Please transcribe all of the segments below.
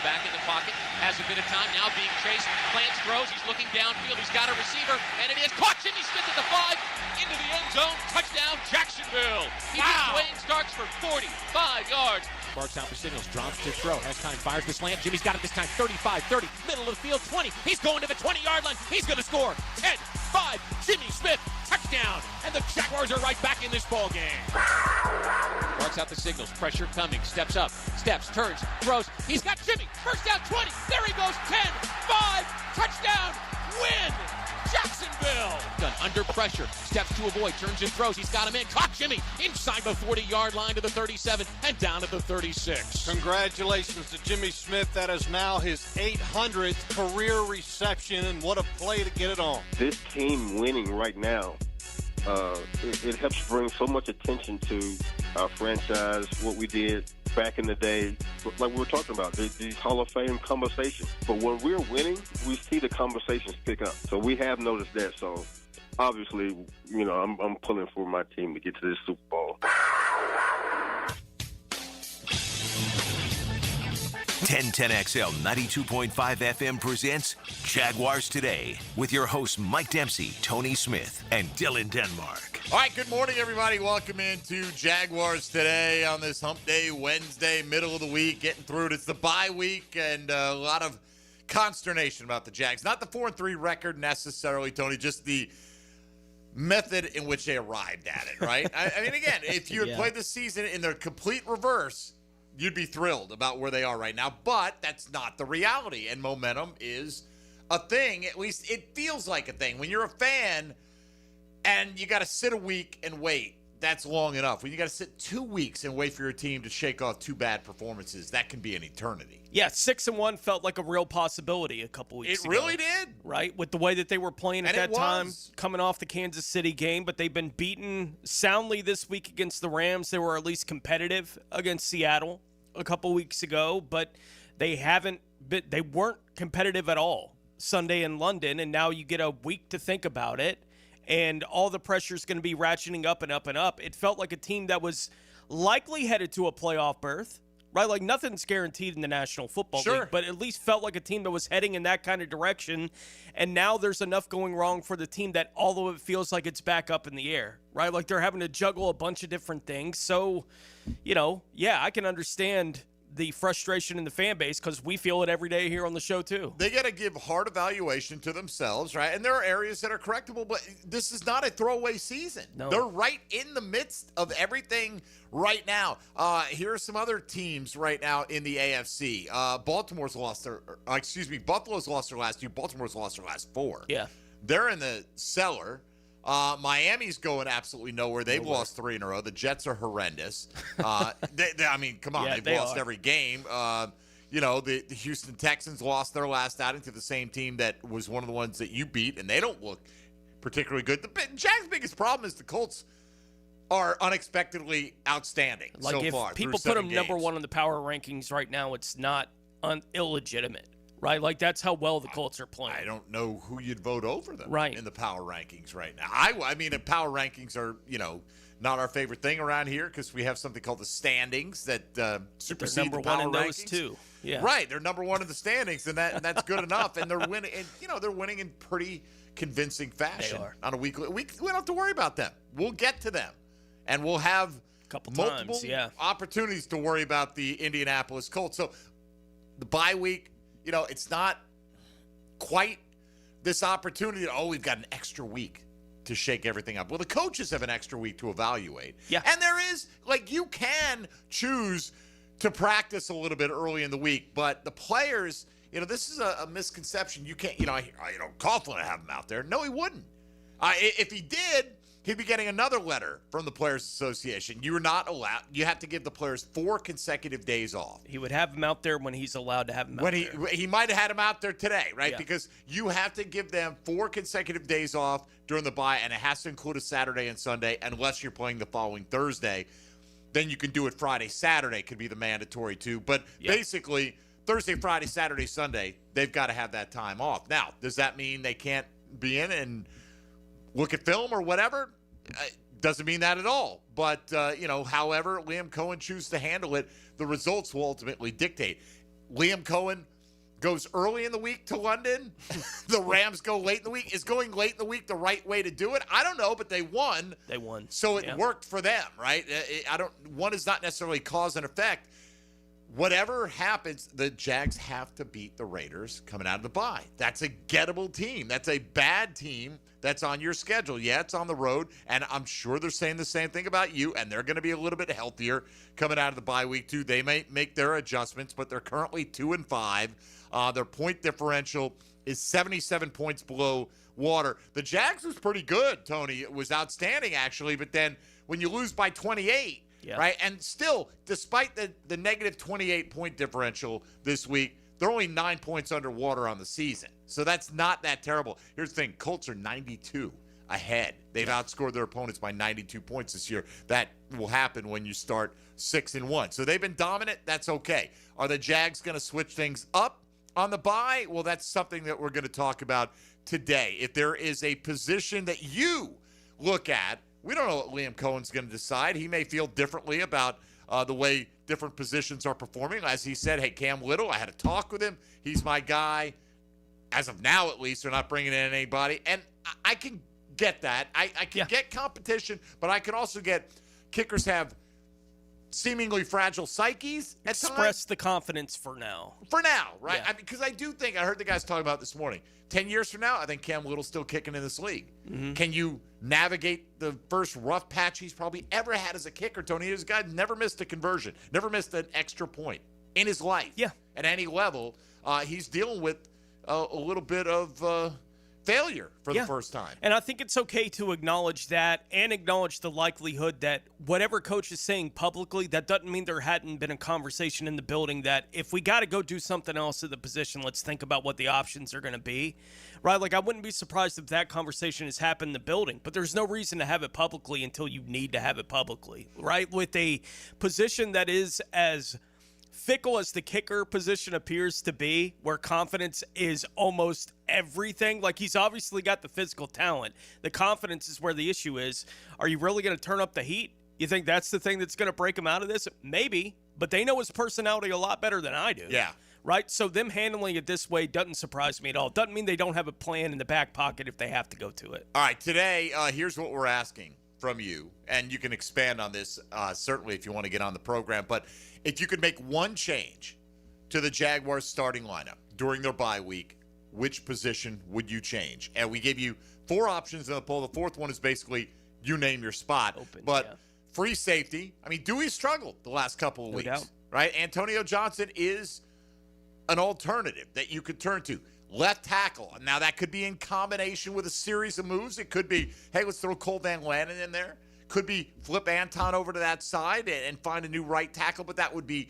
back in the pocket, has a bit of time, now being chased, plants, throws, he's looking downfield, he's got a receiver, and it is caught. Jimmy Smith at the 5, into the end zone, touchdown Jacksonville. He beats Dwayne Starks for 45 yards. Barks out for signals, drops to throw, has time, fires the slant. Jimmy's got it this time, 35, 30, middle of the field, 20. He's going to the 20-yard line. He's going to score. 10, 5, Jimmy Smith, touchdown. And the Jaguars are right back in this ball game. Barks out the signals, pressure coming, steps up, steps, turns, throws. He's got Jimmy, first down, 20. There he goes, 10, 5, touchdown, win. Jacksonville! Done under pressure, steps to avoid, turns and throws. He's got him in, caught Jimmy inside the 40-yard line to the 37 and down to the 36. Congratulations to Jimmy Smith. That is now his 800th career reception, and what a play to get it on. This team winning right now, it helps bring so much attention to our franchise, what we did back in the day, like we were talking about, these Hall of Fame conversations. But when we're winning, we see the conversations pick up. So we have noticed that. So obviously, you know, I'm pulling for my team to get to this Super Bowl. 1010XL 92.5 FM presents Jaguars Today with your hosts Mike Dempsey, Tony Smith, and Dylan Denmark. All right, good morning, everybody. Welcome into Jaguars Today on this Hump Day, Wednesday, middle of the week, getting through it. It's the bye week and a lot of consternation about the Jags. Not the 4-3 record necessarily, Tony, just the method in which they arrived at it, right? I mean, again, if you had played the season in the complete reverse, you'd be thrilled about where they are right now. But that's not the reality, and momentum is a thing. At least it feels like a thing. When you're a fan and you got to sit a week and wait, that's long enough. When you got to sit 2 weeks and wait for your team to shake off 2 bad performances, that can be an eternity. Yeah, 6-1 felt like a real possibility a couple weeks ago. It really did. Right, with the way that they were playing at that time, coming off the Kansas City game, but they've been beaten soundly this week against the Rams. They were at least competitive against Seattle a couple weeks ago, but they weren't competitive at all Sunday in London, and now you get a week to think about it, and all the pressure is going to be ratcheting up and up and up. It felt like a team that was likely headed to a playoff berth, right? Like nothing's guaranteed in the National Football League, but at least felt like a team that was heading in that kind of direction, and now there's enough going wrong for the team that all of it feels like it's back up in the air, right? Like they're having to juggle a bunch of different things. So, you know, yeah, I can understand the frustration in the fan base because we feel it every day here on the show too. They got to give hard evaluation to themselves, right? And there are areas that are correctable, but this is not a throwaway season. No. They're right in the midst of everything right now. Here are some other teams right now in the AFC. Buffalo's lost their last 2. Baltimore's lost their last 4. Yeah. They're in the cellar. Miami's going absolutely nowhere. They've lost 3 in a row. The Jets are horrendous. I mean, come on. They've lost every game. You know, the Houston Texans lost their last outing to the same team that was one of the ones that you beat, and they don't look particularly good. The Jags' biggest problem is the Colts are unexpectedly outstanding so far. If people put them number 1 in the power rankings right now, it's not illegitimate. Right, like that's how well the Colts are playing. I don't know who you'd vote over them in the power rankings right now. I mean, the power rankings are, you know, not our favorite thing around here because we have something called the standings that supersede the power rankings. Number 1 in those too. Yeah, right. They're number 1 in the standings, and that's good enough. And they're winning, and you know they're winning in pretty convincing fashion on a weekly. We don't have to worry about them. We'll get to them, and we'll have multiple opportunities to worry about the Indianapolis Colts. So the bye week. You know, it's not quite this opportunity. We've got an extra week to shake everything up. Well, the coaches have an extra week to evaluate. Yeah. And there is, like, you can choose to practice a little bit early in the week, but the players, you know, this is a misconception. You can't, you know, Coughlin would have him out there. No, he wouldn't. If he did, he'd be getting another letter from the Players Association. You are not allowed. You have to give the players 4 consecutive days off. He would have him out there when he's allowed to have him out there. He might have had him out there today, right? Yeah. Because you have to give them 4 consecutive days off during the bye, and it has to include a Saturday and Sunday unless you're playing the following Thursday. Then you can do it Friday, Saturday could be the mandatory too. But basically, Thursday, Friday, Saturday, Sunday, they've got to have that time off. Now, does that mean they can't be in and look at film or whatever? Doesn't mean that at all. But, you know, however Liam Cohen chooses to handle it, the results will ultimately dictate. Liam Cohen goes early in the week to London. The Rams go late in the week. Is going late in the week the right way to do it? I don't know, but they won. They won. So it worked for them, right? One is not necessarily cause and effect. Whatever happens, the Jags have to beat the Raiders coming out of the bye. That's a gettable team. That's a bad team that's on your schedule. Yeah, it's on the road, and I'm sure they're saying the same thing about you, and they're going to be a little bit healthier coming out of the bye week, too. They may make their adjustments, but they're currently 2-5. Their point differential is 77 points below water. The Jags was pretty good, Tony. It was outstanding, actually, but then when you lose by 28, right? And still, despite the negative 28-point differential this week, they're only 9 points underwater on the season. So that's not that terrible. Here's the thing. Colts are 92 ahead. They've outscored their opponents by 92 points this year. That will happen when you start 6-1. So they've been dominant. That's okay. Are the Jags going to switch things up on the bye? Well, that's something that we're going to talk about today. If there is a position that you look at, we don't know what Liam Cohen's going to decide. He may feel differently about the way different positions are performing. As he said, hey, Cam Little, I had a talk with him. He's my guy. As of now, at least, they're not bringing in anybody. And I can get that. I can get competition, but I can also get kickers have seemingly fragile psyches at times. Express the confidence for now. For now, right? Yeah. Because I do think, I heard the guys talking about this morning, 10 years from now, I think Cam Little's still kicking in this league. Mm-hmm. Can you navigate the first rough patch he's probably ever had as a kicker, Tony? This guy never missed a conversion, never missed an extra point in his life. Yeah. At any level, he's dealing with a little bit of failure for the first time. And I think it's okay to acknowledge that and acknowledge the likelihood that whatever coach is saying publicly, that doesn't mean there hadn't been a conversation in the building that if we got to go do something else at the position, let's think about what the options are going to be, right? Like, I wouldn't be surprised if that conversation has happened in the building, but there's no reason to have it publicly until you need to have it publicly, right? With a position that is as fickle as the kicker position appears to be, where confidence is almost everything. Like, he's obviously got the physical talent. The confidence is where the issue is. Are you really going to turn up the heat? You think that's the thing that's going to break him out of this? Maybe, but they know his personality a lot better than I do. Yeah. Right? So them handling it this way doesn't surprise me at all. Doesn't mean they don't have a plan in the back pocket if they have to go to it. All right, today, here's what we're asking from you, and you can expand on this certainly if you want to get on the program, but if you could make one change to the Jaguars starting lineup during their bye week, which position would you change? And we give you 4 options in the poll. The fourth one is basically you name your spot. Open, but free safety, I mean, Dewey struggled the last couple of weeks, doubt. right? Antonio Johnson is an alternative that you could turn to. Left tackle. Now, that could be in combination with a series of moves. It could be, hey, let's throw Cole Van Lanen in there. Could be flip Anton over to that side and find a new right tackle, but that would be,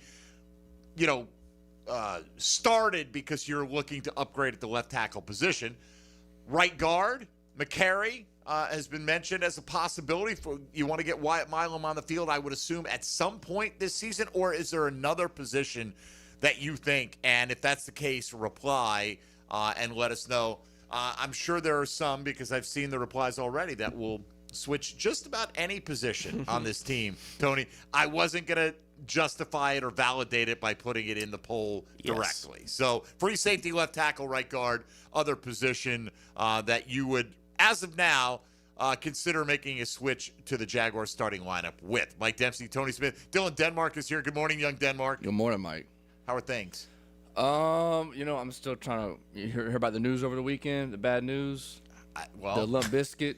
started because you're looking to upgrade at the left tackle position. Right guard, McCary has been mentioned as a possibility. For you want to get Wyatt Milam on the field, I would assume, at some point this season, or is there another position that you think? And if that's the case, reply and let us know. I'm sure there are some, because I've seen the replies already, that will switch just about any position on this team. Tony, I wasn't going to justify it or validate it by putting it in the poll directly. So free safety, left tackle, right guard, other position that you would, as of now, consider making a switch to the Jaguars starting lineup with. Mike Dempsey, Tony Smith. Dylan Denmark is here. Good morning, young Denmark. Good morning, Mike. How are things? I'm still trying to hear about the news over the weekend, the bad news. The Limp Bizkit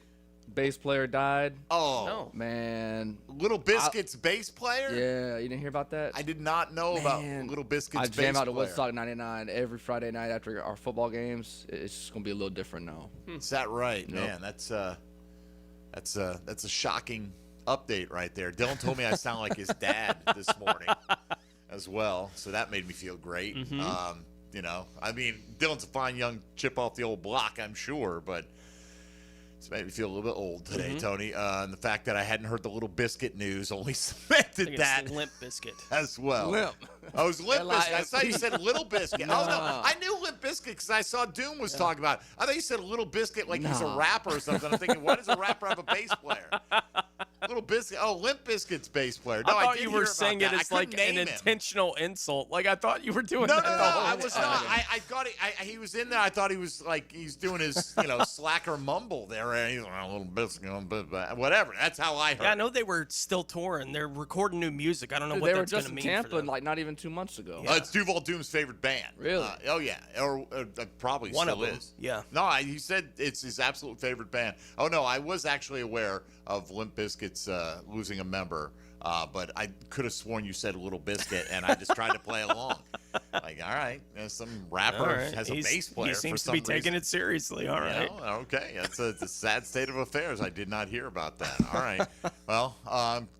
bass player died. Oh, no. Man. Little Biscuit's bass player? Yeah, you didn't hear about that? I did not know about Little Biscuit's bass player. I jam out to Woodstock 99 every Friday night after our football games. It's just going to be a little different now. Is that right? Yep. Man, that's a shocking update right there. Dylan told me I sound like his dad this morning as well, so that made me feel great. Mm-hmm. Dylan's a fine young chip off the old block, I'm sure, but it's made me feel a little bit old today, Tony. And the fact that I hadn't heard the Little Biscuit news only cemented that Limp Bizkit as well. Limp. I was Limp Bizkit. I thought you said Little Biscuit. Oh, no. I knew Limp Bizkit because I saw Doom was talking about it. I thought you said Little Biscuit like he's a rapper or something. I'm thinking, why does a rapper have a bass player? Little Biscuit. Oh, Limp Bizkit's bass player. No, I thought did you hear were about saying that. it I as couldn't like an name him. intentional insult. Like I thought you were doing No, that. no, the no, whole I was time. not. I thought he was in there. I thought he was like he's doing his slacker mumble there. And he's like, a Little Biscuit, whatever. That's how I heard. Yeah, I know they were still touring. They're recording new music. I don't know what They were that's going just to in mean Tampa for them. like not even 2 months ago. It's Duval Doom's favorite band. Really? Oh yeah, or probably One still of them. is. Yeah. No, he said it's his absolute favorite band. Oh no, I was actually aware of Limp Bizkit's losing a member, but I could have sworn you said Little Biscuit, and I just tried to play along. Like, all right, some rapper has a bass player. He seems for to be some taking reason. it seriously. All right. Okay, it's a sad state of affairs. I did not hear about that. All right. Well,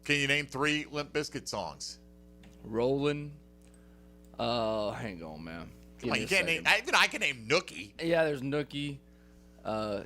can you name 3 Limp Bizkit songs? Rolling. Hang on, man. Come on, you can't name. Even I can name Nookie. Yeah, there's Nookie.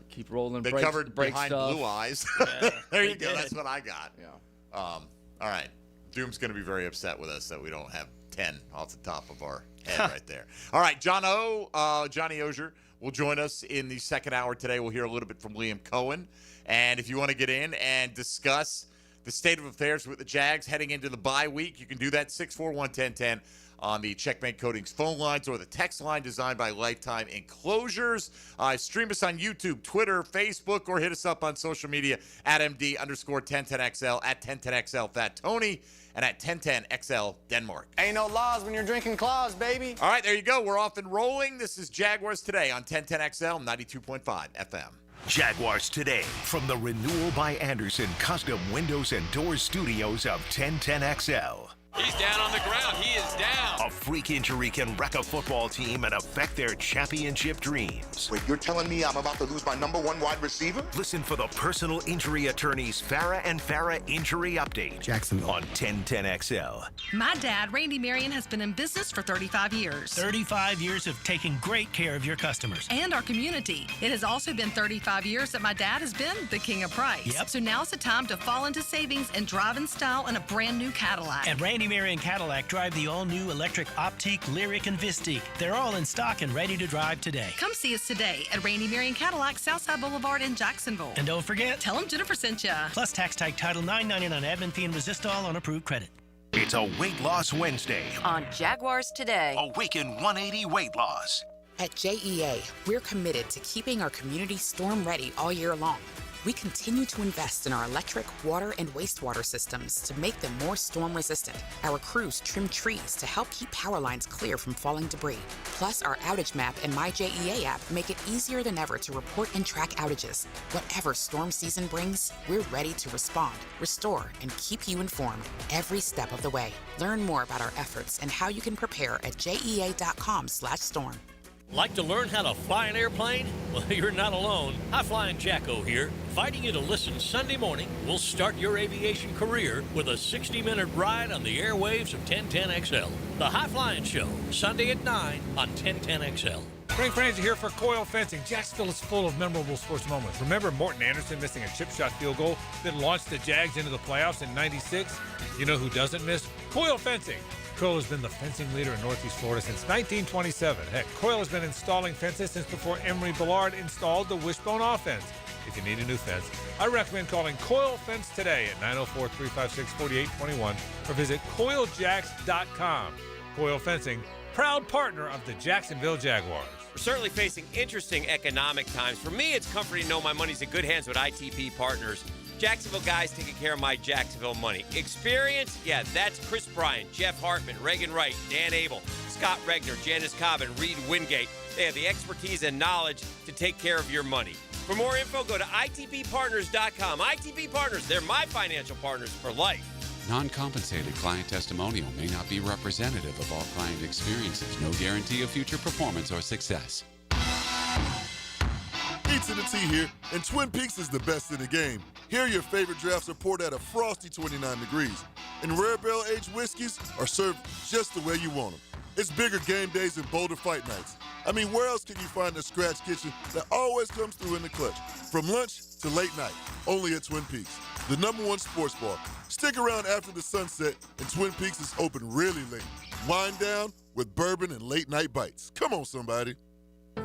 Keep rolling. They break, covered break Behind stuff. Blue Eyes. Yeah, there you they go. did. That's what I got. Yeah. All right. Doom's going to be very upset with us that we don't have 10 off the top of our head right there. All right. Johnny Ozier will join us in the second hour today. We'll hear a little bit from Liam Cohen. And if you want to get in and discuss the state of affairs with the Jags heading into the bye week, you can do that 641-1010 on the Checkmate Coatings phone lines or the text line designed by Lifetime Enclosures. Stream us on YouTube, Twitter, Facebook, or hit us up on social media at MD_1010XL, at 1010XL Fat Tony, and at 1010XL Denmark. Ain't no laws when you're drinking claws, baby. All right, there you go. We're off and rolling. This is Jaguars Today on 1010XL 92.5 FM. Jaguars Today from the Renewal by Anderson Custom Windows and Doors Studios of 1010XL. He's down on the ground. He is down. A freak injury can wreck a football team and affect their championship dreams. Wait, you're telling me I'm about to lose my number 1 wide receiver? Listen for the personal injury attorneys Farah and Farah Injury Update. Jacksonville. On 1010XL. My dad, Randy Marion, has been in business for 35 years. 35 years of taking great care of your customers. And our community. It has also been 35 years that my dad has been the king of price. Yep. So now's the time to fall into savings and drive in style in a brand new Cadillac. At Randy Marion Cadillac, drive the all-new electric Optique, Lyric, and Vistique. They're all in stock and ready to drive today. Come see us today at Randy Marion Cadillac, Southside Boulevard in Jacksonville. And don't forget, tell them Jennifer sent you. Plus tax type title $9.99 admin fee and Resistol on approved credit. It's a Weight Loss Wednesday. On Jaguars Today. Awaken 180 Weight Loss. At JEA, we're committed to keeping our community storm ready all year long. We continue to invest in our electric, water, and wastewater systems to make them more storm resistant. Our crews trim trees to help keep power lines clear from falling debris. Plus, our outage map and My JEA app make it easier than ever to report and track outages. Whatever storm season brings, we're ready to respond, restore, and keep you informed every step of the way. Learn more about our efforts and how you can prepare at jea.com/storm. Like to learn how to fly an airplane? Well, you're not alone. High Flying Jacko here, inviting you to listen Sunday morning. We'll start your aviation career with a 60-minute ride on the airwaves of 1010XL. The High Flying Show, Sunday at 9 on 1010XL. Frank Franzi here for Coyle Fencing. Jacksonville is full of memorable sports moments. Remember Morton Anderson missing a chip shot field goal that launched the Jags into the playoffs in '96? You know who doesn't miss? Coyle Fencing. Coyle has been the fencing leader in Northeast Florida since 1927. Heck, Coyle has been installing fences since before Emery Billard installed the wishbone offense. If you need a new fence, I recommend calling Coyle Fence today at 904-356-4821 or visit CoyleJacks.com. Coyle Fencing, proud partner of the Jacksonville Jaguars. We're certainly facing interesting economic times. For me, it's comforting to know my money's in good hands with ITP Partners. Jacksonville guys taking care of my Jacksonville money. Experience? Yeah, that's Chris Bryan, Jeff Hartman, Reagan Wright, Dan Abel, Scott Regner, Janice Cobb, and Reed Wingate. They have the expertise and knowledge to take care of your money. For more info, go to itppartners.com. ITP Partners, they're my financial partners for life. Non-compensated client testimonial may not be representative of all client experiences. No guarantee of future performance or success. Pizza to Tea here, and Twin Peaks is the best in the game. Here, your favorite drafts are poured at a frosty 29 degrees, and rare barrel-aged whiskeys are served just the way you want them. It's bigger game days and bolder fight nights. I mean, where else can you find a scratch kitchen that always comes through in the clutch? From lunch to late night, only at Twin Peaks, the #1 sports bar. Stick around after the sunset, and Twin Peaks is open really late. Wind down with bourbon and late-night bites. Come on, somebody.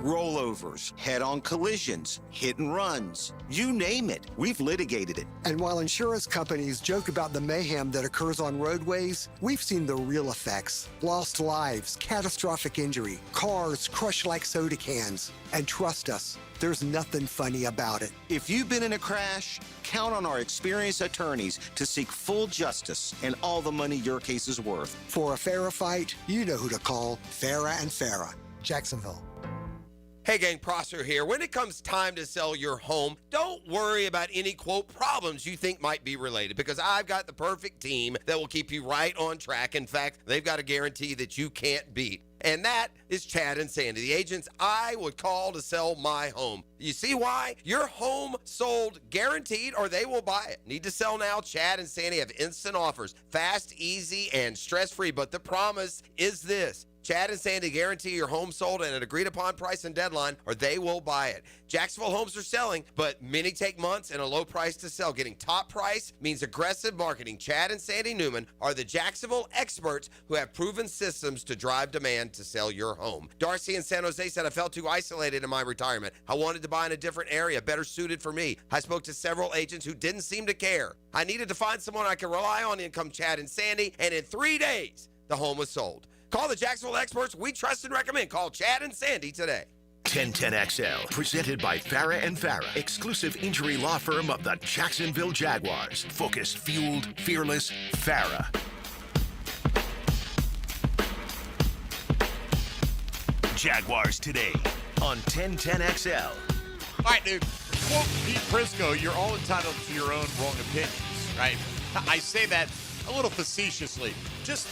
rollovers, head-on collisions, hit and runs. You name it, we've litigated it. And while insurance companies joke about the mayhem that occurs on roadways, we've seen the real effects. Lost lives, catastrophic injury, cars crushed like soda cans. And trust us, there's nothing funny about it. If you've been in a crash, count on our experienced attorneys to seek full justice and all the money your case is worth. For a fairer fight, you know who to call. Farah and Farah, Jacksonville. Hey gang, Prosser here. When it comes time to sell your home, don't worry about any, quote, problems you think might be related, because I've got the perfect team that will keep you right on track. In fact, they've got a guarantee that you can't beat. And that is Chad and Sandy, the agents I would call to sell my home. You see why? Your home sold guaranteed, or they will buy it. Need to sell now? Chad and Sandy have instant offers. Fast, easy, and stress-free. But the promise is this. Chad and Sandy guarantee your home sold at an agreed-upon price and deadline, or they will buy it. Jacksonville homes are selling, but many take months and a low price to sell. Getting top price means aggressive marketing. Chad and Sandy Newman are the Jacksonville experts who have proven systems to drive demand to sell your home. Darcy in San Jose said, I felt too isolated in my retirement. I wanted to buy in a different area, better suited for me. I spoke to several agents who didn't seem to care. I needed to find someone I could rely on. In come Chad and Sandy, and in 3 days, the home was sold. Call the Jacksonville experts we trust and recommend. Call Chad and Sandy today. 1010XL, presented by Farah and Farah, exclusive injury law firm of the Jacksonville Jaguars. Focused, fueled, fearless, Farah. Jaguars Today on 1010XL. All right, dude. Quote Pete Prisco, you're all entitled to your own wrong opinions, right? I say that a little facetiously. Just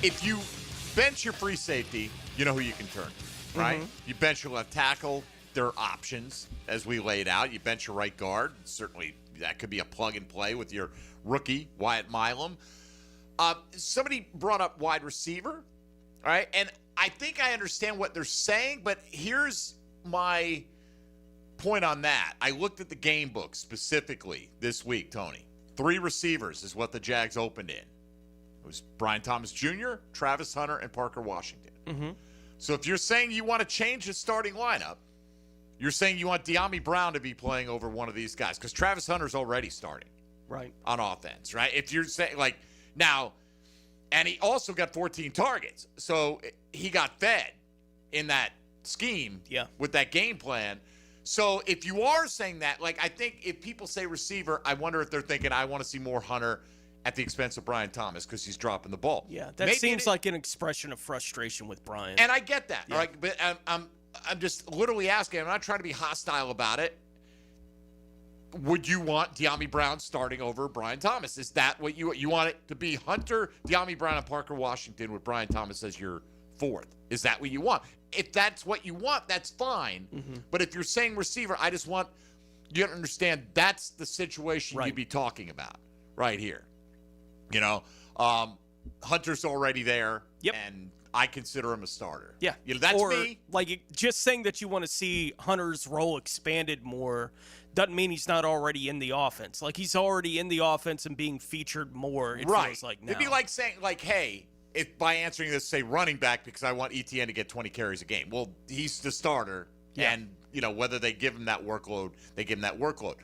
if you bench your free safety, you know who you can turn, right? You bench your left tackle, there are options, as we laid out. You bench your right guard. Certainly, that could be a plug and play with your rookie, Wyatt Milam. Somebody brought up wide receiver, all right? And I think I understand what they're saying, but here's my point on that. I looked at the game book specifically this week, Tony. 3 receivers is what the Jags opened in. It was Brian Thomas Jr., Travis Hunter, and Parker Washington. So if you're saying you want to change the starting lineup, you're saying you want De'Ami Brown to be playing over one of these guys, because Travis Hunter's already starting on offense, right? If you're saying, like, now, and he also got 14 targets, so he got fed in that scheme with that game plan. So if you are saying that, like, I think if people say receiver, I wonder if they're thinking, I want to see more Hunter at the expense of Brian Thomas because he's dropping the ball. Yeah, that seems like an expression of frustration with Brian. And I get that, right? But I'm just literally asking. I'm not trying to be hostile about it. Would you want De'Ami Brown starting over Brian Thomas? Is that what you want it to be? Hunter, De'Ami Brown, and Parker Washington with Brian Thomas as your 4th. Is that what you want? If that's what you want, that's fine. But if you're saying receiver, I just want you to understand that's the situation you'd be talking about right here. You know, Hunter's already there, and I consider him a starter. Yeah. You know, that's me. Like, just saying that you want to see Hunter's role expanded more doesn't mean he's not already in the offense. Like, he's already in the offense and being featured more, it feels like now. It'd be like saying, like, hey, if by answering this, say running back because I want ETN to get 20 carries a game. Well, he's the starter, and, you know, whether they give him that workload, they give him that workload.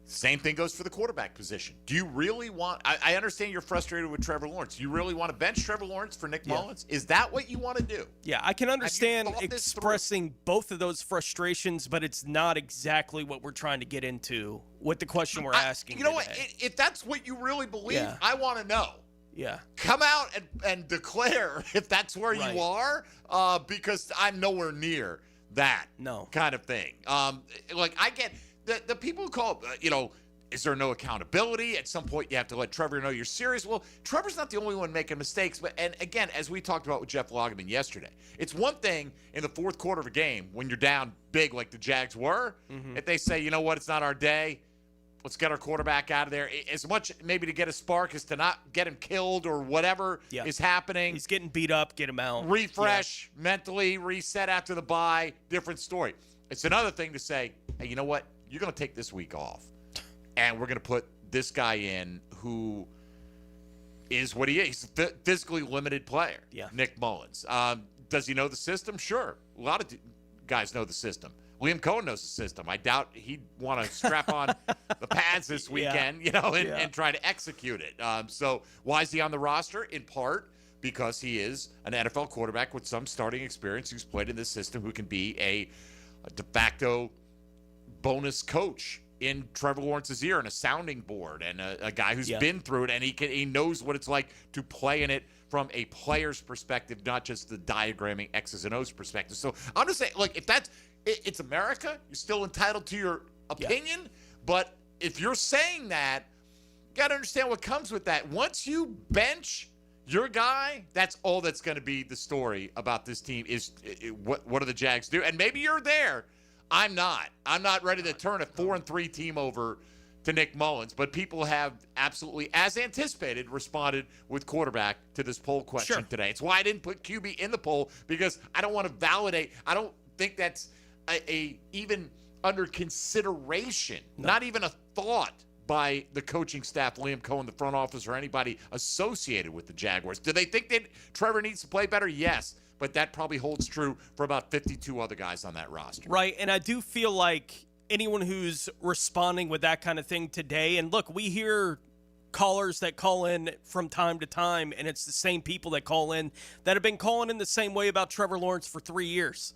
Same thing goes for the quarterback position. Do you really want – I understand you're frustrated with Trevor Lawrence. Do you really want to bench Trevor Lawrence for Nick Mullins? Is that what you want to do? Yeah, I can understand expressing both of those frustrations, but it's not exactly what we're trying to get into with the question we're asking. You know what? If that's what you really believe, I want to know. Yeah. Come out and declare if that's where you are, because I'm nowhere near that kind of thing. Like, I get – the people who call, you know, is there no accountability? At some point, you have to let Trevor know you're serious. Well, Trevor's not the only one making mistakes. And again, as we talked about with Jeff Lageman yesterday, it's one thing in the 4th quarter of a game when you're down big like the Jags were, if they say, you know what, it's not our day, let's get our quarterback out of there. As much maybe to get a spark as to not get him killed or whatever is happening. He's getting beat up, get him out. Refresh, mentally, reset after the bye, different story. It's another thing to say, hey, you know what? You're going to take this week off, and we're going to put this guy in who is what he is. He's a physically limited player, Nick Mullins. Does he know the system? Sure. A lot of guys know the system. Liam Cohen knows the system. I doubt he'd want to strap on the pads this weekend, and try to execute it. So why is he on the roster? In part because he is an NFL quarterback with some starting experience who's played in this system, who can be a de facto bonus coach in Trevor Lawrence's ear and a sounding board, and a guy who's been through it, and he knows what it's like to play in it from a player's perspective, not just the diagramming X's and O's perspective. So I'm just saying, look, if it's America, you're still entitled to your opinion, but if you're saying that, you got to understand what comes with that. Once you bench your guy, that's all that's going to be the story about this team is what do the Jags do? And maybe you're there. I'm not. I'm not ready to turn a 4-3 team over to Nick Mullins, but people have absolutely, as anticipated, responded with quarterback to this poll question today. It's why I didn't put QB in the poll, because I don't want to validate. I don't think that's a even under consideration, not even a thought by the coaching staff, Liam Cohen, the front office, or anybody associated with the Jaguars. Do they think that Trevor needs to play better? Yes, but that probably holds true for about 52 other guys on that roster. Right, and I do feel like anyone who's responding with that kind of thing today, and look, we hear callers that call in from time to time, and it's the same people that call in that have been calling in the same way about Trevor Lawrence for 3 years.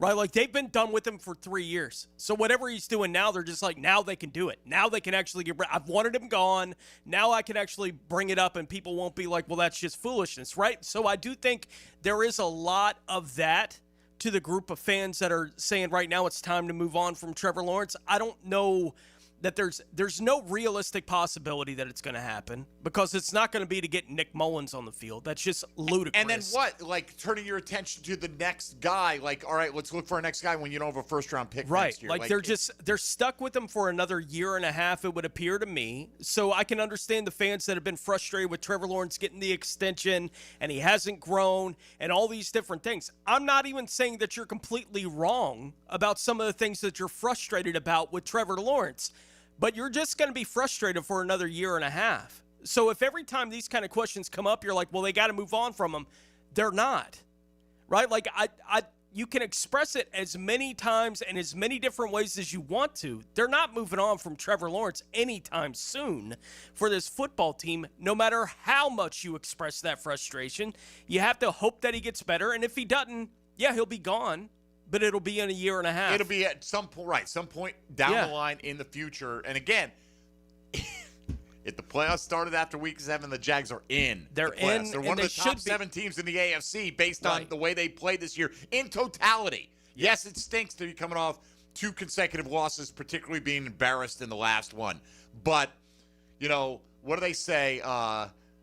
Right, like they've been done with him for 3 years. So whatever he's doing now, they're just like, now they can do it. Now they can actually I've wanted him gone. Now I can actually bring it up, and people won't be like, well, that's just foolishness, right? So I do think there is a lot of that to the group of fans that are saying right now it's time to move on from Trevor Lawrence. I don't know that there's no realistic possibility that it's going to happen, because it's not going to be to get Nick Mullins on the field. That's just ludicrous. And then what? Like turning your attention to the next guy. Like, all right, let's look for our next guy when you don't have a first-round pick next year. Like they're stuck with him for another year and a half, it would appear to me. So I can understand the fans that have been frustrated with Trevor Lawrence getting the extension and he hasn't grown and all these different things. I'm not even saying that you're completely wrong about some of the things that you're frustrated about with Trevor Lawrence. But you're just going to be frustrated for another year and a half. So if every time these kind of questions come up, you're like, well, they got to move on from him. They're not, right? Like you can express it as many times and as many different ways as you want to. They're not moving on from Trevor Lawrence anytime soon for this football team, no matter how much you express that frustration. You have to hope that he gets better. And if he doesn't, he'll be gone. But it'll be in a year and a half. It'll be at some point down the line in the future. And again, if the playoffs started after week 7, the Jags are in. They're in. They're one of the top 7 teams in the AFC based on the way they played this year in totality. Yes, it stinks to be coming off 2 consecutive losses, particularly being embarrassed in the last one. But, what do they say?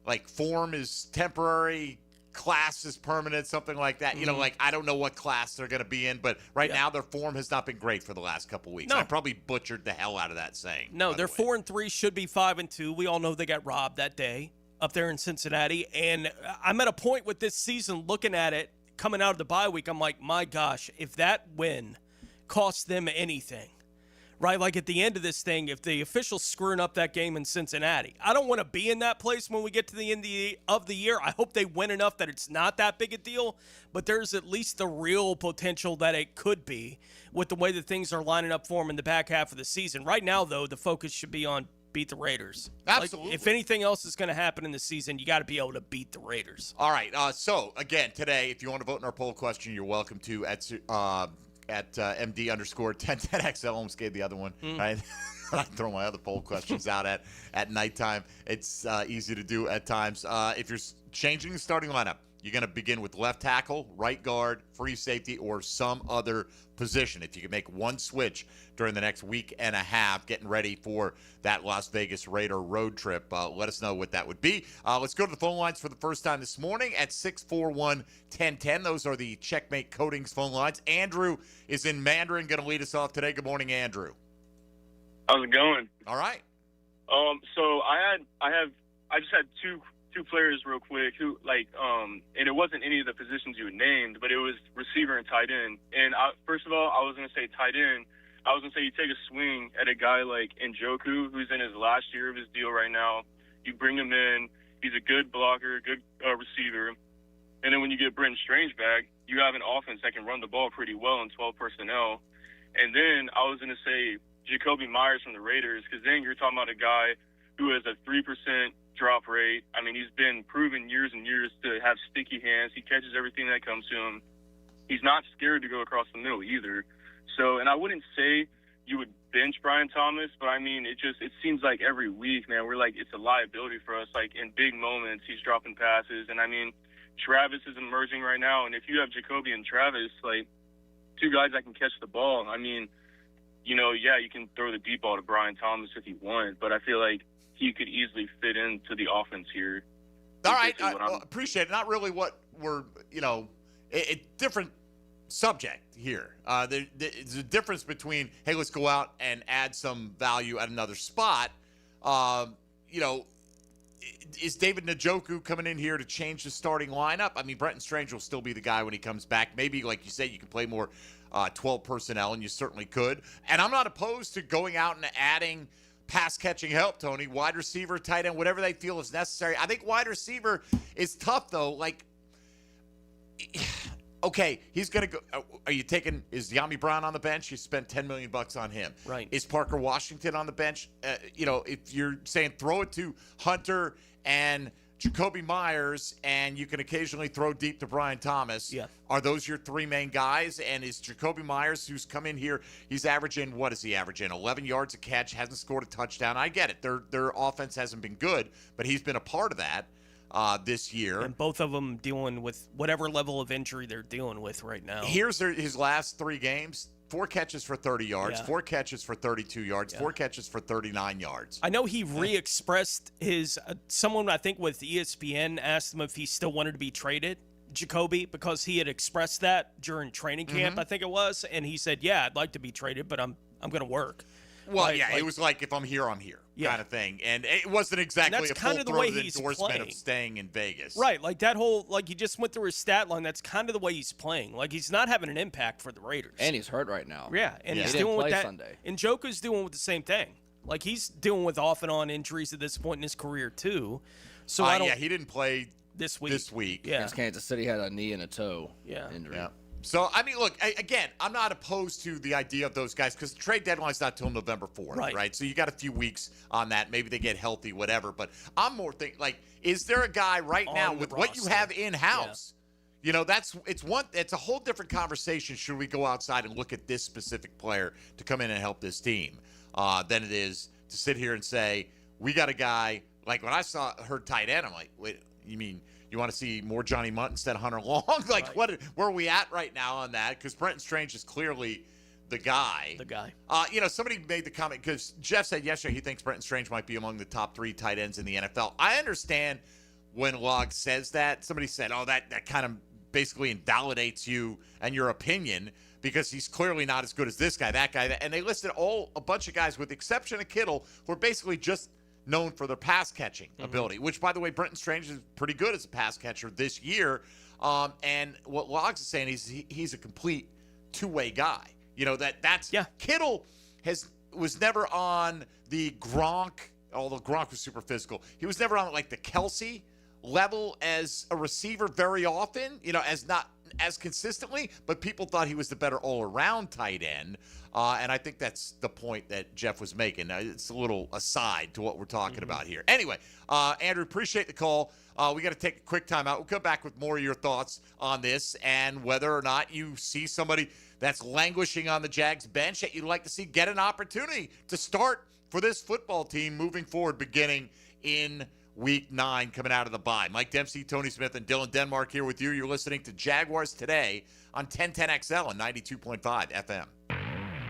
Like form is temporary, class is permanent, something like that. I don't know what class they're going to be in, but right now their form has not been great for the last couple weeks. No. I probably butchered the hell out of that saying. No, they're 4-3, should be 5-2. We all know they got robbed that day up there in Cincinnati. And I'm at a point with this season, looking at it, coming out of the bye week, I'm like, my gosh, if that win costs them anything, right? Like at the end of this thing, if the officials screwing up that game in Cincinnati, I don't want to be in that place when we get to the end of the year. I hope they win enough that it's not that big a deal, but there's at least the real potential that it could be with the way that things are lining up for them in the back half of the season. Right now, though, the focus should be on beat the Raiders. Absolutely. Like, if anything else is going to happen in the season, you got to be able to beat the Raiders. All right. So, again, today, if you want to vote in our poll question, you're welcome to at MD_1010XL. Almost gave the other one. Right? I throw my other poll questions out at nighttime. It's easy to do at times. If you're changing the starting lineup, you're going to begin with left tackle, right guard, free safety, or some other position. If you can make one switch during the next week and a half, getting ready for that Las Vegas Raider road trip, let us know what that would be. Let's go to the phone lines for the first time this morning at 641-1010. Those are the Checkmate Coatings phone lines. Andrew is in Mandarin, going to lead us off today. Good morning, Andrew. How's it going? All right. So I just had two players real quick who and it wasn't any of the positions you had named, but it was receiver and tight end. And first of all, I was going to say tight end. I was going to say you take a swing at a guy like Njoku, who's in his last year of his deal right now. You bring him in. He's a good blocker, good receiver. And then when you get Brenton Strange back, you have an offense that can run the ball pretty well in 12 personnel. And then I was going to say Jacoby Myers from the Raiders, because then you're talking about a guy who has a 3% drop rate. I mean, he's been proven years and years to have sticky hands. He catches everything that comes to him. He's not scared to go across the middle either. So, and I wouldn't say you would bench Brian Thomas, but I mean, it seems like every week, man, we're like, it's a liability for us. Like in big moments, he's dropping passes. And I mean, Travis is emerging right now. And if you have Jacoby and Travis, like two guys that can catch the ball, I mean, you know, yeah, you can throw the deep ball to Brian Thomas if you want, but I feel like he could easily fit into the offense here. All right, I appreciate it. Not really what we're, you know, a different subject here. There's a difference between, hey, let's go out and add some value at another spot. You know, is David Njoku coming in here to change the starting lineup? I mean, Brenton Strange will still be the guy when he comes back. Maybe, like you say, you can play more 12 personnel, and you certainly could. And I'm not opposed to going out and adding pass-catching help, Tony. Wide receiver, tight end, whatever they feel is necessary. I think wide receiver is tough, though. Like, okay, he's going to go. Are you taking, is Yami Brown on the bench? You spent $10 million on him. Right. Is Parker Washington on the bench? You know, if you're saying throw it to Hunter and Jacoby Myers, and you can occasionally throw deep to Brian Thomas. Yeah. Are those your three main guys? And is Jacoby Myers, who's come in here, he's averaging, what is he averaging? 11 yards a catch, hasn't scored a touchdown. I get it. Their offense hasn't been good, but he's been a part of that this year. And both of them dealing with whatever level of injury they're dealing with right now. Here's his last three games. 4 catches for 30 yards, 4 catches for 32 yards, 4 catches for 39 yards. I know he re-expressed his someone I think with ESPN asked him if he still wanted to be traded, Jacoby, because he had expressed that during training camp, I think it was, and he said, "Yeah, I'd like to be traded, but I'm going to work." Well, it was like, if I'm here, I'm here kind of thing. And it wasn't exactly a full-throated endorsement of staying in Vegas. Right, like that whole, like he just went through his stat line. That's kind of the way he's playing. Like he's not having an impact for the Raiders. And he's hurt right now. Yeah, and he's dealing with that. Sunday. And Njoku's dealing with the same thing. Like he's dealing with off and on injuries at this point in his career too. So I don't. Yeah, he didn't play this week. Yeah, against Kansas City had a knee and a toe injury. Yeah. So, I mean, look, again, I'm not opposed to the idea of those guys because the trade deadline's not till November 4th, right? So you got a few weeks on that. Maybe they get healthy, whatever. But I'm more thinking, like, is there a guy right now with what you have in-house? Yeah. You know, it's a whole different conversation should we go outside and look at this specific player to come in and help this team than it is to sit here and say, we got a guy, like when I heard tight end, I'm like, wait, you mean – you want to see more Johnny Munt instead of Hunter Long? Like, where are we at right now on that? Because Brenton Strange is clearly the guy. You know, somebody made the comment, because Jeff said yesterday he thinks Brenton Strange might be among the top 3 tight ends in the NFL. I understand when Log says that. Somebody said, oh, that kind of basically invalidates you and your opinion because he's clearly not as good as this guy, that guy. And they listed a bunch of guys, with the exception of Kittle, who are basically just known for their pass-catching ability, which, by the way, Brenton Strange is pretty good as a pass catcher this year. And what Logs is saying is he's a complete two-way guy. You know, that's Kittle was never on the Gronk, although Gronk was super physical. He was never on, like, the Kelsey level as a receiver very often, you know, not as consistently, but people thought he was the better all-around tight end. And I think that's the point that Jeff was making. It's a little aside to what we're talking about here. Anyway, Andrew, appreciate the call. We got to take a quick time out. We'll come back with more of your thoughts on this and whether or not you see somebody that's languishing on the Jags bench that you'd like to see get an opportunity to start for this football team moving forward, beginning in Week 9, coming out of the bye. Mike Dempsey, Tony Smith, and Dylan Denmark here with you. You're listening to Jaguars Today on 1010XL and 92.5 FM.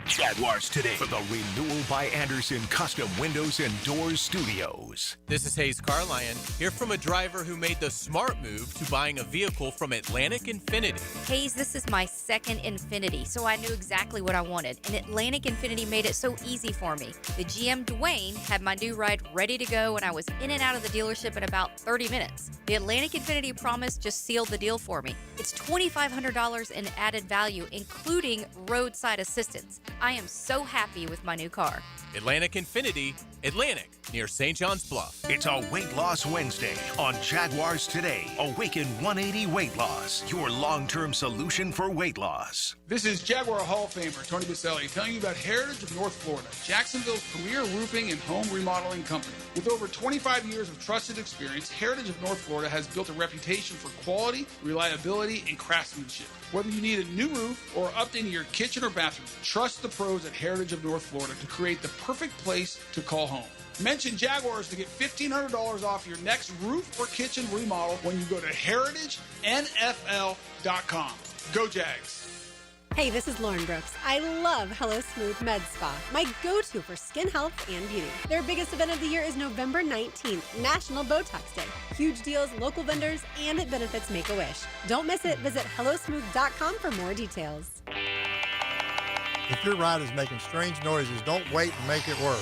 Jaguars Today for the Renewal by Anderson Custom Windows and Doors Studios. This is Hayes Carlion, here from a driver who made the smart move to buying a vehicle from Atlantic Infinity. Hayes, this is my second Infinity, so I knew exactly what I wanted, and Atlantic Infinity made it so easy for me. The GM Dwayne had my new ride ready to go, and I was in and out of the dealership in about 30 minutes. The Atlantic Infinity promise just sealed the deal for me. It's $2,500 in added value, including roadside assistance. I am so happy with my new car. Atlantic Infinity, Atlantic, near St. John's Bluff. It's a Weight Loss Wednesday on Jaguars Today. Awaken 180 Weight Loss, your long-term solution for weight loss. This is Jaguar Hall of Famer Tony Baselli telling you about Heritage of North Florida, Jacksonville's premier roofing and home remodeling company. With over 25 years of trusted experience, Heritage of North Florida has built a reputation for quality, reliability, and craftsmanship. Whether you need a new roof or updating your kitchen or bathroom, trust the pros at Heritage of North Florida to create the perfect place to call home. Mention Jaguars to get $1,500 off your next roof or kitchen remodel when you go to heritagenfl.com. Go Jags! Hey, this is Lauren Brooks. I love Hello Smooth Med Spa, my go-to for skin health and beauty. Their biggest event of the year is November 19th, National Botox Day. Huge deals, local vendors, and it benefits Make-A-Wish. Don't miss it. Visit hellosmooth.com for more details. If your ride is making strange noises, don't wait and make it work.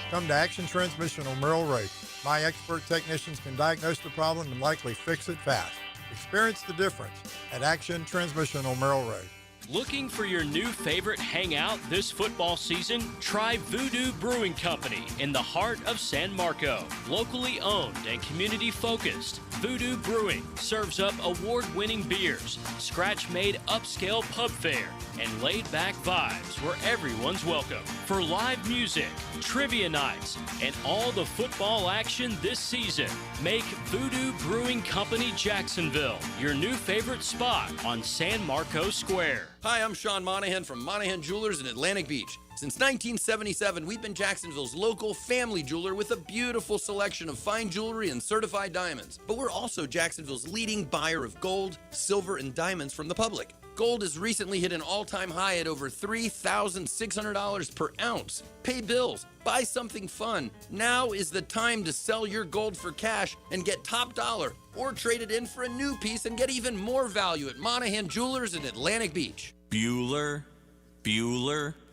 Come to Action Transmission on Merrill Road. My expert technicians can diagnose the problem and likely fix it fast. Experience the difference at Action Transmission on Merrill Road. Looking for your new favorite hangout this football season? Try Voodoo Brewing Company in the heart of San Marco. Locally owned and community focused, Voodoo Brewing serves up award-winning beers, scratch-made upscale pub fare, and laid-back vibes where everyone's welcome. For live music, trivia nights, and all the football action this season, make Voodoo Brewing Company Jacksonville your new favorite spot on San Marco Square. Hi, I'm Sean Monahan from Monahan Jewelers in Atlantic Beach. Since 1977, we've been Jacksonville's local family jeweler with a beautiful selection of fine jewelry and certified diamonds. But we're also Jacksonville's leading buyer of gold, silver, and diamonds from the public. Gold has recently hit an all-time high at over $3,600 per ounce. Pay bills, buy something fun. Now is the time to sell your gold for cash and get top dollar, or trade it in for a new piece and get even more value at Monahan Jewelers in Atlantic Beach. Bueller,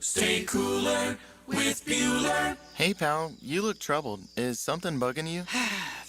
stay cooler with Bueller. Hey pal, you look troubled. Is something bugging you?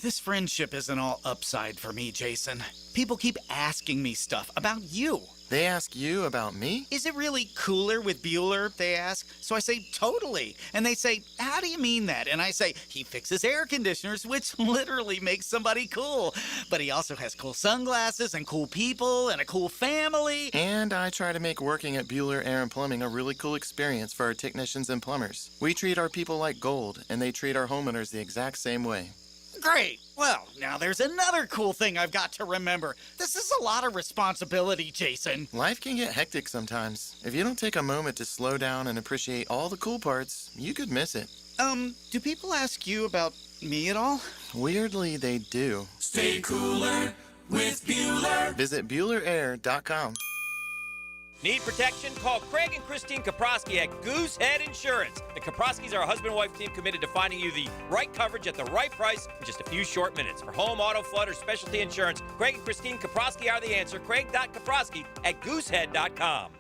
This friendship isn't all upside for me, Jason. People keep asking me stuff about you. They ask you about me? Is it really cooler with Bueller, they ask? So I say, totally. And they say, how do you mean that? And I say, he fixes air conditioners, which literally makes somebody cool. But he also has cool sunglasses and cool people and a cool family. And I try to make working at Bueller Air and Plumbing a really cool experience for our technicians and plumbers. We treat our people like gold, and they treat our homeowners the exact same way. Great. Well, now there's another cool thing I've got to remember. This is a lot of responsibility, Jason. Life can get hectic sometimes. If you don't take a moment to slow down and appreciate all the cool parts, you could miss it. Do people ask you about me at all? Weirdly, they do. Stay cooler with Bueller. Visit BuellerAir.com. Need protection? Call Craig and Christine Kaprosky at Goosehead Insurance. The Kaproskys are a husband-wife team committed to finding you the right coverage at the right price in just a few short minutes. For home, auto, flood, or specialty insurance, Craig and Christine Kaprosky are the answer. Craig.Kaprosky at Goosehead.com.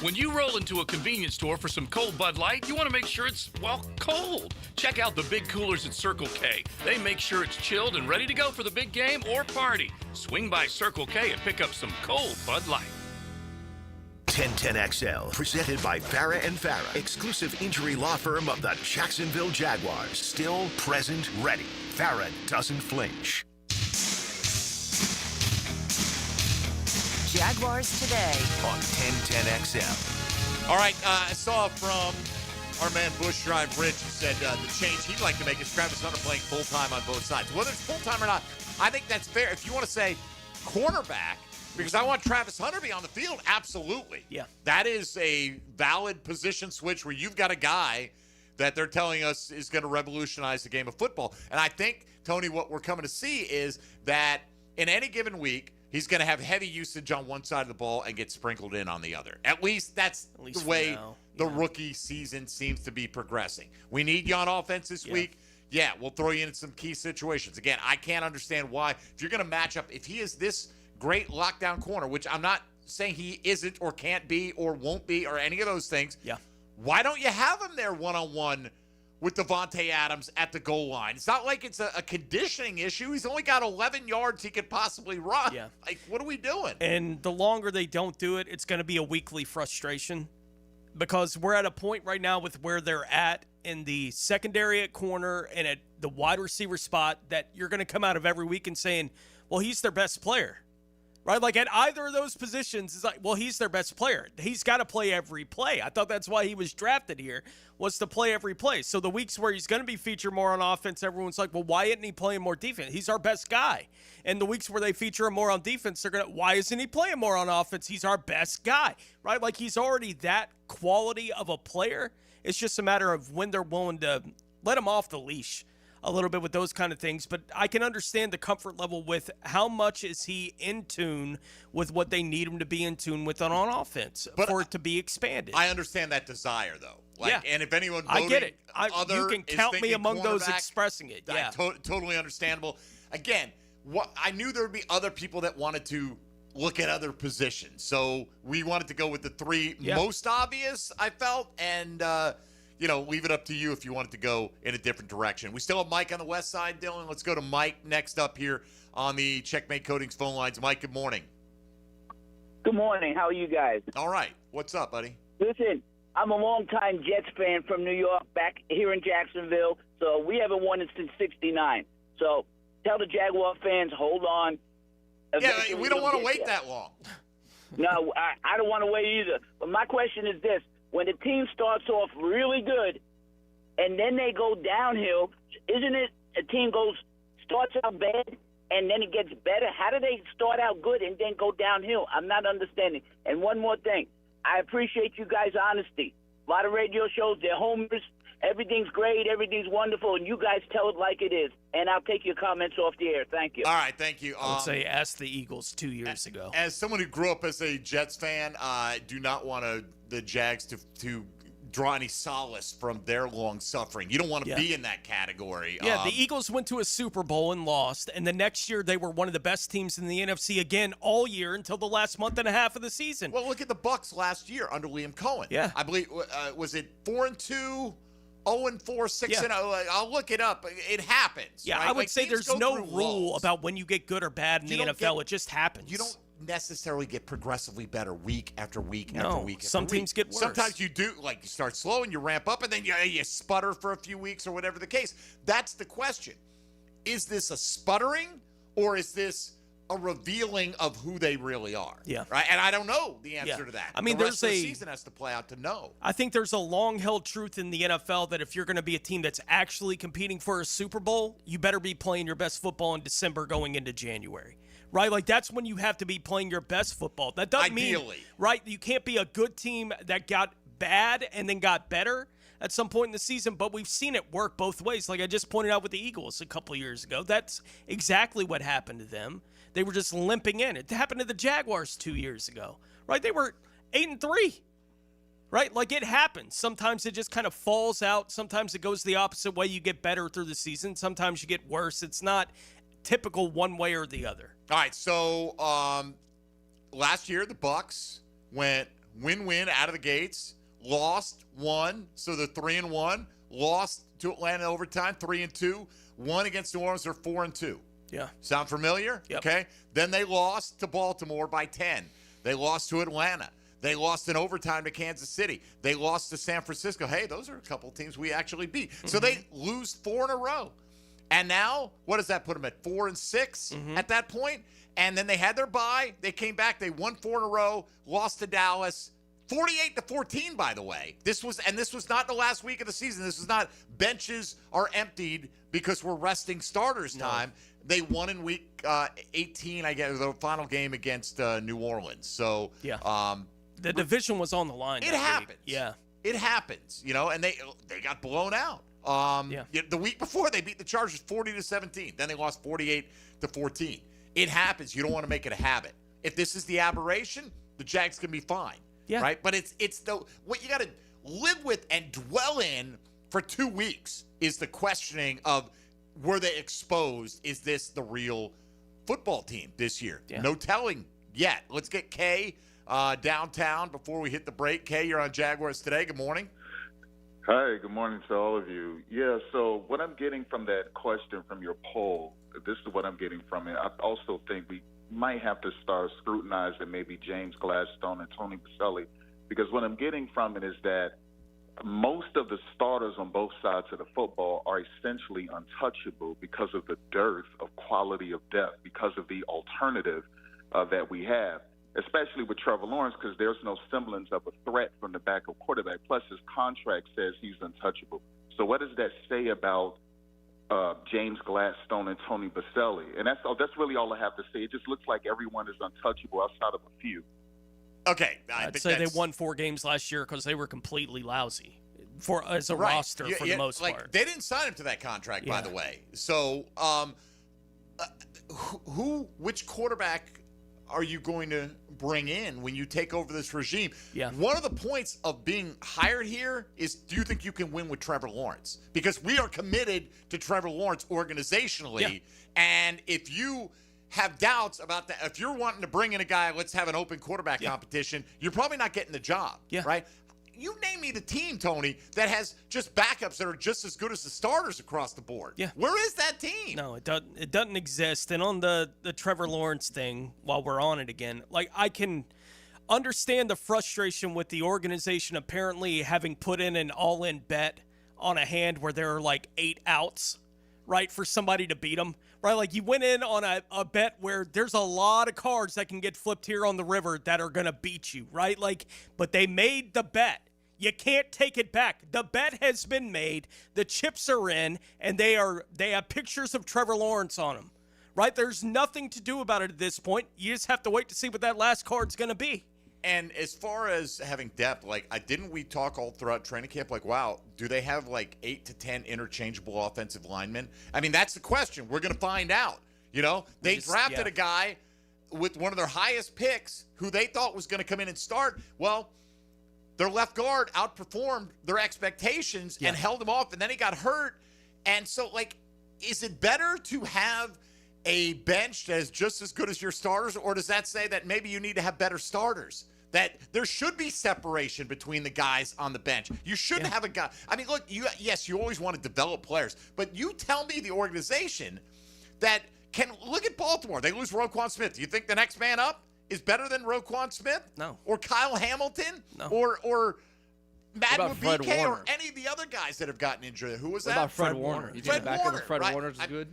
When you roll into a convenience store for some cold Bud Light, you want to make sure it's, well, cold. Check out the big coolers at Circle K. They make sure it's chilled and ready to go for the big game or party. Swing by Circle K and pick up some cold Bud Light. 1010XL, presented by Farah and Farah, exclusive injury law firm of the Jacksonville Jaguars. Still, present, ready. Farah doesn't flinch. Jaguars Today on 1010XL. All right, I saw from our man Bush Drive Rich, who said the change he'd like to make is Travis Hunter playing full-time on both sides. Whether it's full-time or not, I think that's fair. If you want to say cornerback, because I want Travis Hunter to be on the field, absolutely. Yeah. That is a valid position switch where you've got a guy that they're telling us is going to revolutionize the game of football. And I think, Tony, what we're coming to see is that in any given week, he's going to have heavy usage on one side of the ball and get sprinkled in on the other. At least that's the way the rookie season seems to be progressing. We need you on offense this week. Yeah, we'll throw you in some key situations. Again, I can't understand why. If you're going to match up, if he is this great lockdown corner, which I'm not saying he isn't or can't be or won't be or any of those things. Yeah. Why don't you have him there one-on-one with Devontae Adams at the goal line? It's not like it's a conditioning issue. He's only got 11 yards he could possibly run. Yeah. Like, what are we doing? And the longer they don't do it, it's going to be a weekly frustration because we're at a point right now with where they're at in the secondary at corner and at the wide receiver spot that you're going to come out of every week and saying, well, he's their best player, right? Like at either of those positions, it's like, well, he's their best player. He's got to play every play. I thought that's why he was drafted here, was to play every play. So the weeks where he's going to be featured more on offense, everyone's like, well, why isn't he playing more defense? He's our best guy. And the weeks where they feature him more on defense, they're going to, why isn't he playing more on offense? He's our best guy, right? Like he's already that quality of a player. It's just a matter of when they're willing to let him off the leash a little bit with those kind of things. But I can understand the comfort level with how much is he in tune with what they need him to be in tune with on offense for it to be expanded. I understand that desire, though. And if anyone voting, I get it. You can count me among those expressing it. Yeah, totally understandable. Again, I knew there would be other people that wanted to look at other positions, so we wanted to go with the three most obvious, I felt, and leave it up to you if you wanted to go in a different direction. We still have Mike on the west side, Dylan. Let's go to Mike next up here on the Checkmate Coatings phone lines. Mike, good morning. Good morning. How are you guys? All right. What's up, buddy? Listen, I'm a longtime Jets fan from New York, back here in Jacksonville, so we haven't won it since '69. So tell the Jaguar fans, hold on. Yeah, we don't want to wait that long. No, I don't want to wait either. But my question is this. When a team starts off really good and then they go downhill, isn't it a team starts out bad and then it gets better? How do they start out good and then go downhill? I'm not understanding. And one more thing. I appreciate you guys' honesty. A lot of radio shows, they're homers. Everything's great. Everything's wonderful. And you guys tell it like it is. And I'll take your comments off the air. Thank you. All right. Thank you. I would say ask the Eagles 2 years ago. As someone who grew up as a Jets fan, I do not want the Jags to draw any solace from their long suffering. You don't want to be in that category. Yeah, the Eagles went to a Super Bowl and lost, and the next year they were one of the best teams in the NFC again all year until the last month and a half of the season. Well, look at the Bucs last year under Liam Cohen. Yeah. I believe, was it 4-2? 0-4, 6-0. I'll look it up. It happens. Yeah, right? I would say there's no rule about when you get good or bad in the NFL. It just happens. You don't necessarily get progressively better week after week after week. Some teams get worse. Sometimes you do, like you start slow and you ramp up, and then you sputter for a few weeks or whatever the case. That's the question. Is this a sputtering or is this a revealing of who they really are? Yeah. Right? And I don't know the answer to that. I mean, the rest of the season has to play out to know. I think there's a long-held truth in the NFL that if you're going to be a team that's actually competing for a Super Bowl, you better be playing your best football in December going into January. Right? Like, that's when you have to be playing your best football. That doesn't mean, right, you can't be a good team that got bad and then got better at some point in the season, but we've seen it work both ways. Like I just pointed out with the Eagles a couple of years ago. That's exactly what happened to them. They were just limping in. It happened to the Jaguars 2 years ago, right? They were 8-3, right? Like it happens. Sometimes it just kind of falls out. Sometimes it goes the opposite way. You get better through the season. Sometimes you get worse. It's not typical one way or the other. All right, so last year the Bucs went win-win out of the gates, lost, won, so they're 3-1, lost to Atlanta in overtime, 3-2, won against New Orleans, they're 4-2. Yeah. Sound familiar? Yep. Okay. Then they lost to Baltimore by 10. They lost to Atlanta. They lost in overtime to Kansas City. They lost to San Francisco. Hey, those are a couple teams we actually beat. Mm-hmm. So they lose 4 in a row. And now, what does that put them at? 4-6 at that point? And then they had their bye. They came back. They won 4 in a row, lost to Dallas. 48-14, by the way. This was not the last week of the season. This was not benches are emptied because we're resting starters time. They won in week 18, I guess, the final game against New Orleans. So the division was on the line. It happens. Week. Yeah, it happens. And they got blown out. The week before they beat the Chargers 40-17. Then they lost 48-14. It happens. You don't want to make it a habit. If this is the aberration, the Jags can be fine. Yeah. Right? But it's what you got to live with and dwell in for 2 weeks is the questioning of, were they exposed? Is this the real football team this year? Yeah. No telling yet. Let's get Kay downtown before we hit the break. Kay, you're on Jaguars Today. Good morning. Hi, good morning to all of you. Yeah, so what I'm getting from that question from your poll, this is what I'm getting from it. I also think we might have to start scrutinizing maybe James Gladstone and Tony Baselli Because what I'm getting from it is that most of the starters on both sides of the football are essentially untouchable because of the dearth of quality of depth, because of the alternative that we have, especially with Trevor Lawrence, because there's no semblance of a threat from the backup quarterback. Plus, his contract says he's untouchable. So what does that say about James Gladstone and Tony Baselli? And that's really all I have to say. It just looks like everyone is untouchable outside of a few. Okay. I'd say they won 4 games last year because they were completely lousy as a roster for the most part. They didn't sign him to that contract, by the way. So which quarterback are you going to bring in when you take over this regime? Yeah. One of the points of being hired here is, do you think you can win with Trevor Lawrence? Because we are committed to Trevor Lawrence organizationally. Yeah. And if you have doubts about that, if you're wanting to bring in a guy, let's have an open quarterback competition, you're probably not getting the job, right? You name me the team, Tony, that has just backups that are just as good as the starters across the board. Yeah. Where is that team? No, it doesn't exist. And on the Trevor Lawrence thing, while we're on it again, like, I can understand the frustration with the organization apparently having put in an all-in bet on a hand where there are like 8 outs, right, for somebody to beat them. Right, like you went in on a bet where there's a lot of cards that can get flipped here on the river that are going to beat you, right? Like, but they made the bet. You can't take it back. The bet has been made. The chips are in, and they have pictures of Trevor Lawrence on them, right? There's nothing to do about it at this point. You just have to wait to see what that last card's going to be. And as far as having depth, like, didn't we talk all throughout training camp, like, wow, do they have like 8 to 10 interchangeable offensive linemen? I mean, that's the question. We're going to find out. You know, they drafted a guy with one of their highest picks who they thought was going to come in and start. Well, their left guard outperformed their expectations and held him off, and then he got hurt. And so, like, is it better to have a bench that is just as good as your starters, or does that say that maybe you need to have better starters? That there should be separation between the guys on the bench. You shouldn't have a guy. I mean, look, you always want to develop players, but you tell me the organization that can look at Baltimore. They lose Roquan Smith. Do you think the next man up is better than Roquan Smith? No. Or Kyle Hamilton? No. Or Matt BK or Warner? any of the other guys that have gotten injured? Who was What that? about Fred Warner? You think the backup of Fred Warner is good?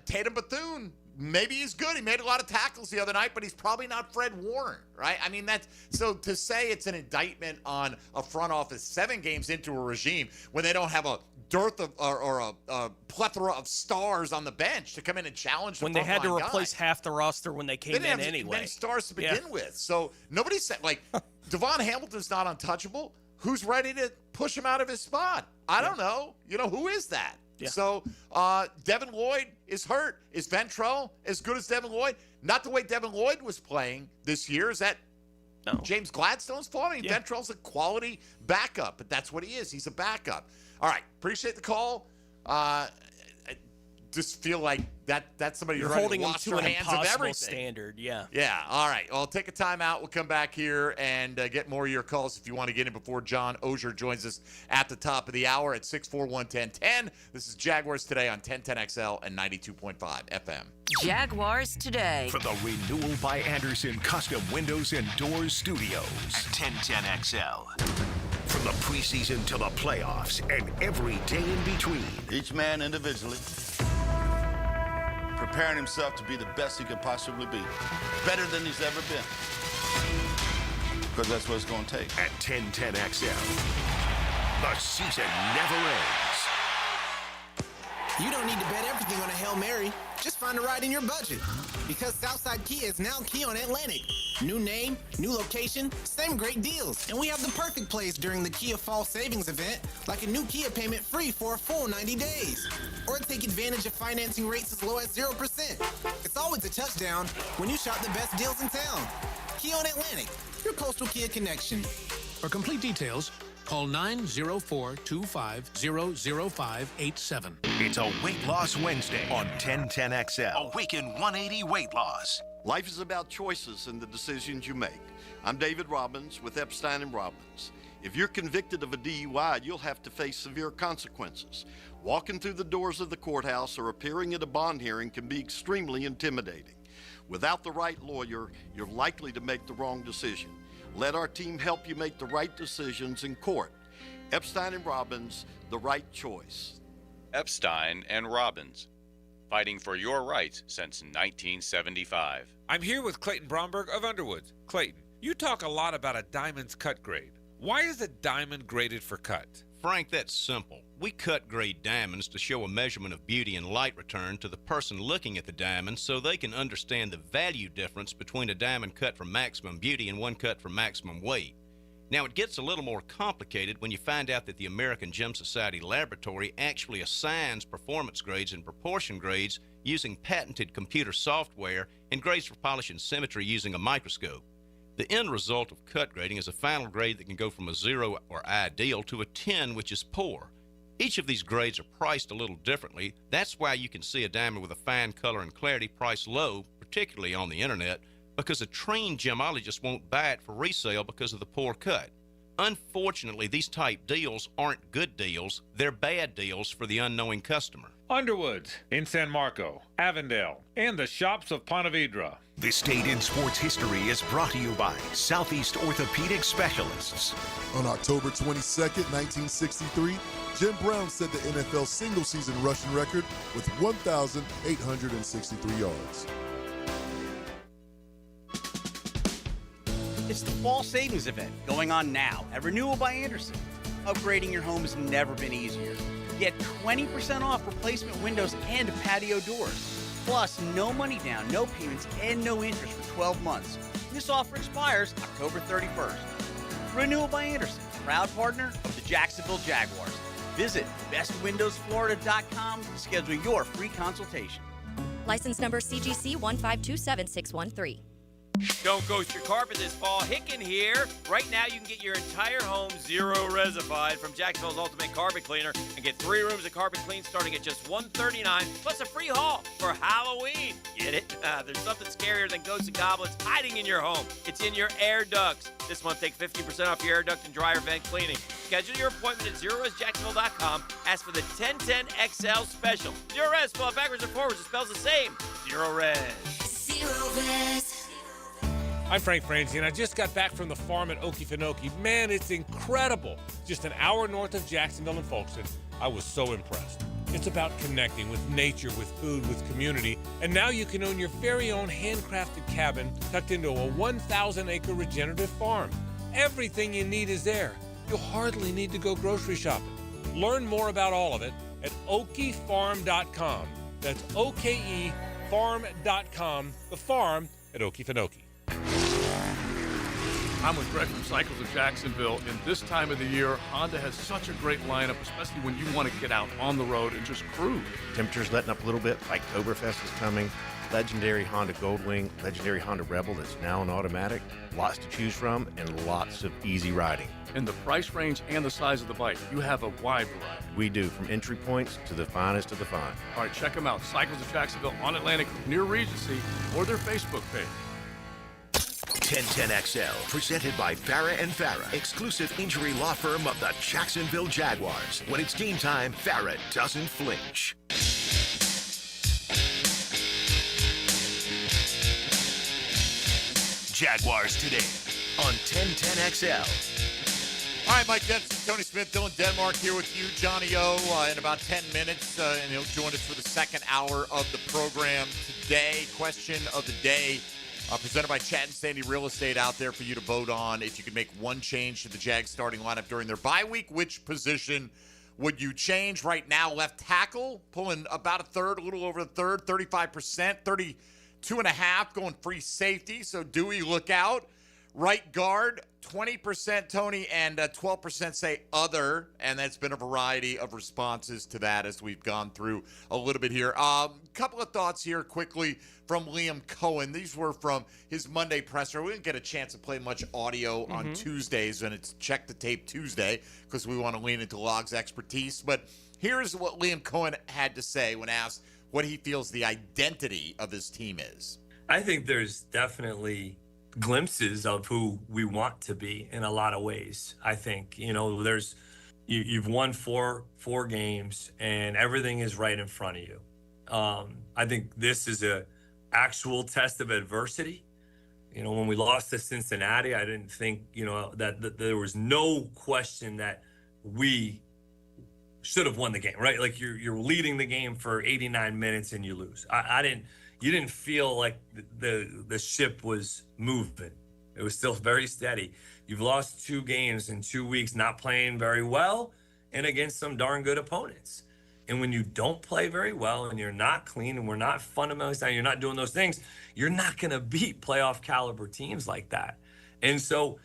Tatum Bethune, maybe he's good. He made a lot of tackles the other night, but he's probably not Fred Warner, right? I mean, that's so to say it's an indictment on a front office 7 games into a regime when they don't have a dearth of or a plethora of stars on the bench to come in and challenge when they had to replace half the roster when they came in anyway. They didn't have many stars to begin with, so nobody said like Devon Hamilton's not untouchable. Who's ready to push him out of his spot? I don't know. You know, who is that? Yeah. So Devin Lloyd is hurt. Is Ventrell as good as Devin Lloyd? Not the way Devin Lloyd was playing this year. Is that James Gladstone's fault? I mean, Ventrell's a quality backup, but that's what he is. He's a backup. All right. Appreciate the call. I just feel like that's somebody you're who's holding to them wash to their an hands of impossible everything. standard. Yeah. Yeah. All right. Well, take a timeout. We'll come back here and get more of your calls if you want to get in before John Oehser joins us at the top of the hour at 641-1010. This is Jaguars Today on 1010XL and 92.5 FM. Jaguars Today. For the Renewal by Anderson Custom Windows and Doors Studios at 1010XL. From the preseason to the playoffs and every day in between. Each man individually preparing himself to be the best he could possibly be. Better than he's ever been. Because that's what it's going to take. At 1010XL, the season never ends. You don't need to bet everything on a Hail Mary. Just find a ride in your budget. Because Southside Kia is now Kia on Atlantic. New name, new location, same great deals. And we have the perfect place during the Kia Fall Savings event, like a new Kia payment free for a full 90 days. Or take advantage of financing rates as low as 0%. It's always a touchdown when you shop the best deals in town. Kia on Atlantic, your coastal Kia connection. For complete details, call 904-250-0587. It's a Weight Loss Wednesday on 1010XL. Awaken 180 Weight Loss. Life is about choices and the decisions you make. I'm David Robbins with Epstein & Robbins. If you're convicted of a DUI, you'll have to face severe consequences. Walking through the doors of the courthouse or appearing at a bond hearing can be extremely intimidating. Without the right lawyer, you're likely to make the wrong decision. Let our team help you make the right decisions in court. Epstein and Robbins, the right choice. Epstein and Robbins, fighting for your rights since 1975. I'm here with Clayton Bromberg of Underwoods. Clayton, you talk a lot about a diamond's cut grade. Why is a diamond graded for cut? Frank, that's simple. We cut grade diamonds to show a measurement of beauty and light return to the person looking at the diamond so they can understand the value difference between a diamond cut for maximum beauty and one cut for maximum weight. Now, it gets a little more complicated when you find out that the American Gem Society Laboratory actually assigns performance grades and proportion grades using patented computer software and grades for polish and symmetry using a microscope. The end result of cut grading is a final grade that can go from a 0 or ideal to a 10, which is poor. Each of these grades are priced a little differently. That's why you can see a diamond with a fine color and clarity priced low, particularly on the internet, because a trained gemologist won't buy it for resale because of the poor cut. Unfortunately, these type deals aren't good deals. They're bad deals for the unknowing customer. Underwoods in San Marco, Avondale, and the shops of Ponte Vedra. This date in sports history is brought to you by Southeast Orthopedic Specialists. On October 22nd, 1963, Jim Brown set the NFL single-season rushing record with 1,863 yards. It's the fall savings event going on now at Renewal by Anderson. Upgrading your home has never been easier. Get 20% off replacement windows and patio doors. Plus, no money down, no payments, and no interest for 12 months. This offer expires October 31st. Renewal by Anderson, proud partner of the Jacksonville Jaguars. Visit bestwindowsflorida.com to schedule your free consultation. License number CGC 1527613. Don't ghost your carpet this fall. Hicken here. Right now, you can get your entire home zero resified from Jacksonville's Ultimate Carpet Cleaner and get 3 rooms of carpet clean starting at just $139 plus a free haul for Halloween. Get it? There's something scarier than ghosts and goblins hiding in your home. It's in your air ducts. This month, take 50% off your air duct and dryer vent cleaning. Schedule your appointment at ZeroResJacksonville.com. Ask for the 1010XL special. Zero Res, spelled backwards or forwards, it spells the same. Zero Res. Zero Res. I'm Frank Franzi, and I just got back from the farm at Okefenokee. Man, it's incredible. Just an hour north of Jacksonville and Folkestone. I was so impressed. It's about connecting with nature, with food, with community, and now you can own your very own handcrafted cabin tucked into a 1,000-acre regenerative farm. Everything you need is there. You'll hardly need to go grocery shopping. Learn more about all of it at okefarm.com. That's OKEfarm.com, the farm at Okefenokee. I'm with Greg from Cycles of Jacksonville, and this time of the year, Honda has such a great lineup, especially when you want to get out on the road and just cruise. Temperatures letting up a little bit, like Oktoberfest is coming, legendary Honda Goldwing, legendary Honda Rebel that's now an automatic, lots to choose from, and lots of easy riding. And the price range and the size of the bike, you have a wide variety. We do, from entry points to the finest of the fine. All right, check them out, Cycles of Jacksonville on Atlantic near Regency, or their Facebook page. 1010XL, presented by Farah and Farah, exclusive injury law firm of the Jacksonville Jaguars. When it's game time, Farah doesn't flinch. Jaguars Today on 1010XL. All right, Mike Dempsey, Tony Smith, Dylan Denmark here with you, Johnny O, in about 10 minutes, and he'll join us for the second hour of the program today. Question of the day. Presented by Chat and Sandy Real Estate out there for you to vote on. If you could make one change to the Jags starting lineup during their bye week, which position would you change? Right now, left tackle, pulling about a third, a little over a third, 35%, 32.5%, going free safety. So Dewey, look out. Right guard, 20%, Tony, and 12% say other, and that's been a variety of responses to that as we've gone through a little bit here. Couple of thoughts here quickly from Liam Cohen. These were from his Monday presser. We didn't get a chance to play much audio on Tuesdays, and it's Check the Tape Tuesday because we want to lean into Log's expertise. But here's what Liam Cohen had to say when asked what he feels the identity of his team is. I think there's definitely glimpses of who we want to be in a lot of ways. I think, you've won four games and everything is right in front of you. I think this is a actual test of adversity. When we lost to Cincinnati, I didn't think, that there was no question that we should have won the game, right? Like you're leading the game for 89 minutes and you lose. You didn't feel like the ship was moving. It was still very steady. You've lost 2 games in 2 weeks, not playing very well and against some darn good opponents. And when you don't play very well and you're not clean and we're not fundamentally sound, you're not doing those things, you're not going to beat playoff caliber teams like that. And so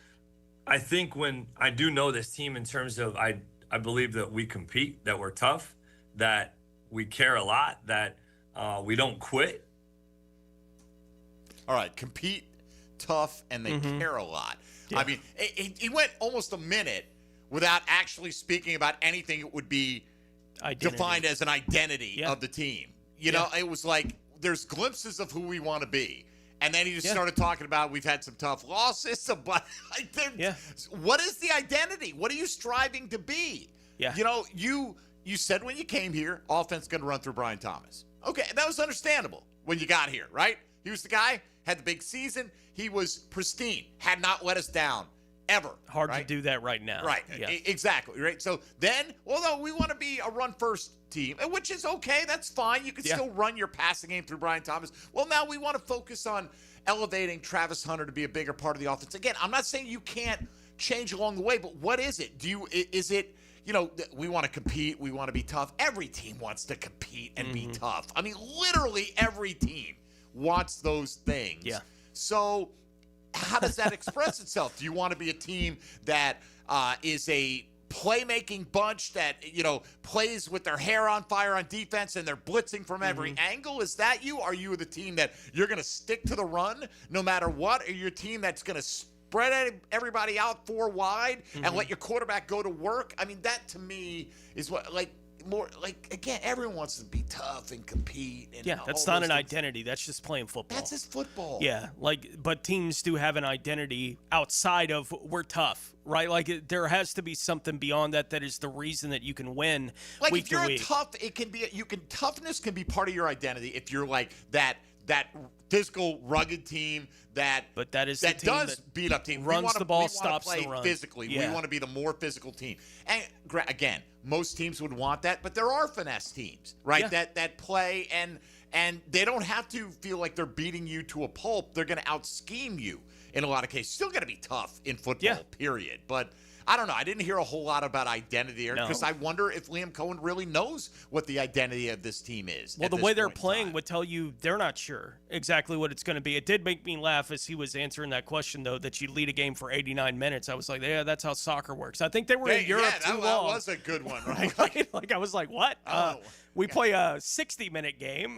I think when I do know this team in terms of I believe that we compete, that we're tough, that we care a lot, that we don't quit. All right, compete, tough, and they care a lot. Yeah. I mean, he went almost a minute without actually speaking about anything it would be defined as an identity of the team. You know, it was like there's glimpses of who we want to be. And then he just started talking about we've had some tough losses. What is the identity? What are you striving to be? Yeah. You said when you came here, offense going to run through Brian Thomas. Okay, that was understandable when you got here, right? He was the guy, had the big season. He was pristine, had not let us down ever. Hard to do that right now. Right, exactly, right? So then, although we want to be a run-first team, which is okay, that's fine. You can still run your passing game through Brian Thomas. Well, now we want to focus on elevating Travis Hunter to be a bigger part of the offense. Again, I'm not saying you can't change along the way, but what is it? Is it, we want to compete, we want to be tough. Every team wants to compete and be tough. I mean, literally every team wants those things. Yeah. So how does that express itself? Do you want to be a team that is a playmaking bunch that, plays with their hair on fire on defense and they're blitzing from every angle? Is that you? Are you the team that you're going to stick to the run no matter what? Are you a team that's going to spread everybody out 4 wide and let your quarterback go to work? I mean, that to me is what, more again, everyone wants to be tough and compete. And that's not an identity. That's just playing football. That's just football. Yeah, but teams do have an identity outside of we're tough, right? Like there has to be something beyond that is the reason that you can win. Like week if you're to week. tough, toughness can be part of your identity if you're like that physical, rugged team that does beat up teams. Runs the ball, stops play the run. Physically, we want to be the more physical team. And again, most teams would want that, but there are finesse teams, right? Yeah. That play and they don't have to feel like they're beating you to a pulp. They're going to out-scheme you in a lot of cases. Still going to be tough in football, period. But I don't know. I didn't hear a whole lot about identity because I wonder if Liam Cohen really knows what the identity of this team is. Well, the way they're playing would tell you they're not sure exactly what it's going to be. It did make me laugh as he was answering that question, though, that you lead a game for 89 minutes. I was like, yeah, that's how soccer works. I think they were in Europe too long. That was a good one, right? I was like, what? We play a 60-minute game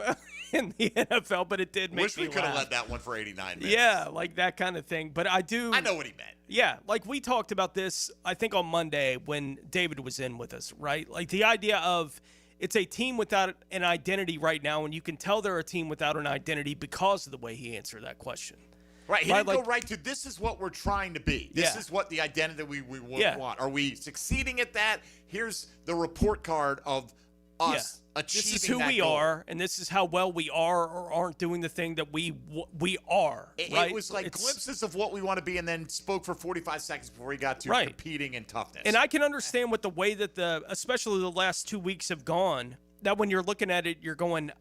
in the NFL, but it did make me laugh. Wish we could have led that one for 89 minutes. Yeah, like that kind of thing. But I know what he meant. Yeah, like we talked about this, I think, on Monday when David was in with us, right? Like the idea of it's a team without an identity right now, and you can tell they're a team without an identity because of the way he answered that question. Right, he didn't go right to this is what we're trying to be. This is what the identity we want. Are we succeeding at that? Here's the report card of us achieving this is who we goal. Are, and this is how well we are or aren't doing the thing that we are. Right? It was like glimpses of what we want to be, and then spoke for 45 seconds before he got to competing and toughness. And I can understand with the way that especially the last 2 weeks have gone, that when you're looking at it, you're going,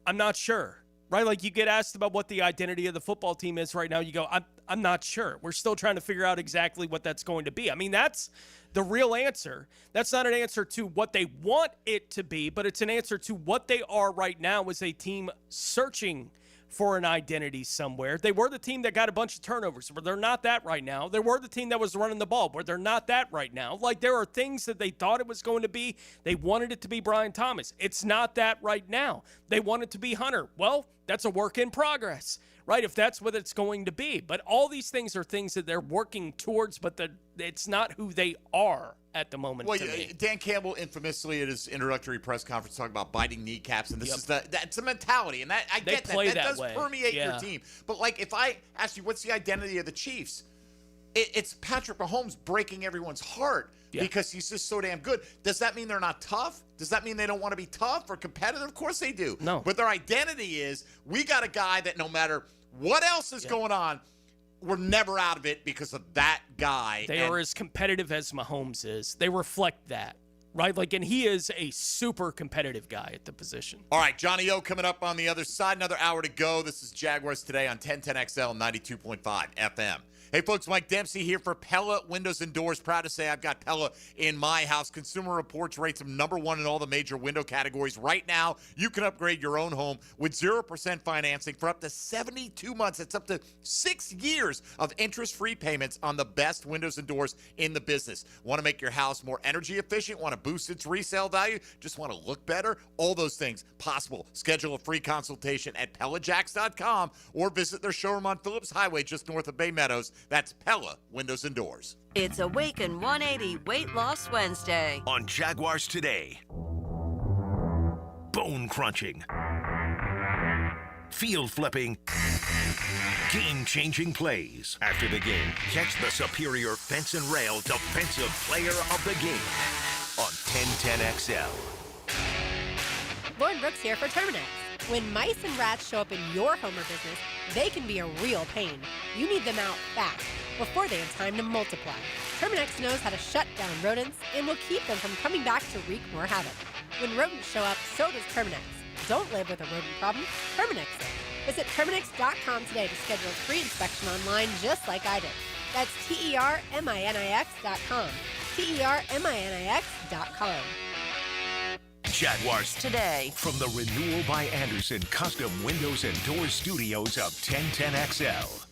I'm not sure. Right? Like you get asked about what the identity of the football team is right now. You go, I'm not sure. We're still trying to figure out exactly what that's going to be. I mean, that's the real answer. That's not an answer to what they want it to be, but it's an answer to what they are right now as a team searching for an identity somewhere. They were the team that got a bunch of turnovers, but they're not that right now. They were the team that was running the ball, but they're not that right now. Like there are things that they thought it was going to be. They wanted it to be Brian Thomas. It's not that right now. They want it to be Hunter. Well, that's a work in progress, right? If that's what it's going to be. But all these things are things that they're working towards, but it's not who they are at the moment. Well, Dan Campbell infamously at his introductory press conference talking about biting kneecaps, and this is that's a mentality, and that I get that does permeate your team. But like, if I ask you, what's the identity of the Chiefs? It's Patrick Mahomes breaking everyone's heart because he's just so damn good. Does that mean they're not tough? Does that mean they don't want to be tough or competitive? Of course they do. No. But their identity is we got a guy that no matter what else is going on, we're never out of it because of that guy. They are as competitive as Mahomes is. They reflect that, right? And he is a super competitive guy at the position. All right, Johnny O coming up on the other side. Another hour to go. This is Jaguars Today on 1010XL 92.5 FM. Hey, folks, Mike Dempsey here for Pella Windows and Doors. Proud to say I've got Pella in my house. Consumer Reports rates them #1 in all the major window categories. Right now, you can upgrade your own home with 0% financing for up to 72 months. It's up to 6 years of interest-free payments on the best windows and doors in the business. Want to make your house more energy efficient? Want to boost its resale value? Just want to look better? All those things possible. Schedule a free consultation at PellaJacks.com or visit their showroom on Phillips Highway just north of Bay Meadows. That's Pella Windows and Doors. It's Awaken 180 Weight Loss Wednesday. On Jaguars Today. Bone crunching. Field flipping. Game-changing plays. After the game, catch the superior fence and rail defensive player of the game on 1010XL. Lauren Brooks here for Terminix. When mice and rats show up in your home or business, they can be a real pain. You need them out fast, before they have time to multiply. Terminix knows how to shut down rodents and will keep them from coming back to wreak more havoc. When rodents show up, so does Terminix. Don't live with a rodent problem, Terminix it. Visit Terminix.com today to schedule a free inspection online just like I did. That's TERMINIX.com. TERMINIX.com. Jaguars Today. From the Renewal by Anderson Custom Windows and Doors Studios of 1010XL.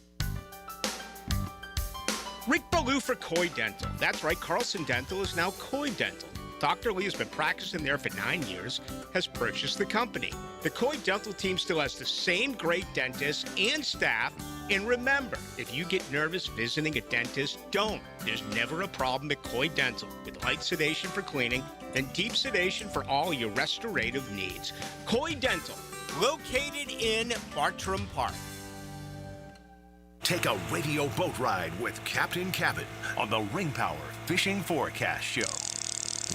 Rick Ballou for Coy Dental. That's right, Carlson Dental is now Coy Dental. Dr. Lee has been practicing there for 9 years, has purchased the company. The Coy Dental team still has the same great dentists and staff. And remember, if you get nervous visiting a dentist, don't. There's never a problem at Coy Dental with light sedation for cleaning and deep sedation for all your restorative needs. Coy Dental, located in Bartram Park. Take a radio boat ride with Captain Cabin on the Ring Power Fishing Forecast Show.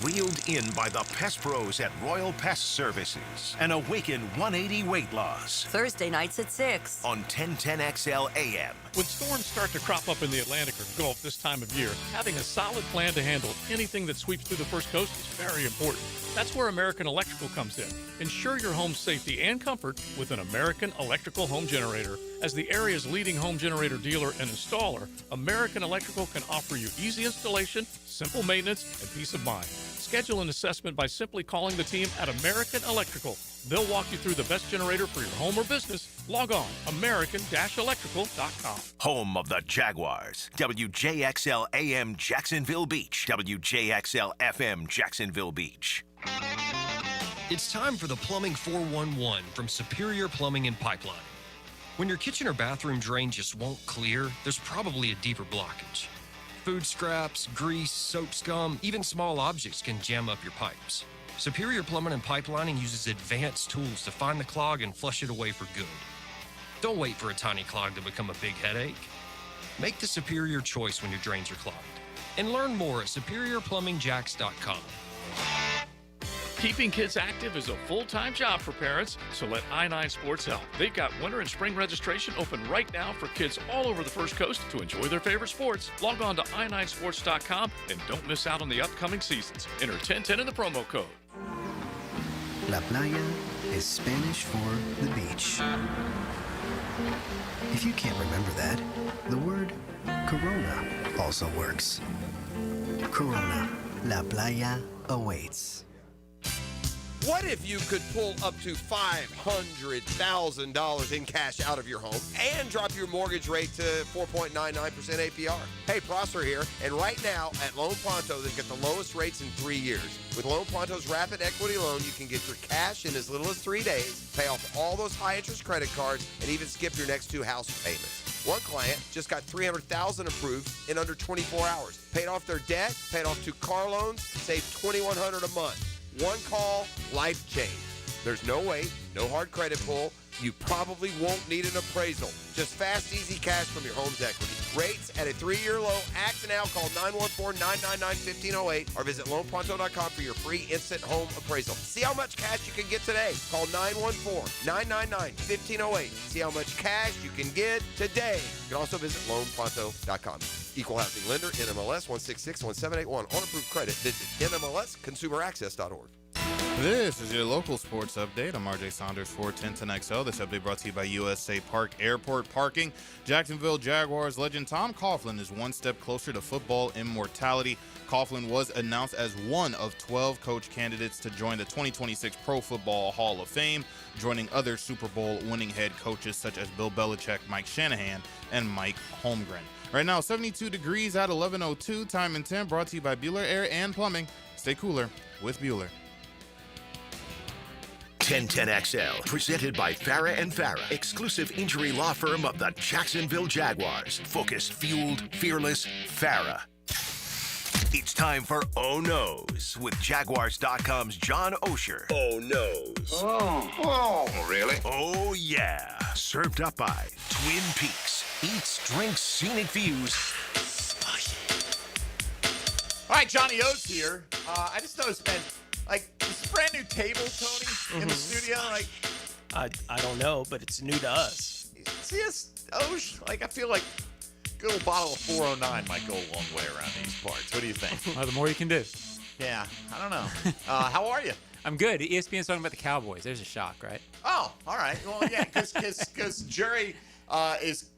Wheeled in by the Pest Pros at Royal Pest Services and Awaken 180 Weight Loss. Thursday nights at 6. On 1010XL AM. When storms start to crop up in the Atlantic or Gulf this time of year, having a solid plan to handle anything that sweeps through the first coast is very important. That's where American Electrical comes in. Ensure your home's safety and comfort with an American Electrical home generator. As the area's leading home generator dealer and installer, American Electrical can offer you easy installation, simple maintenance, and peace of mind. Schedule an assessment by simply calling the team at American Electrical. They'll walk you through the best generator for your home or business. Log on, american-electrical.com. Home of the Jaguars. WJXL AM Jacksonville Beach. WJXL FM Jacksonville Beach. It's time for the Plumbing 411 from Superior Plumbing and Pipelining. When your kitchen or bathroom drain just won't clear, there's probably a deeper blockage. Food scraps, grease, soap scum, even small objects can jam up your pipes. Superior Plumbing and Pipelining uses advanced tools to find the clog and flush it away for good. Don't wait for a tiny clog to become a big headache. Make the superior choice when your drains are clogged. And learn more at superiorplumbingjacks.com. Keeping kids active is a full-time job for parents, so let I-9 Sports help. They've got winter and spring registration open right now for kids all over the First Coast to enjoy their favorite sports. Log on to i9sports.com and don't miss out on the upcoming seasons. Enter 1010 in the promo code. La playa is Spanish for the beach. If you can't remember that, the word Corona also works. Corona, La Playa awaits. What if you could pull up to $500,000 in cash out of your home and drop your mortgage rate to 4.99% APR? Hey, Prosser here, and right now at Loan Pronto, they've got the lowest rates in 3 years. With Loan Pronto's rapid equity loan, you can get your cash in as little as 3 days, pay off all those high-interest credit cards, and even skip your next 2 house payments. One client just got $300,000 approved in under 24 hours. Paid off their debt, paid off 2 car loans, saved $2,100 a month. One call, life change. There's no wait, no hard credit pull, You probably won't need an appraisal. Just fast, easy cash from your home's equity. Rates at a 3-year low. Act now. Call 914-999-1508 or visit loanpronto.com for your free instant home appraisal. See how much cash you can get today. Call 914-999-1508. See how much cash you can get today. You can also visit loanpronto.com. Equal housing lender, NMLS 1661781. On approved credit, visit NMLSconsumeraccess.org. This is your local sports update. I'm RJ Saunders for 1010XL. This update brought to you by USA Park Airport Parking. Jacksonville Jaguars legend Tom Coughlin is one step closer to football immortality. Coughlin was announced as one of 12 coach candidates to join the 2026 Pro Football Hall of Fame, joining other Super Bowl winning head coaches such as Bill Belichick, Mike Shanahan, and Mike Holmgren. Right now, 72 degrees at 11:02. Time and temp brought to you by Bueller Air and Plumbing. Stay cooler with Bueller. 1010XL, presented by Farah and Farah, exclusive injury law firm of the Jacksonville Jaguars. Focused, fueled, fearless, Farah. It's time for Oh No's with Jaguars.com's John Osher. Oh No's. Oh, really? Oh, yeah. Served up by Twin Peaks. Eats, drinks, scenic views. All right, Johnny O's here. I just noticed, man, like, this brand new table, Tony, in the studio. Like, I don't know, but it's new to us. See us, Osh? Like, I feel like a good old bottle of 409 might go a long way around these parts. What do you think? Well, the more you can do. Yeah, I don't know. How are you? I'm good. ESPN's talking about the Cowboys. There's a shock, right? Oh, all right. Well, yeah, because Jerry is,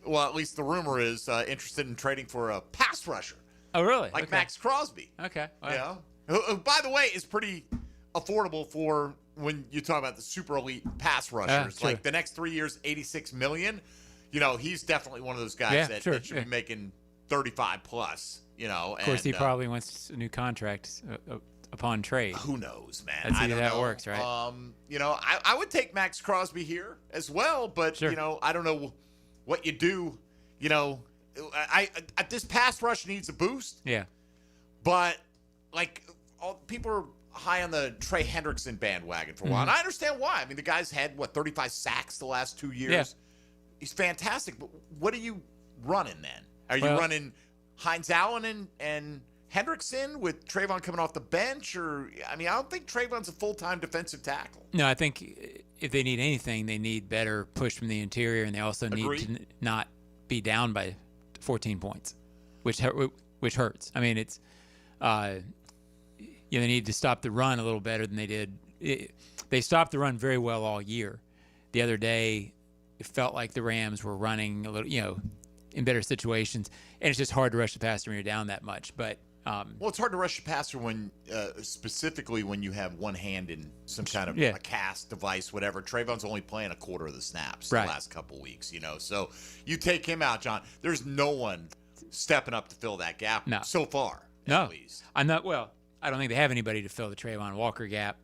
well, at least the rumor is, interested in trading for a pass rusher. Oh, really? Like Okay. Max Crosby. Okay. All You right. know? Who, by the way, is pretty affordable for when you talk about the super elite pass rushers. true. Like the next 3 years, $86 million. You know, he's definitely one of those guys Yeah, that, sure, that should yeah. be making 35 plus. You know, Of course, he and, probably wants a new contract upon trade. Who knows, man? That's I either don't that know. works, right? You know, I would take Max Crosby here as well, but Sure. you know, I don't know what you do. You know, I this pass rush needs a boost. Yeah. But like, all people are high on the Trey Hendrickson bandwagon for a while, Mhm. and I understand why. I mean, the guy's had 35 sacks the last 2 years. Yeah. He's fantastic. But what are you running then? Are you Well- running Hines Allen and Hendrickson with Trayvon coming off the bench? Or I mean, I don't think Trayvon's a full-time defensive tackle. No, I think if they need anything, they need better push from the interior, and they also need Agreed. to not be down by 14 points, which hurts. I mean, it's they need to stop the run a little better than they did. They stopped the run very well all year. The other day, it felt like the Rams were running a little, in better situations, and it's just hard to rush the passer when you're down that much. But Well, it's hard to rush a passer when, specifically when you have one hand in some kind of Yeah. a cast device, whatever. Trayvon's only playing a quarter of the snaps Right. the last couple weeks, So you take him out, John. There's no one stepping up to fill that gap so far. No, I'm not. Well, I don't think they have anybody to fill the Trayvon Walker gap.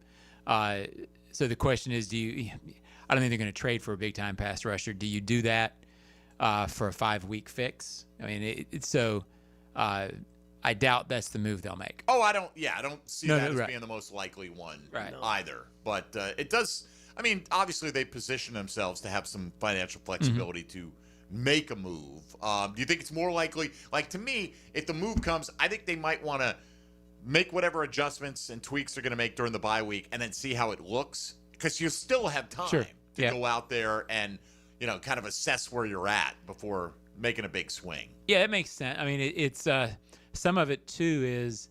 So the question is, I don't think they're going to trade for a big time pass rusher. Do you do that for a 5-week fix? I mean, I doubt that's the move they'll make. Oh, I don't see No, that no, as right. being the most likely one Right. either. But it does. I mean, obviously they position themselves to have some financial flexibility to make a move. Do you think it's more likely? Like, to me, if the move comes, I think they might want to make whatever adjustments and tweaks they're going to make during the bye week, and then see how it looks, because you still have time Sure. to go out there and kind of assess where you're at before making a big swing. Yeah, it makes sense. I mean, it's some of it too is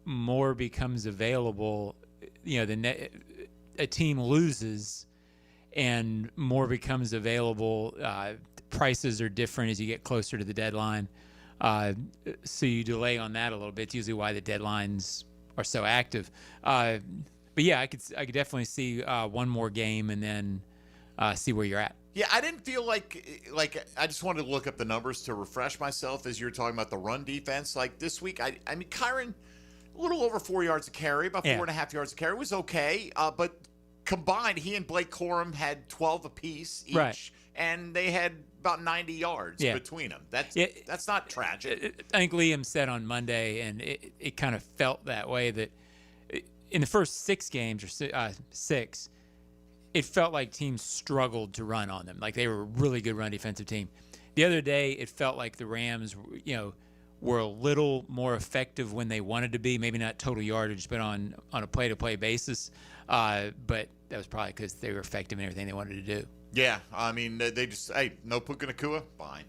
more becomes available. A team loses, and more becomes available. Prices are different as you get closer to the deadline, so you delay on that a little bit. It's usually why the deadlines are so active. But yeah, I could definitely see one more game and then see where you're at. Yeah, I didn't feel like I just wanted to look up the numbers to refresh myself as you were talking about the run defense. Like this week, I mean, Kyron, a little over 4 yards a carry, about 4.5 yards a carry was okay. But combined, he and Blake Corum had 12 apiece each, Right. and they had about 90 yards between them. That's not tragic. I think Liam said on Monday, and it kind of felt that way, that in the first 6 games, or 6, it felt like teams struggled to run on them. Like they were a really good run defensive team. The other day, it felt like the Rams, were a little more effective when they wanted to be. Maybe not total yardage, but on a play-to-play basis. But that was probably because they were effective in everything they wanted to do. Yeah, I mean, they just, hey, no Puka Nacua? Fine.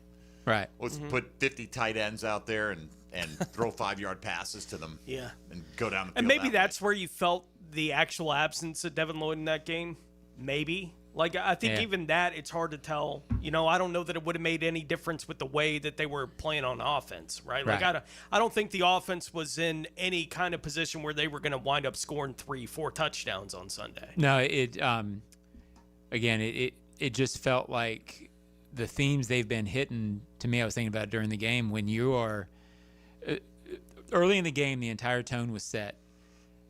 Right. Let's put 50 tight ends out there and throw 5-yard passes to them. Yeah. And go down the field. And maybe that's where you felt the actual absence of Devin Lloyd in that game. Maybe. Like, I think even that, it's hard to tell. I don't know that it would have made any difference with the way that they were playing on offense, right? Like, I don't think the offense was in any kind of position where they were going to wind up scoring 3-4 touchdowns on Sunday. No, it just felt like the themes they've been hitting, to me, I was thinking about during the game, when you are early in the game, the entire tone was set.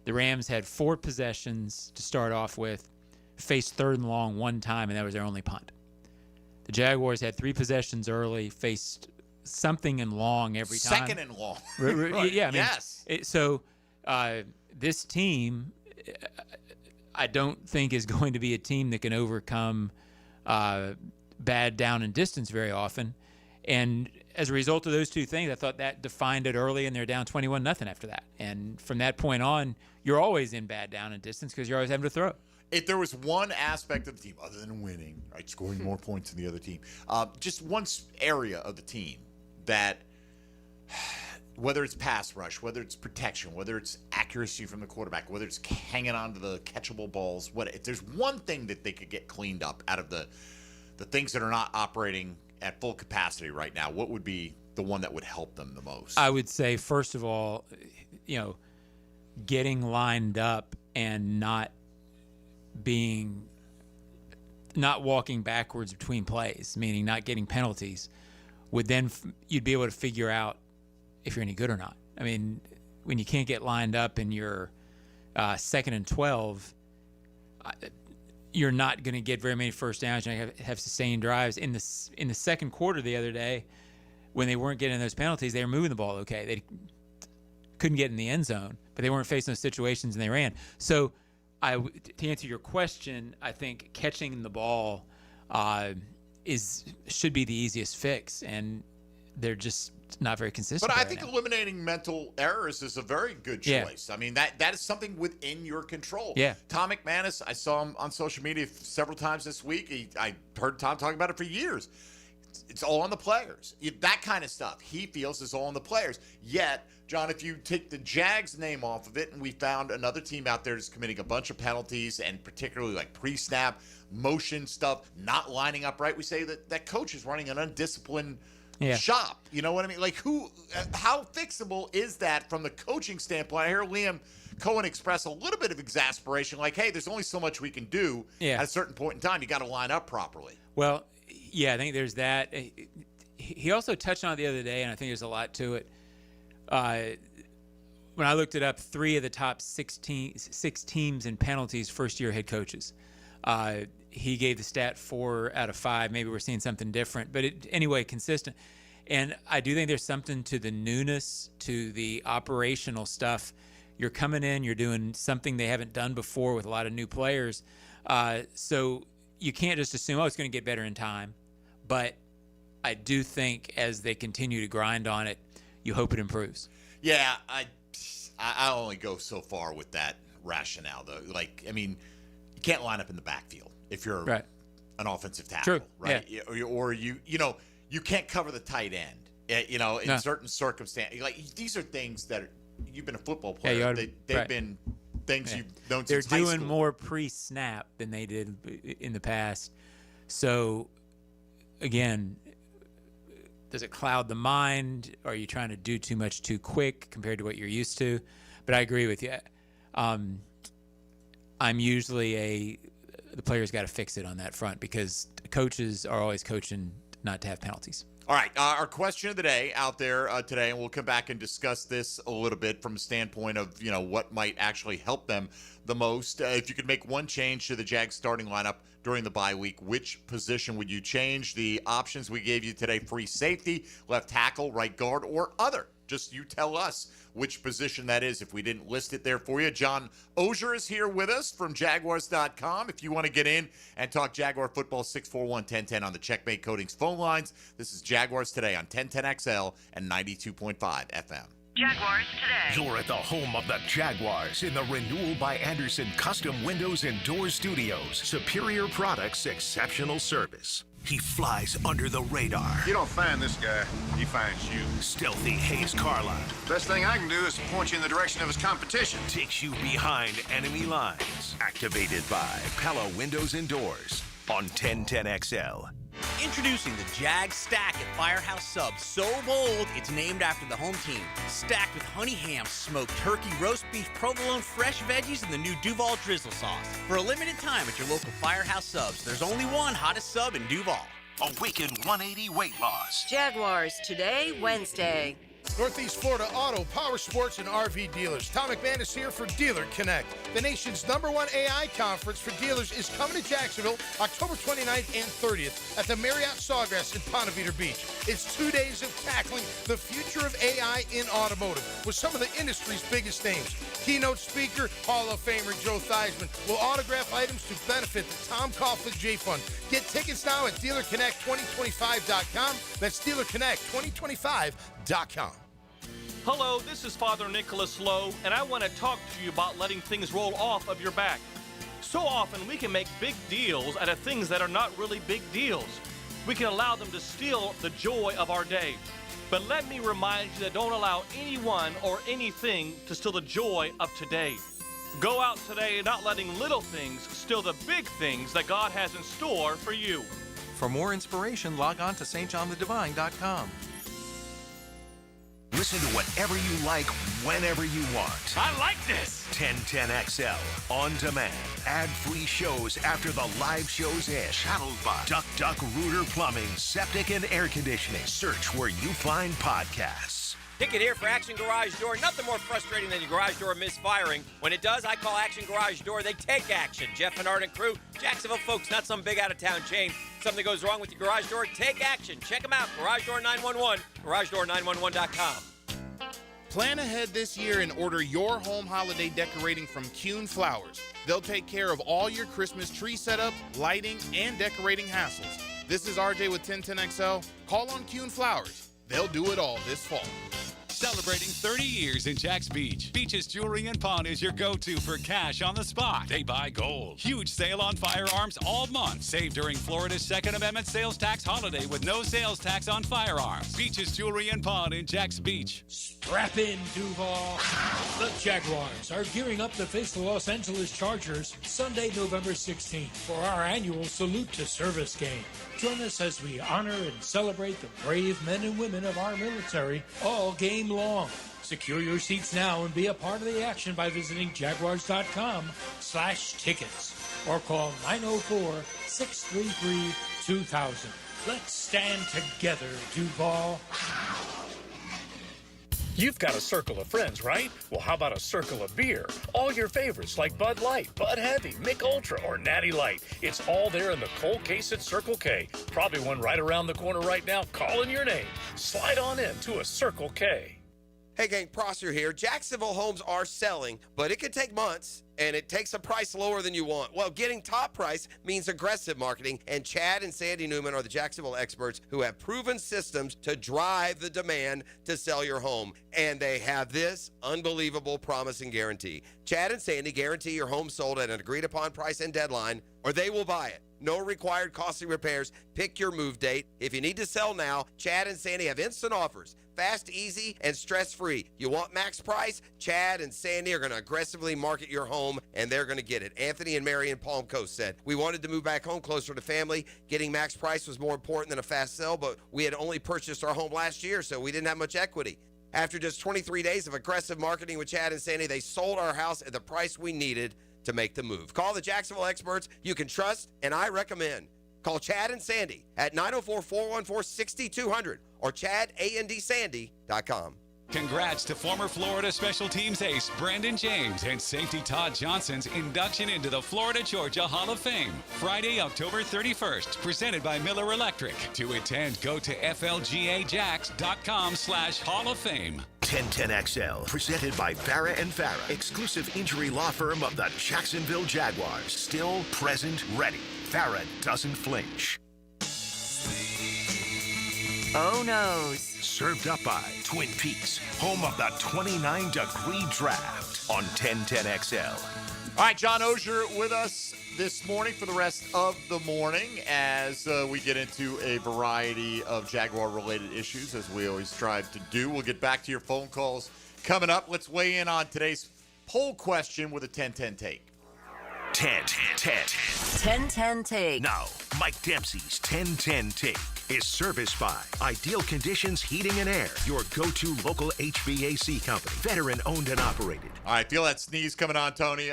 The Rams had 4 possessions to start off with, faced 3rd and long one time, and that was their only punt. The Jaguars had 3 possessions early, faced something in long every time. 2nd and long. Yeah, I mean, yes. This team, I don't think is going to be a team that can overcome bad down and distance very often. And as a result of those 2 things, I thought that defined it early, and they're down 21-0 after that. And from that point on, you're always in bad down and distance because you're always having to throw. If there was one aspect of the team, other than winning, right, scoring more points than the other team, just one area of the team that, whether it's pass rush, whether it's protection, whether it's accuracy from the quarterback, whether it's hanging on to the catchable balls, if there's one thing that they could get cleaned up out of the things that are not operating at full capacity right now, what would be the one that would help them the most? I would say, first of all, getting lined up and not walking backwards between plays, meaning not getting penalties, would then you'd be able to figure out if you're any good or not. I mean, when you can't get lined up and you're 2nd and 12, you're not going to get very many first downs. You're going to have sustained drives. In the second quarter the other day, when they weren't getting those penalties, they were moving the ball okay. They couldn't get in the end zone, but they weren't facing those situations, and they ran. So to answer your question, I think catching the ball should be the easiest fix, and they're just not very consistent. But I think eliminating mental errors is a very good choice. I mean, that is something within your control. Yeah. Tom McManus, I saw him on social media several times this week. I heard Tom talking about it for years. It's all on the players. That kind of stuff he feels is all on the players. Yet, John, if you take the Jags name off of it, and we found another team out there that's committing a bunch of penalties, and particularly like pre-snap, motion stuff, not lining up right, we say that coach is running an undisciplined shop. You know what I mean? Like, how fixable is that from the coaching standpoint? I hear Liam Cohen express a little bit of exasperation, like, hey, there's only so much we can do at a certain point in time. You got to line up properly. Well, yeah, I think there's that. He also touched on it the other day, and I think there's a lot to it. When I looked it up, 3 of the top 6 teams in penalties, first-year head coaches. He gave the stat 4 out of 5. Maybe we're seeing something different, but anyway, consistent. And I do think there's something to the newness, to the operational stuff. You're coming in, you're doing something they haven't done before with a lot of new players. So you can't just assume, it's going to get better in time. But I do think as they continue to grind on it, you hope it improves. Yeah, I only go so far with that rationale, though. Like, I mean, you can't line up in the backfield if you're an offensive tackle, right? Yeah. Or you can't cover the tight end, in certain circumstances. Like, these are things that you've been a football player. They've been things you've known since high school. They're doing more pre-snap than they did in the past. So, again, does it cloud the mind? Are you trying to do too much too quick compared to what you're used to? But I agree with you. I'm usually the players got to fix it on that front because coaches are always coaching not to have penalties. All right, our question of the day out there today, and we'll come back and discuss this a little bit from a standpoint of, what might actually help them the most. If you could make one change to the Jags starting lineup during the bye week, which position would you change? The options we gave you today: free safety, left tackle, right guard, or other. Just you tell us which position that is if we didn't list it there for you. John Ogier is here with us from Jaguars.com. If you want to get in and talk Jaguar football, 641-1010 on the Checkmate Coatings phone lines. This is Jaguars Today on 1010XL and 92.5 FM. Jaguars Today. You're at the home of the Jaguars in the Renewal by Anderson Custom Windows and Doors Studios. Superior products, exceptional service. He flies under the radar. You don't find this guy, he finds you. Stealthy Hayes Carlyle. Best thing I can do is point you in the direction of his competition. Takes you behind enemy lines. Activated by Pella Windows and Doors on 1010XL. Introducing the Jag Stack at Firehouse Subs. So bold, it's named after the home team. Stacked with honey ham, smoked turkey, roast beef, provolone, fresh veggies, and the new Duval drizzle sauce. For a limited time at your local Firehouse Subs, there's only one hottest sub in Duval. Awaken 180 weight loss. Jaguars Today, Wednesday. Northeast Florida Auto, Power Sports, and RV dealers. Tom McManus here for Dealer Connect. The nation's #1 AI conference for dealers is coming to Jacksonville October 29th and 30th at the Marriott Sawgrass in Ponte Vedra Beach. It's 2 days of tackling the future of AI in automotive with some of the industry's biggest names. Keynote speaker, Hall of Famer Joe Theismann will autograph items to benefit the Tom Coughlin J Fund. Get tickets now at DealerConnect2025.com. That's DealerConnect2025.com. Hello, this is Father Nicholas Lowe, and I want to talk to you about letting things roll off of your back. So often we can make big deals out of things that are not really big deals. We can allow them to steal the joy of our day. But let me remind you that don't allow anyone or anything to steal the joy of today. Go out today not letting little things steal the big things that God has in store for you. For more inspiration, log on to stjohnthedivine.com. Listen to whatever you like, whenever you want. I like this. 1010XL on demand. Ad-free shows after the live shows end. Channeled by Duck Duck Rooter Plumbing, Septic and Air Conditioning. Search where you find podcasts. Ticket here for Action Garage Door. Nothing more frustrating than your garage door misfiring. When it does, I call Action Garage Door. They take action. Jeff Hennard and crew, Jacksonville folks, not some big out-of-town chain. Something goes wrong with your garage door, take action. Check them out. Garage Door 911, garagedoor911.com. Plan ahead this year and order your home holiday decorating from Kuhn Flowers. They'll take care of all your Christmas tree setup, lighting, and decorating hassles. This is RJ with 1010XL. Call on Kuhn Flowers. They'll do it all this fall. Celebrating 30 years in Jax Beach. Beach's Jewelry and Pawn is your go-to for cash on the spot. They buy gold. Huge sale on firearms all month. Save during Florida's Second Amendment sales tax holiday with no sales tax on firearms. Beach's Jewelry and Pawn in Jax Beach. Strap in, Duval. The Jaguars are gearing up to face the Los Angeles Chargers Sunday, November 16th for our annual Salute to Service game. Join us as we honor and celebrate the brave men and women of our military all game long. Secure your seats now and be a part of the action by visiting jaguars.com/tickets or call 904-633-2000. Let's stand together, Duval. You've got a circle of friends, right? Well, how about a circle of beer? All your favorites like Bud Light, Bud Heavy, Mick Ultra, or Natty Light. It's all there in the cold case at Circle K. Probably one right around the corner right now calling your name. Slide on in to a Circle K. Hey gang, Prosser here. Jacksonville homes are selling, but it can take months, and it takes a price lower than you want. Well, getting top price means aggressive marketing, and Chad and Sandy Newman are the Jacksonville experts who have proven systems to drive the demand to sell your home. And they have this unbelievable promise and guarantee. Chad and Sandy guarantee your home sold at an agreed-upon price and deadline, or they will buy it. No required costly repairs. Pick your move date. If you need to sell now, Chad and Sandy have instant offers. Fast, easy, and stress-free. You want max price? Chad and Sandy are going to aggressively market your home, and they're going to get it. Anthony and Mary in Palm Coast said, we wanted to move back home closer to family. Getting max price was more important than a fast sell, but we had only purchased our home last year, so we didn't have much equity. After just 23 days of aggressive marketing with Chad and Sandy, they sold our house at the price we needed to make the move. Call the Jacksonville experts you can trust, and I recommend. Call Chad and Sandy at 904-414-6200 or ChadandSandy.com. Congrats to former Florida Special Teams ace Brandon James and safety Todd Johnson's induction into the Florida-Georgia Hall of Fame. Friday, October 31st, presented by Miller Electric. To attend, go to flgajax.com/Hall of Fame. 1010XL, presented by Farah and Farah, exclusive injury law firm of the Jacksonville Jaguars. Still, present, ready. Farah doesn't flinch. Oh noes. Served up by Twin Peaks, home of the 29-degree draft on 1010XL. All right, John Ogier with us this morning for the rest of the morning as we get into a variety of Jaguar-related issues, as we always strive to do. We'll get back to your phone calls coming up. Let's weigh in on today's poll question with a 10-10 take. 10-10 take. Now, Mike Dempsey's 10-10 take is serviced by Ideal Conditions Heating and Air, your go-to local HVAC company, veteran owned and operated. All right, feel that sneeze coming on, Tony.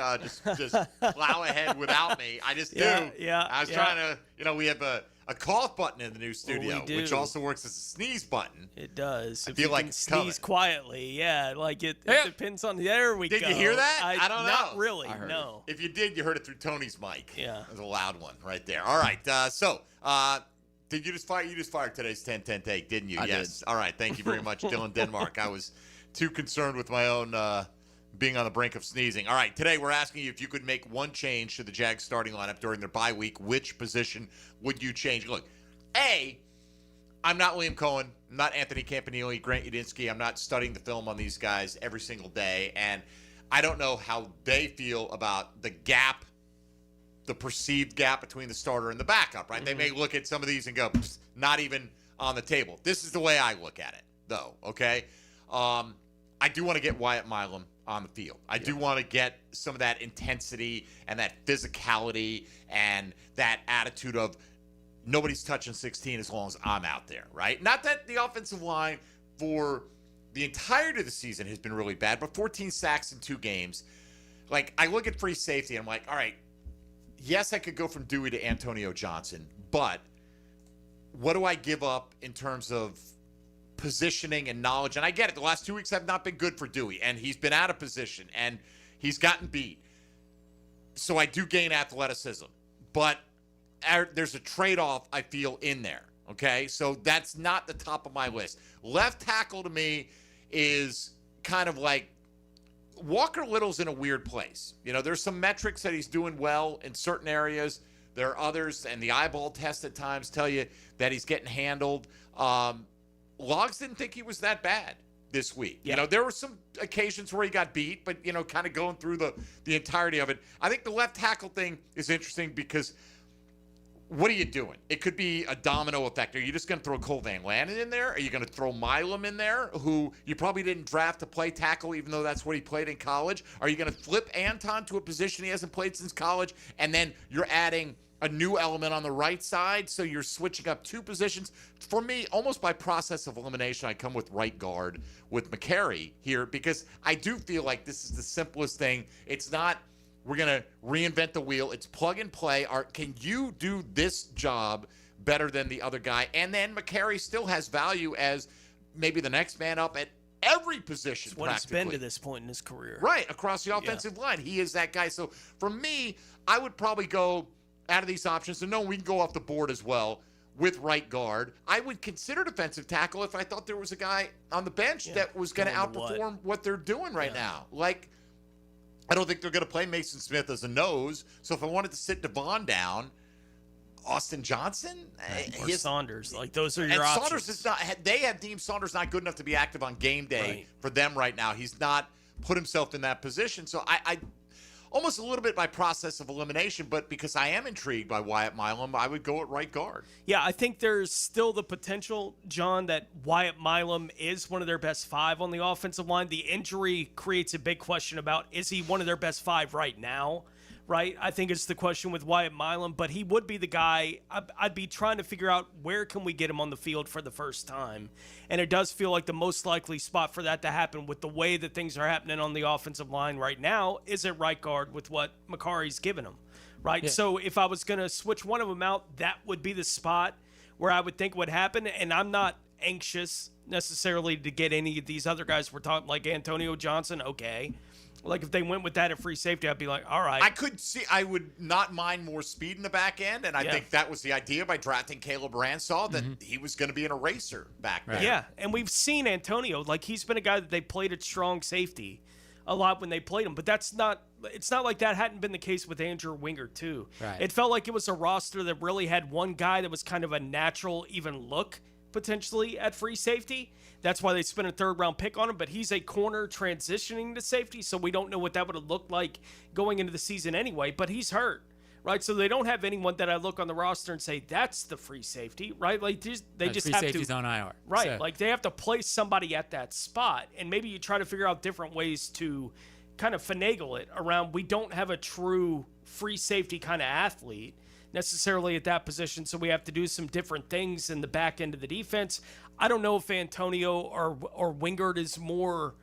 Just plow ahead without me. I just do. Yeah. I was trying to, we have a cough button in the new studio, we which also works as a sneeze button. It does. I If feel you like can it's sneeze coming. quietly. Yeah, like it depends on. There we go. Did you hear that? I don't know. Not really. I heard No. it. If you did, you heard it through Tony's mic. Yeah. It was a loud one right there. All right. Did you just fire? You just fired today's 10-10 take, didn't you? I Yes. did. All right. Thank you very much, Dylan Denmark. I was too concerned with my own being on the brink of sneezing. All right. Today we're asking you if you could make one change to the Jags starting lineup during their bye week. Which position would you change? Look, I'm not Liam Cohen. I'm not Anthony Campanile, Grant Udinski. I'm not studying the film on these guys every single day, and I don't know how they feel about the gap, the perceived gap between the starter and the backup, right? They may look at some of these and go, not even on the table. This is the way I look at it, though, okay? I do want to get Wyatt Milam on the field. I do want to get some of that intensity and that physicality and that attitude of nobody's touching 16 as long as I'm out there, right? Not that the offensive line for the entirety of the season has been really bad, but 14 sacks in 2 games. Like, I look at free safety and I'm like, all right, yes, I could go from Dewey to Antonio Johnson, but what do I give up in terms of positioning and knowledge? And I get it. The last 2 weeks have not been good for Dewey, and he's been out of position, and he's gotten beat. So I do gain athleticism, but there's a trade-off, I feel, in there, okay? So that's not the top of my list. Left tackle to me is kind of like Walker Little's in a weird place. There's some metrics that he's doing well in certain areas. There are others, and the eyeball test at times tell you that he's getting handled. Logs didn't think he was that bad this week. Yeah. There were some occasions where he got beat, but, kind of going through the entirety of it. I think the left tackle thing is interesting because what are you doing? It could be a domino effect. Are you just going to throw Cole Van Lanen in there? Are you going to throw Milam in there, who you probably didn't draft to play tackle, even though that's what he played in college? Are you going to flip Anton to a position he hasn't played since college, and then you're adding a new element on the right side, so you're switching up 2 positions? For me, almost by process of elimination, I come with right guard with McCary here because I do feel like this is the simplest thing. It's not we're going to reinvent the wheel. It's plug and play. Can you do this job better than the other guy? And then McCary still has value as maybe the next man up at every position. It's what it's been to this point in his career. Right, across the offensive line. He is that guy. So for me, I would probably go out of these options. And no, we can go off the board as well with right guard. I would consider defensive tackle if I thought there was a guy on the bench that was going to outperform what they're doing right now. Like, I don't think they're going to play Mason Smith as a nose. So if I wanted to sit Devon down, Austin Johnson or Saunders, like those are your options. Saunders is not. They have deemed Saunders not good enough to be active on game day for them right now. He's not put himself in that position. So I almost a little bit by process of elimination, but because I am intrigued by Wyatt Milam, I would go at right guard. Yeah, I think there's still the potential, John, that Wyatt Milam is one of their best 5 on the offensive line. The injury creates a big question about, is he one of their best 5 right now? Right? I think it's the question with Wyatt Milam, but he would be the guy. I'd be trying to figure out where can we get him on the field for the first time. And it does feel like the most likely spot for that to happen with the way that things are happening on the offensive line right now is at right guard with what Macari's given him. Right? Yeah. So if I was going to switch one of them out, that would be the spot where I would think would happen. And I'm not anxious necessarily to get any of these other guys we're talking, like Antonio Johnson. Okay. Like if they went with that at free safety, I'd be like, all right. I would not mind more speed in the back end, and I think that was the idea by drafting Caleb Ransaw, that he was going to be an eraser back there. Yeah, and we've seen Antonio, like he's been a guy that they played at strong safety a lot when they played him, but it's not like that hadn't been the case with Andrew Wingard too. Right. It felt like it was a roster that really had one guy that was kind of a natural even look potentially at free safety. That's why they spent a third-round pick on him, but he's a corner transitioning to safety, so we don't know what that would have looked like going into the season anyway, but he's hurt, right? So they don't have anyone that I look on the roster and say, that's the free safety, right? Like they just free have safety's to. on IR. Right, So. like they have to place somebody at that spot, and maybe you try to figure out different ways to kind of finagle it around. We don't have a true free safety kind of athlete necessarily at that position, so we have to do some different things in the back end of the defense. I don't know if Antonio or Wingard is more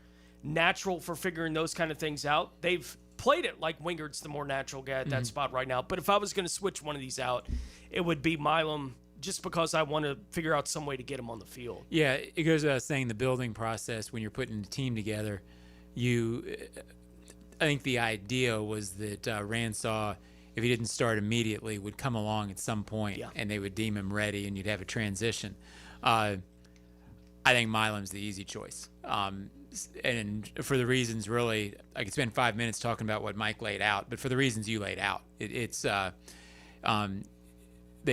natural for figuring those kind of things out. They've played it like Wingard's the more natural guy at that spot right now. But if I was going to switch one of these out, it would be Milam, just because I want to figure out some way to get him on the field. Yeah, it goes without saying, the building process when you're putting a team together, I think the idea was that Ransaw, if he didn't start immediately, would come along at some point, and they would deem him ready, and you'd have a transition. I think Milam's the easy choice. And for the reasons, really, I could spend 5 minutes talking about what Mike laid out, but for the reasons you laid out, they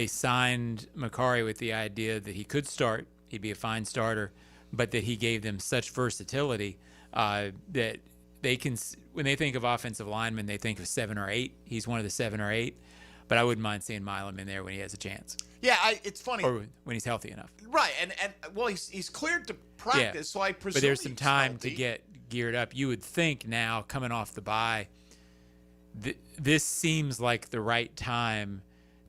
signed Makari with the idea that he could start, he'd be a fine starter, but that he gave them such versatility that they can, when they think of offensive linemen, they think of 7 or 8. He's one of the 7 or 8, but I wouldn't mind seeing Milam in there when he has a chance. Yeah, it's funny. Or when he's healthy enough. Right, and well, he's cleared to practice, so I presume. But there's some time healthy. to get geared up. You would think now, coming off the bye, this seems like the right time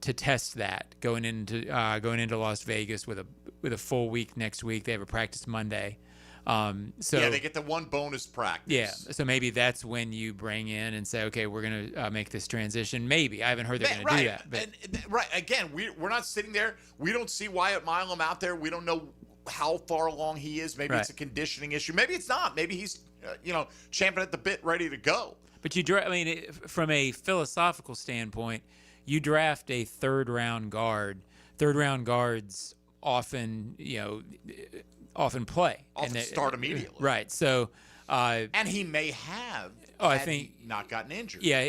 to test that. Going into Las Vegas with a full week next week. They have a practice Monday. So yeah, they get the one bonus practice. Yeah, so maybe that's when you bring in and say, okay, we're going to make this transition. Maybe. I haven't heard they're going to do that. But right, again, we're not sitting there. We don't see Wyatt Milam out there. We don't know how far along he is. Maybe it's a conditioning issue. Maybe it's not. Maybe he's champing at the bit, ready to go. But from a philosophical standpoint, you draft a third-round guard. Third-round guards often play. Often start immediately. Right. So. And he may have. I think he not gotten injured. Yeah.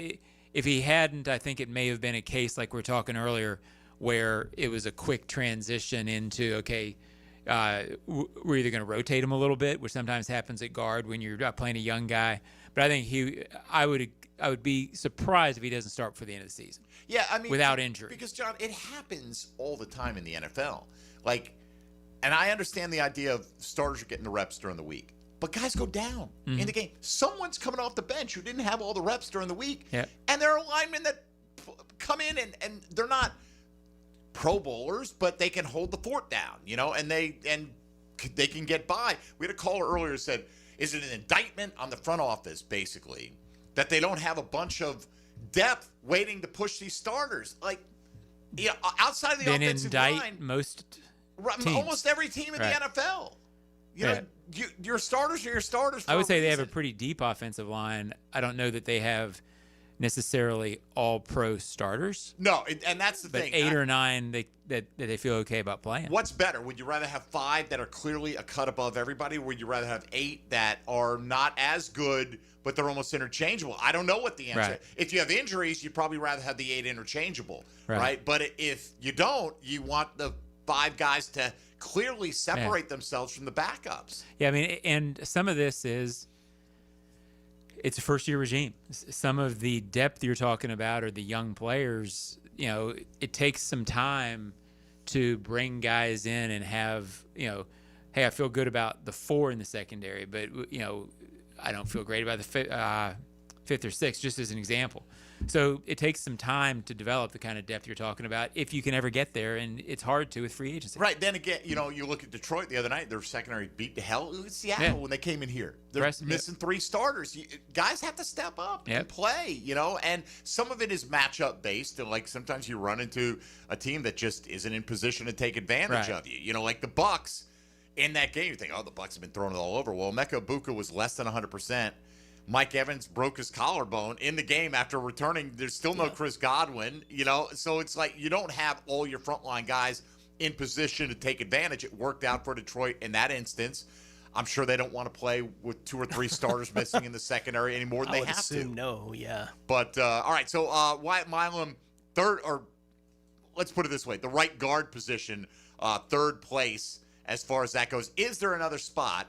If he hadn't, I think it may have been a case like we were talking earlier, where it was a quick transition into we're either going to rotate him a little bit, which sometimes happens at guard when you're playing a young guy. But I think I would be surprised if he doesn't start for the end of the season. Yeah, I mean, without injury. Because John, it happens all the time in the NFL. And I understand the idea of starters are getting the reps during the week. But guys go down in the game. Someone's coming off the bench who didn't have all the reps during the week. Yeah. And there are linemen that come in and they're not Pro Bowlers, but they can hold the fort down, and they can get by. We had a caller earlier who said, is it an indictment on the front office, basically, that they don't have a bunch of depth waiting to push these starters? Outside of the offensive line. Most teams. Almost every team in the NFL. Your starters are your starters. I would say they have a pretty deep offensive line. I don't know that they have necessarily all pro starters. No, and that's the thing. 8 or 9 that they feel okay about playing. What's better? Would you rather have 5 that are clearly a cut above everybody, or would you rather have 8 that are not as good, but they're almost interchangeable? I don't know what the answer is. If you have injuries, you'd probably rather have the 8 interchangeable, right? But if you don't, you want the 5 guys to clearly separate themselves from the backups. Yeah, and some of this is it's a first-year regime. Some of the depth you're talking about are the young players. It takes some time to bring guys in and have, hey, I feel good about the 4 in the secondary, but, I don't feel great about the 5th or 6th, just as an example. So it takes some time to develop the kind of depth you're talking about, if you can ever get there, and it's hard to with free agency. Right. Then again, you look at Detroit the other night, their secondary beat to hell. Look at Seattle when they came in here. They're missing 3 starters. Guys have to step up and play, and some of it is matchup based. And sometimes you run into a team that just isn't in position to take advantage of you. Like the Bucks, in that game, you think, oh, the Bucs have been throwing it all over. Well, Emeka Egbuka was less than 100%. Mike Evans broke his collarbone in the game after returning. There's still no Chris Godwin, so it's like you don't have all your frontline guys in position to take advantage. It worked out for Detroit in that instance. I'm sure they don't want to play with 2 or 3 starters missing in the secondary any more than they have to. No, yeah. But, all right, so Wyatt Milam, third, or let's put it this way, the right guard position, third place as far as that goes. Is there another spot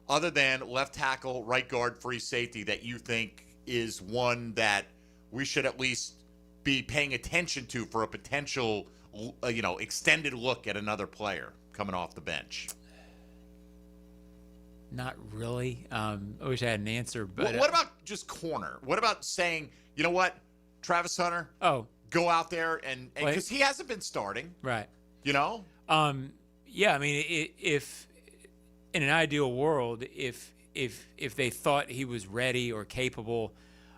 other than left tackle, right guard, free safety that you think is one that we should at least be paying attention to for a potential, extended look at another player coming off the bench? Not really. I wish I had an answer. But what about just corner? What about saying, you know what, Travis Hunter? Oh, go out there and because he hasn't been starting, right? Yeah. I mean, if in an ideal world, if they thought he was ready or capable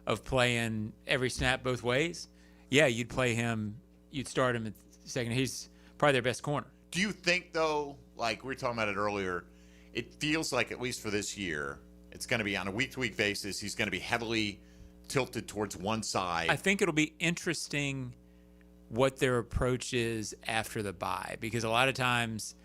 of playing every snap both ways, yeah, you'd play him. You'd start him at second. He's probably their best corner. Do you think, though, like we were talking about it earlier, it feels like, at least for this year, it's going to be on a week-to-week basis, he's going to be heavily tilted towards one side? I think it'll be interesting what their approach is after the bye, because a lot of times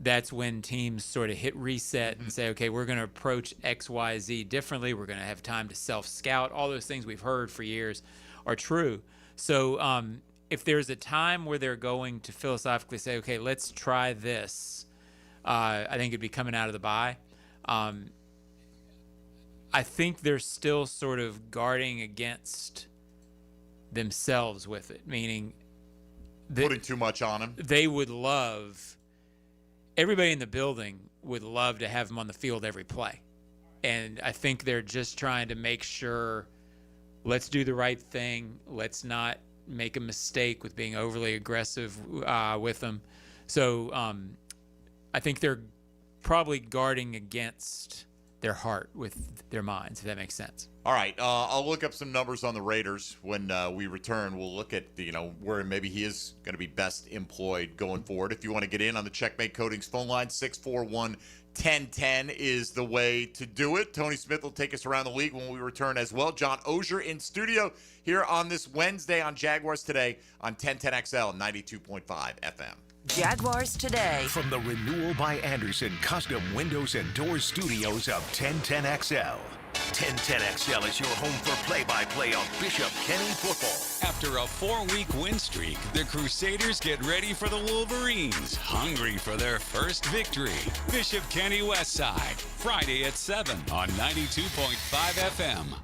that's when teams sort of hit reset and say, okay, we're going to approach X, Y, Z differently. We're going to have time to self-scout. All those things we've heard for years are true. So if there's a time where they're going to philosophically say, okay, let's try this, I think it'd be coming out of the bye. I think they're still sort of guarding against themselves with it, meaning putting too much on him. They would love, everybody in the building would love to have him on the field every play. And I think they're just trying to make sure, let's do the right thing. Let's not make a mistake with being overly aggressive with them. So I think they're probably guarding against their heart with their minds, if that makes sense. All right, I'll look up some numbers on the Raiders when we return. We'll look at where maybe he is going to be best employed going forward. If you want to get in on the Checkmate Coatings phone line, 641-1010 is the way to do it. Tony Smith will take us around the league when we return as well. John Ogier in studio here on this Wednesday on Jaguars Today on 1010XL 92.5 FM. Jaguars Today. From the Renewal by Anderson Custom Windows and Doors Studios of 1010XL. 1010XL is your home for play-by-play of Bishop Kenny football. After a 4-week win streak, the Crusaders get ready for the Wolverines, hungry for their first victory. Bishop Kenny Westside, Friday at 7 on 92.5 FM.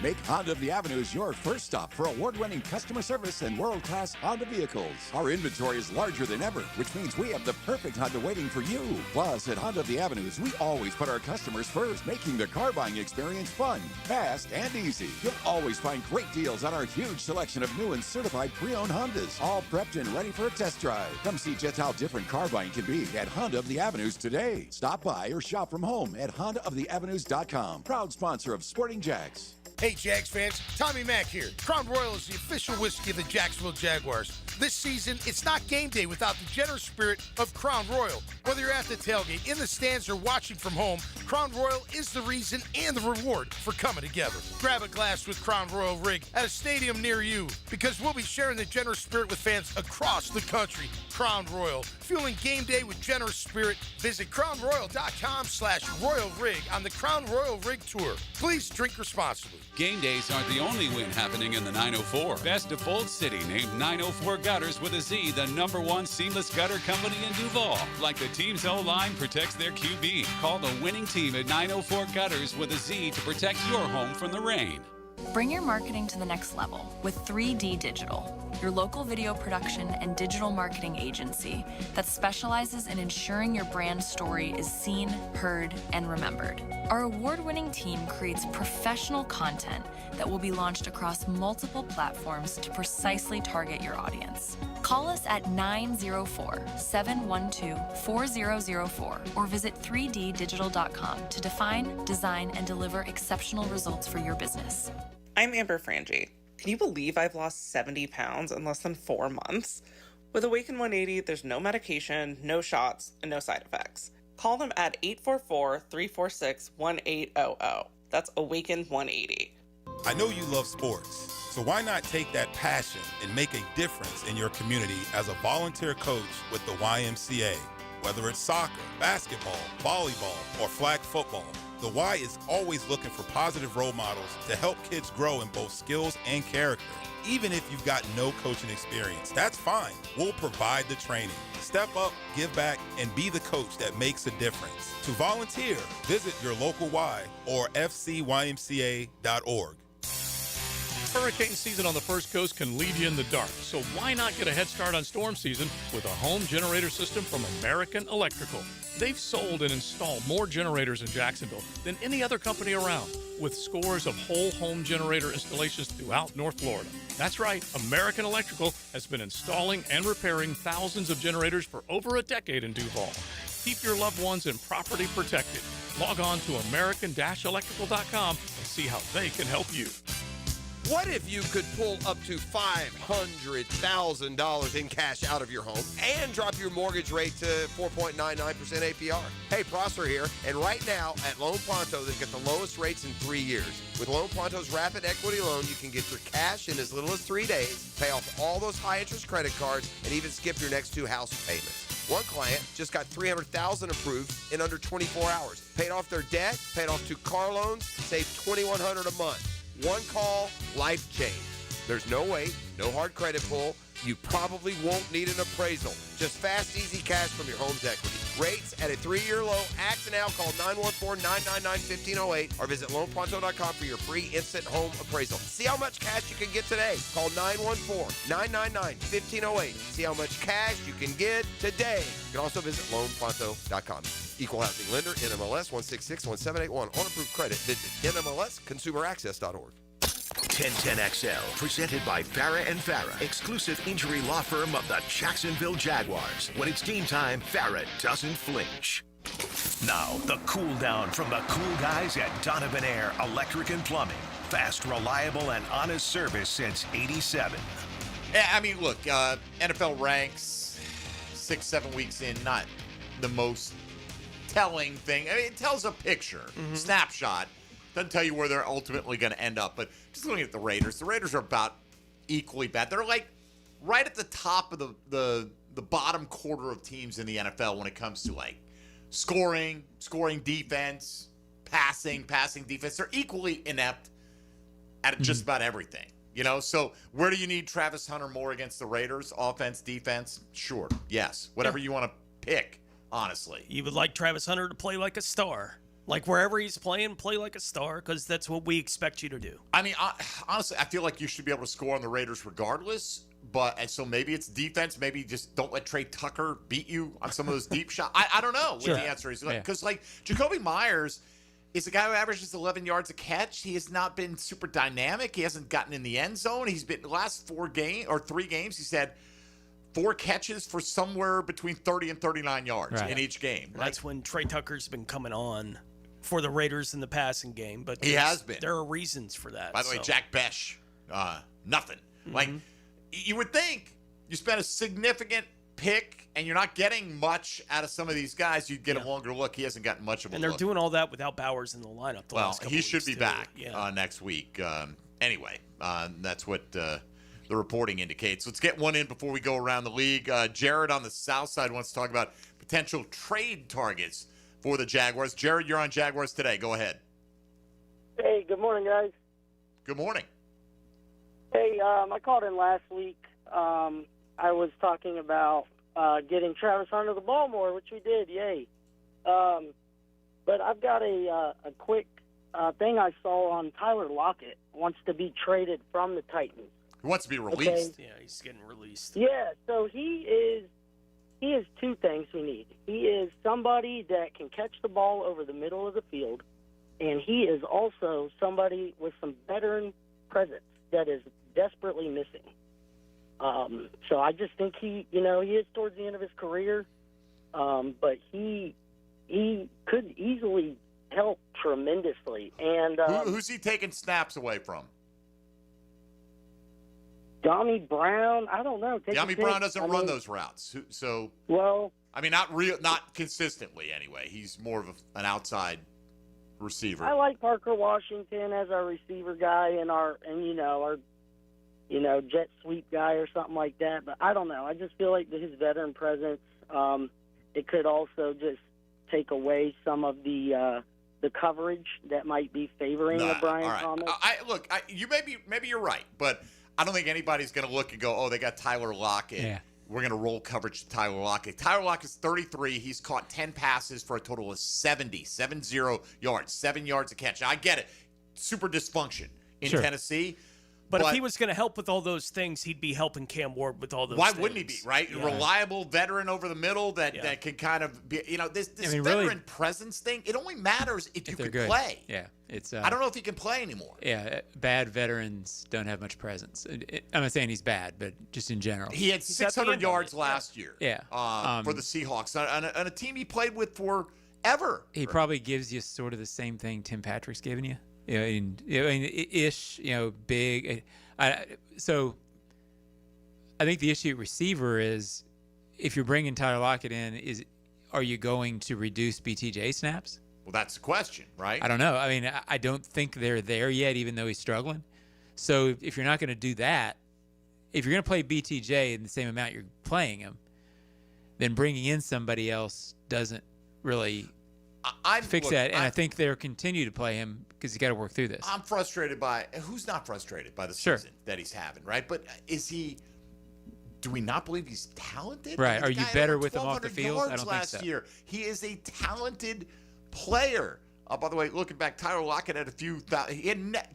Make Honda of the Avenues your first stop for award-winning customer service and world-class Honda vehicles. Our inventory is larger than ever, which means we have the perfect Honda waiting for you. Plus, at Honda of the Avenues, we always put our customers first, making the car buying experience fun, fast, and easy. You'll always find great deals on our huge selection of new and certified pre-owned Hondas, all prepped and ready for a test drive. Come see just how different car buying can be at Honda of the Avenues today. Stop by or shop from home at HondaoftheAvenues.com. Proud sponsor of Sporting Jags. Hey, Jags fans, Tommy Mack here. Crown Royal is the official whiskey of the Jacksonville Jaguars. This season, it's not game day without the generous spirit of Crown Royal. Whether you're at the tailgate, in the stands, or watching from home, Crown Royal is the reason and the reward for coming together. Grab a glass with Crown Royal Rig at a stadium near you, because we'll be sharing the generous spirit with fans across the country. Crown Royal, fueling game day with generous spirit. Visit crownroyal.com/Royal Rig on the Crown Royal Rig Tour. Please drink responsibly. Game days aren't the only win happening in the 904. Best of Bold City named 904 Gutters with a Z the #1 seamless gutter company in Duval. Like the team's O-line protects their QB. Call the winning team at 904 Gutters with a Z to protect your home from the rain. Bring your marketing to the next level with 3D Digital, your local video production and digital marketing agency that specializes in ensuring your brand story is seen, heard, and remembered. Our award-winning team creates professional content that will be launched across multiple platforms to precisely target your audience. Call us at 904-712-4004 or visit 3ddigital.com to define, design, and deliver exceptional results for your business. I'm Amber Frangie. Can you believe I've lost 70 pounds in less than 4 months? With Awaken 180, there's no medication, no shots, and no side effects. Call them at 844-346-1800. That's Awaken 180. I know you love sports, so why not take that passion and make a difference in your community as a volunteer coach with the YMCA? Whether it's soccer, basketball, volleyball, or flag football, the Y is always looking for positive role models to help kids grow in both skills and character. Even if you've got no coaching experience, that's fine. We'll provide the training. Step up, give back, and be the coach that makes a difference. To volunteer, visit your local Y or fcymca.org. Hurricane season on the First Coast can leave you in the dark, so why not get a head start on storm season with a home generator system from American Electrical? They've sold and installed more generators in Jacksonville than any other company around, with scores of whole home generator installations throughout North Florida. That's right, American Electrical has been installing and repairing thousands of generators for over a decade in Duval. Keep your loved ones and property protected. Log on to american-electrical.com and see how they can help you. What if you could pull up to $500,000 in cash out of your home and drop your mortgage rate to 4.99% APR? Hey, Prosser here, and right now at Loan Pronto, they've got the lowest rates in 3 years. With Loan Pronto's rapid equity loan, you can get your cash in as little as 3 days, pay off all those high-interest credit cards, and even skip your next 2 house payments. One client just got $300,000 approved in under 24 hours. Paid off their debt, paid off 2 car loans, saved $2,100 a month. One call, life change. There's no wait, no hard credit pull. You probably won't need an appraisal. Just fast, easy cash from your home's equity. Rates at a 3-year low. Act now. Call 914-999-1508 or visit loanpronto.com for your free instant home appraisal. See how much cash you can get today. Call 914-999-1508. See how much cash you can get today. You can also visit loanpronto.com. Equal housing lender, NMLS 166171. On approved credit, visit NMLSconsumeraccess.org. 1010XL, presented by Farrah & Farrah, exclusive injury law firm of the Jacksonville Jaguars. When it's game time, Farrah doesn't flinch. Now, the cool down from the cool guys at Donovan Air Electric and Plumbing. Fast, reliable, and honest service since '87. Yeah, I mean, look, NFL ranks 6-7 weeks in, not the most telling thing. I mean, it tells a picture, snapshot. Doesn't tell you where they're ultimately going to end up. But just looking at the Raiders are about equally bad. They're like right at the top of the bottom quarter of teams in the NFL when it comes to like scoring defense, passing defense. They're equally inept at just about everything. You know, so where do you need Travis Hunter more against the Raiders? Offense, defense? Sure. Yes. Whatever you want to pick, honestly. You would like Travis Hunter to play like a star. Like wherever he's playing, play like a star, because that's what we expect you to do. I mean, honestly, I feel like you should be able to score on the Raiders regardless. And so maybe it's defense. Maybe just don't let Trey Tucker beat you on some of those deep shots. I don't know what the answer is. Because, Jacoby Myers is a guy who averages 11 yards a catch. He has not been super dynamic. He hasn't gotten in the end zone. He's been the last 3 games, he's had 4 catches for somewhere between 30 and 39 yards in each game. That's when Trey Tucker's been coming on for the Raiders in the passing game, but he has been. There are reasons for that. By the way, Jack Besh, nothing. Like you would think, you spent a significant pick and you're not getting much out of some of these guys. You'd get a longer look. He hasn't gotten much of a look. And they're doing all that without Bowers in the lineup. He should be back next week. Anyway, that's what the reporting indicates. Let's get one in before we go around the league. Jared on the south side wants to talk about potential trade targets for the Jaguars. Jared, you're on Jaguars Today. Go ahead. Hey, good morning, guys. Good morning. Hey, I called in last week. I was talking about getting Travis Hunter the ball more, which we did. Yay. But I've got a quick thing I saw on Tyler Lockett wants to be traded from the Titans. He wants to be released. Okay. Yeah, he's getting released. Yeah, so he is 2 things we need. He is somebody that can catch the ball over the middle of the field, and he is also somebody with some veteran presence that is desperately missing. So I just think he is towards the end of his career, but he could easily help tremendously. And who's he taking snaps away from? De'Ami Brown, I don't know. De'Ami Brown doesn't run those routes. So, well, I mean, not consistently anyway. He's more of an outside receiver. I like Parker Washington as our receiver guy and our jet sweep guy or something like that. But I don't know. I just feel like his veteran presence, it could also just take away some of the coverage that might be favoring Brian Thomas. Maybe you're right, but I don't think anybody's going to look and go, oh, they got Tyler Lockett. Yeah. We're going to roll coverage to Tyler Lockett. Tyler Lockett is 33. He's caught 10 passes for a total of 70 yards, 7 yards a catch. Now, I get it. Super dysfunction in Tennessee. But if he was going to help with all those things, he'd be helping Cam Ward with all those things. Why wouldn't he be, right? Yeah. Reliable veteran over the middle that can kind of be, this veteran really, presence thing, it only matters if you can play. Yeah. It's. I don't know if he can play anymore. Yeah, bad veterans don't have much presence. I'm not saying he's bad, but just in general. He had 600 yards last year. Yeah. For the Seahawks on a team he played with forever. He probably gives you sort of the same thing Tim Patrick's giving you. Big. So I think the issue at receiver is if you're bringing Tyler Lockett in, are you going to reduce BTJ snaps? Well, that's the question, right? I don't know. I mean, I don't think they're there yet, even though he's struggling. So if you're not going to do that, if you're going to play BTJ in the same amount you're playing him, then bringing in somebody else doesn't really fix that. And I think they'll continue to play him because you got to work through this. I'm frustrated by who's not frustrated by the season that he's having, right? But do we not believe he's talented? Right. Are you better with him off the field? I don't think last year. He is a talented player. By the way, looking back, Tyler Lockett had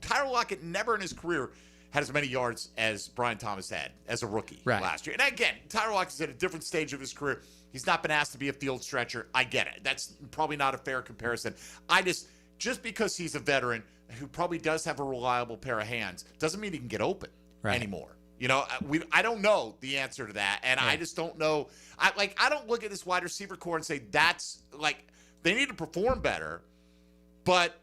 Tyler Lockett never in his career had as many yards as Brian Thomas had as a rookie last year. And again, Tyler Lockett's at a different stage of his career. He's not been asked to be a field stretcher. I get it. That's probably not a fair comparison. Just because he's a veteran who probably does have a reliable pair of hands doesn't mean he can get open anymore. I don't know the answer to that, and I just don't know. I don't look at this wide receiver core and say that's they need to perform better, but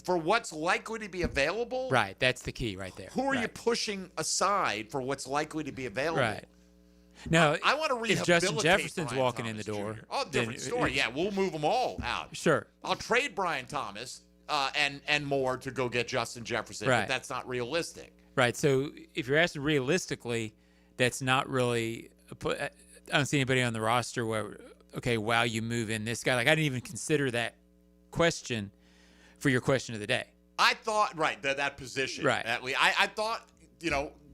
for what's likely to be available, right? That's the key right there. Who are you pushing aside for what's likely to be available? Right. No, I want to rehabilitate if Justin Jefferson's Brian walking Thomas in the door. Jr. Oh, different story. Yeah, we'll move them all out. Sure. I'll trade Brian Thomas and more to go get Justin Jefferson, right. But that's not realistic. Right. So if you're asking realistically, that's not really. I don't see anybody on the roster where, you move in this guy. I didn't even consider that question for your question of the day. I thought that position. Right. I thought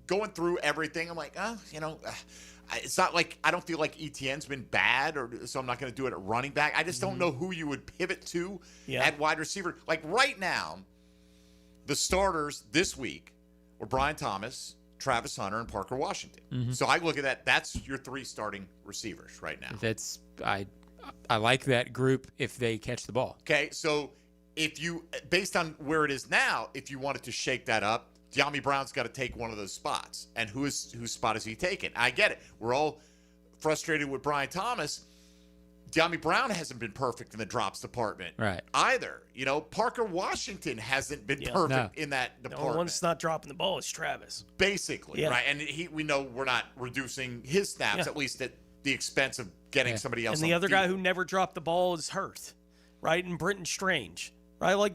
going through everything, I'm like, it's not like I don't feel like ETN's been bad, so I'm not going to do it at running back. I just don't know who you would pivot to at wide receiver. Like right now, the starters this week were Brian Thomas, Travis Hunter, and Parker Washington. Mm-hmm. So I look at that. That's your three starting receivers right now. I like that group if they catch the ball. Okay, so based on where it is now, if you wanted to shake that up, De'Ami Brown's got to take one of those spots. And whose spot is he taking? I get it. We're all frustrated with Brian Thomas. De'Ami Brown hasn't been perfect in the drops department either. Parker Washington hasn't been perfect in that department. The one that's not dropping the ball is Travis. Basically, right? And we know we're not reducing his snaps, at least at the expense of getting somebody else. And the other guy who never dropped the ball is Hurth, right? And Brenton Strange. Right,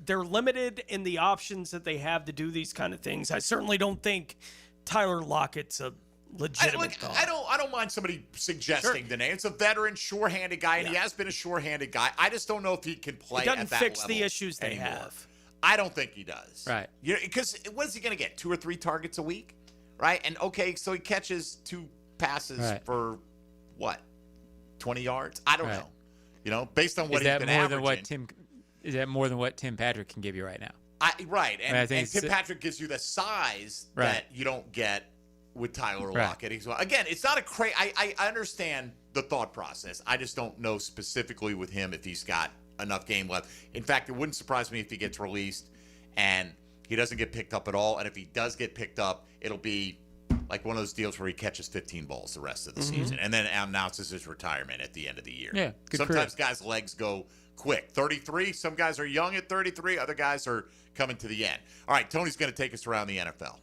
they're limited in the options that they have to do these kind of things. I certainly don't think Tyler Lockett's a legitimate thought. I don't mind somebody suggesting the name. It's a veteran, sure-handed guy, and he has been a sure-handed guy. I just don't know if he can play at that level. He doesn't fix the issues they have. I don't think he does. Right. Because what is he going to get? 2 or 3 targets a week, right? And so he catches 2 passes for what? 20 yards? I don't know. Based on what he's been averaging. Is that more than what Tim Patrick can give you right now? And Tim Patrick gives you the size that you don't get with Tyler Lockett. Again, it's not a crazy. I understand the thought process. I just don't know specifically with him if he's got enough game left. In fact, it wouldn't surprise me if he gets released and he doesn't get picked up at all. And if he does get picked up, it'll be like one of those deals where he catches 15 balls the rest of the season and then announces his retirement at the end of the year. Yeah, sometimes guys' legs go quick. 33, some guys are young at 33, other guys are coming to the end. All right, Tony's going to take us around the NFL.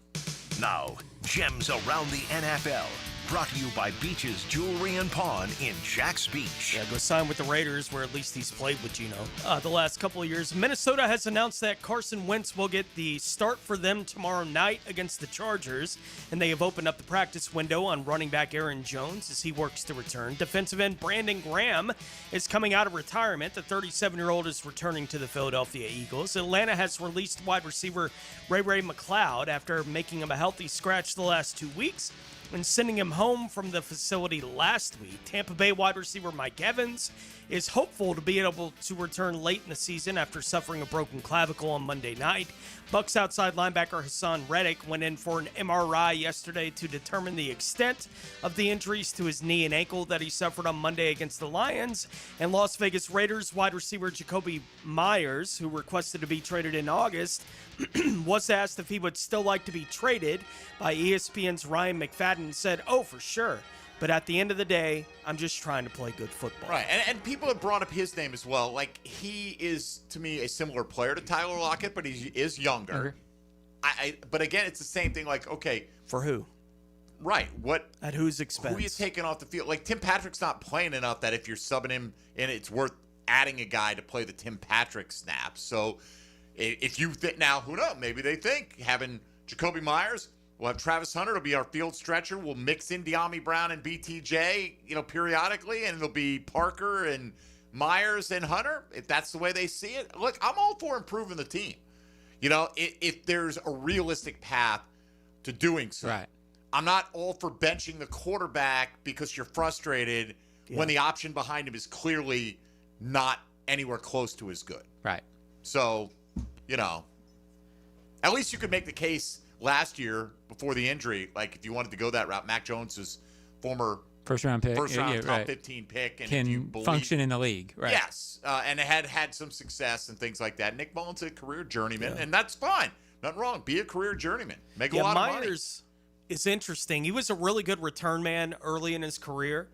Now, gems around the NFL. Brought to you by Beach's Jewelry and Pawn in Jax Beach. Yeah, go sign with the Raiders, where at least he's played with Geno the last couple of years. Minnesota has announced that Carson Wentz will get the start for them tomorrow night against the Chargers, and they have opened up the practice window on running back Aaron Jones as he works to return. Defensive end Brandon Graham is coming out of retirement. The 37-year-old is returning to the Philadelphia Eagles. Atlanta has released wide receiver Ray McLeod after making him a healthy scratch the last 2 weeks and sending him home from the facility last week. Tampa Bay wide receiver Mike Evans is hopeful to be able to return late in the season after suffering a broken clavicle on Monday night. Bucs outside linebacker Hassan Reddick went in for an MRI yesterday to determine the extent of the injuries to his knee and ankle that he suffered on Monday against the Lions. And Las Vegas Raiders wide receiver Jacoby Myers, who requested to be traded in August, was asked if he would still like to be traded by ESPN's Ryan McFadden, said, "Oh, for sure. But at the end of the day, I'm just trying to play good football." Right, and people have brought up his name as well. Like, he is, to me, a similar player to Tyler Lockett, but he is younger. But again, it's the same thing. Like, okay. For who? Right. What? At whose expense? Who are you taking off the field? Like, Tim Patrick's not playing enough that if you're subbing him in, it's worth adding a guy to play the Tim Patrick snaps. So if you think now, who knows? Maybe they think having Jacoby Myers, we'll have Travis Hunter. It'll be our field stretcher. We'll mix in De'Ami Brown and BTJ, periodically, and it'll be Parker and Myers and Hunter. If that's the way they see it, look, I'm all for improving the team. If there's a realistic path to doing so. Right. I'm not all for benching the quarterback because you're frustrated when the option behind him is clearly not anywhere close to as good. Right. So, at least you could make the case last year before the injury, like if you wanted to go that route. Mac Jones' former first-round pick, top 15 pick, and can if you function in the league. Right. Yes, and had some success and things like that. Nick Mullins a career journeyman, and that's fine. Nothing wrong. Be a career journeyman. Make a lot of money. Myers is interesting. He was a really good return man early in his career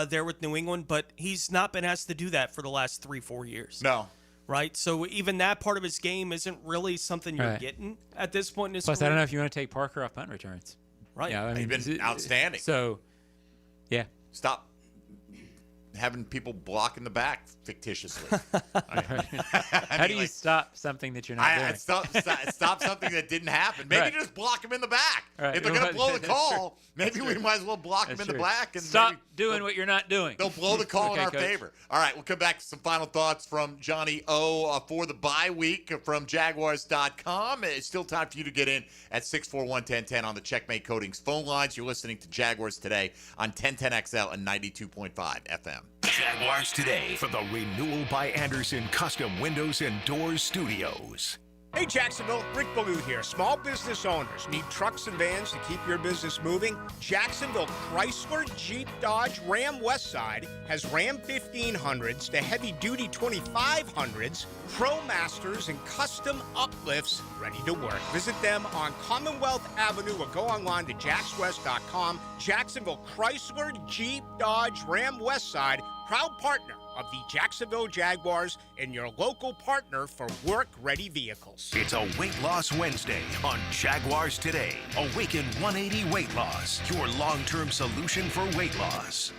there with New England, but he's not been asked to do that for the last 3-4 years. No. Right? So even that part of his game isn't really something you're getting at this point in his Plus, career. I don't know if you want to take Parker off punt returns. Right. He's been outstanding. So, yeah. Stop having people block in the back fictitiously. How do you stop something that you're not doing? Stop something that didn't happen. Maybe just block them in the back. Right. If they're going to blow the call, maybe we might as well block them in the back. And stop doing what you're not doing. They'll blow the call in our Coach. favor. All right, we'll come back to some final thoughts from Johnny O for the bye week from Jaguars.com. It's still time for you to get in at 641-1010 on the Checkmate Coatings phone lines. You're listening to Jaguars Today on 1010XL and 92.5 FM. Jaguars Today for the Renewal by Anderson Custom Windows and Doors Studios. Hey Jacksonville, Rick Ballou here. Small business owners need trucks and vans to keep your business moving? Jacksonville Chrysler, Jeep, Dodge, Ram Westside has Ram 1500s to heavy-duty 2500s, ProMasters, and custom uplifts ready to work. Visit them on Commonwealth Avenue or go online to jaxwest.com. Jacksonville Chrysler, Jeep, Dodge, Ram Westside, proud partner of the Jacksonville Jaguars and your local partner for work-ready vehicles. It's a Weight Loss Wednesday on Jaguars Today. Awaken 180 Weight Loss, your long-term solution for weight loss.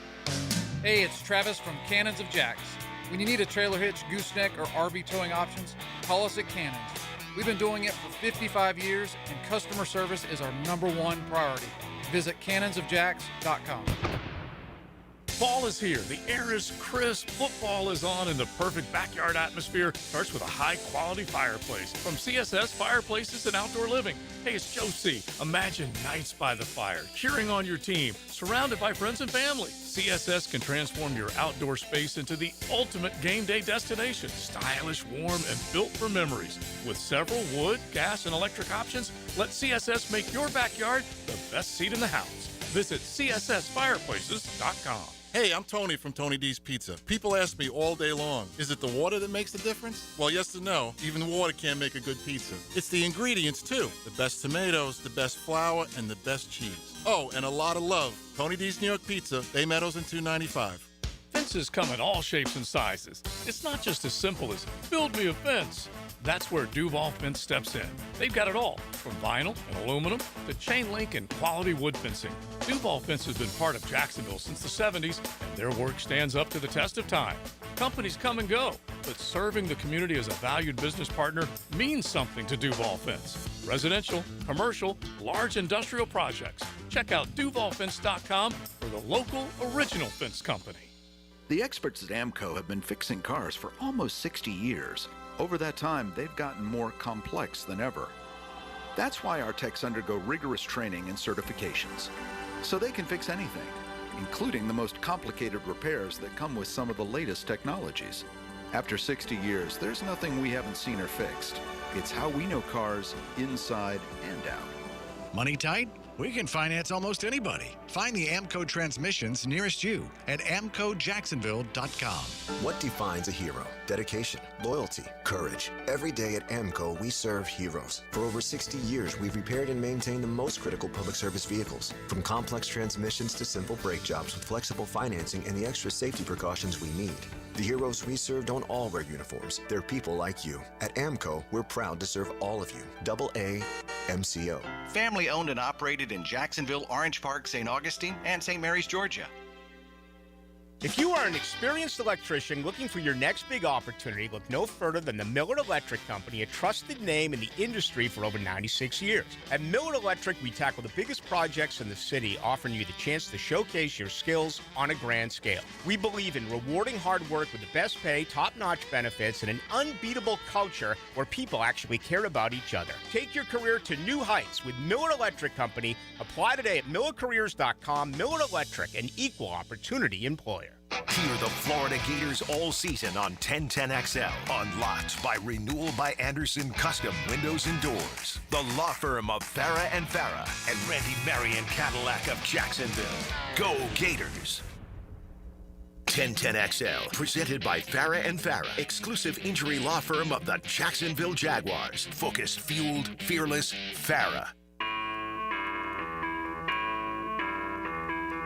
Hey, it's Travis from Cannons of Jacks. When you need a trailer hitch, gooseneck, or RV towing options, call us at Cannons. We've been doing it for 55 years, and customer service is our #1 priority. Visit cannonsofjacks.com. Fall is here. The air is crisp. Football is on, and the perfect backyard atmosphere starts with a high-quality fireplace from CSS Fireplaces and Outdoor Living. Hey, it's Joe C. Imagine nights by the fire, cheering on your team, surrounded by friends and family. CSS can transform your outdoor space into the ultimate game day destination. Stylish, warm, and built for memories. With several wood, gas, and electric options, let CSS make your backyard the best seat in the house. Visit CSSFireplaces.com. Hey, I'm Tony from Tony D's Pizza. People ask me all day long, is it the water that makes the difference? Well, yes and no. Even water can't make a good pizza. It's the ingredients, too. The best tomatoes, the best flour, and the best cheese. Oh, and a lot of love. Tony D's New York Pizza, Bay Meadows and 295. Fences come in all shapes and sizes. It's not just as simple as build me a fence. That's where Duval Fence steps in. They've got it all, from vinyl and aluminum to chain link and quality wood fencing. Duval Fence has been part of Jacksonville since the 70s, and their work stands up to the test of time. Companies come and go, but serving the community as a valued business partner means something to Duval Fence. Residential, commercial, large industrial projects. Check out DuvalFence.com for the local original fence company. The experts at AMCO have been fixing cars for almost 60 years. Over that time, they've gotten more complex than ever. That's why our techs undergo rigorous training and certifications, so they can fix anything, including the most complicated repairs that come with some of the latest technologies. After 60 years, there's nothing we haven't seen or fixed. It's how we know cars inside and out. Money tight? We can finance almost anybody. Find the AMCO transmissions nearest you at amcojacksonville.com. What defines a hero? Dedication, loyalty, courage. Every day at AMCO, we serve heroes. For over 60 years, we've repaired and maintained the most critical public service vehicles. From complex transmissions to simple brake jobs with flexible financing and the extra safety precautions we need. The heroes we serve don't all wear uniforms. They're people like you. At AMCO, we're proud to serve all of you. AA MCO. Family owned and operated in Jacksonville, Orange Park, St. Augustine, and St. Mary's, Georgia. If you are an experienced electrician looking for your next big opportunity, look no further than the Miller Electric Company, a trusted name in the industry for over 96 years. At Miller Electric, we tackle the biggest projects in the city, offering you the chance to showcase your skills on a grand scale. We believe in rewarding hard work with the best pay, top-notch benefits, and an unbeatable culture where people actually care about each other. Take your career to new heights with Miller Electric Company. Apply today at millercareers.com. Miller Electric, an equal opportunity employer. Hear the Florida Gators all season on 1010XL. Unlocked by Renewal by Anderson Custom Windows and Doors. The law firm of Farah and Farah and Randy Marion Cadillac of Jacksonville. Go Gators! 1010XL, presented by Farah and Farah, exclusive injury law firm of the Jacksonville Jaguars. Focused, fueled, fearless, Farah.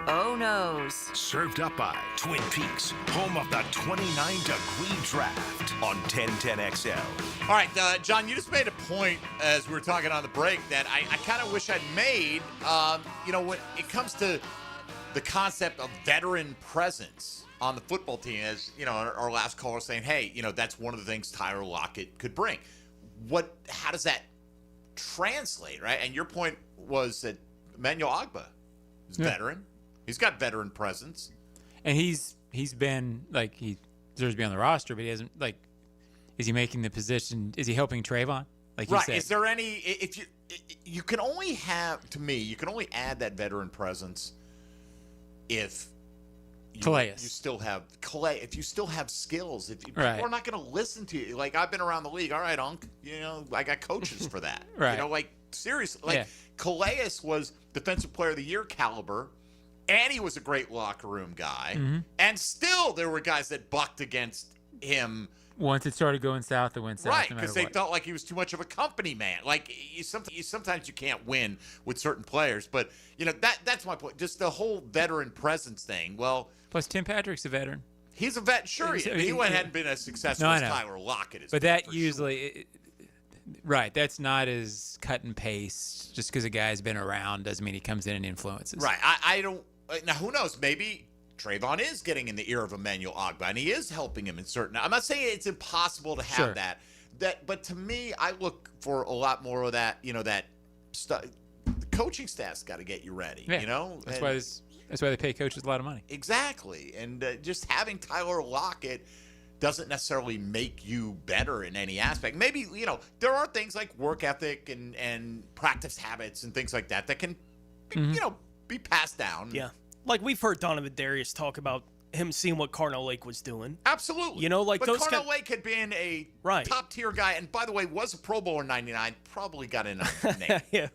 Oh noes. Served up by Twin Peaks, home of the 29-degree draft on 1010XL. All right, John, you just made a point as we were talking on the break that I kind of wish I'd made. When it comes to the concept of veteran presence on the football team, as our last caller was saying, hey, that's one of the things Tyler Lockett could bring. How does that translate, right? And your point was that Emmanuel Ogbah is veteran. He's got veteran presence. And he's been, he deserves to be on the roster, but he hasn't, is he making the position? Is he helping Trayvon? Like you said. Is there any, if you can only have, to me, you can only add that veteran presence if you still have if you still have skills. If people are not going to listen to you. Like, I've been around the league. All right, Unc, I got coaches for that. Right. Seriously. Calais was Defensive Player of the Year caliber. And he was a great locker room guy. Mm-hmm. And still there were guys that bucked against him. Once it started going south, it went south. Right, because they felt like he was too much of a company man. Sometimes you can't win with certain players. But, that's my point. Just the whole veteran presence thing. Well, plus Tim Patrick's a veteran. He's a vet. Sure, he hadn't been as successful as Tyler Lockett is. But that usually... Right, that's not as cut and paste. Just because a guy's been around doesn't mean he comes in and influences. Right, I don't... Now, who knows? Maybe Trayvon is getting in the ear of Emmanuel Ogbah, and he is helping him in certain... I'm not saying it's impossible to have that. But to me, I look for a lot more of that, that stuff. The coaching staff's got to get you ready, That's why they pay coaches a lot of money. Exactly. And just having Tyler Lockett doesn't necessarily make you better in any aspect. Maybe, there are things like work ethic and practice habits and things like that can, be passed down. Yeah. Like we've heard Donovan Darius talk about him seeing what Carnell Lake was doing. Absolutely. But Carnell Lake had been a top-tier guy, and by the way, was a Pro Bowler in 99, probably got in a name.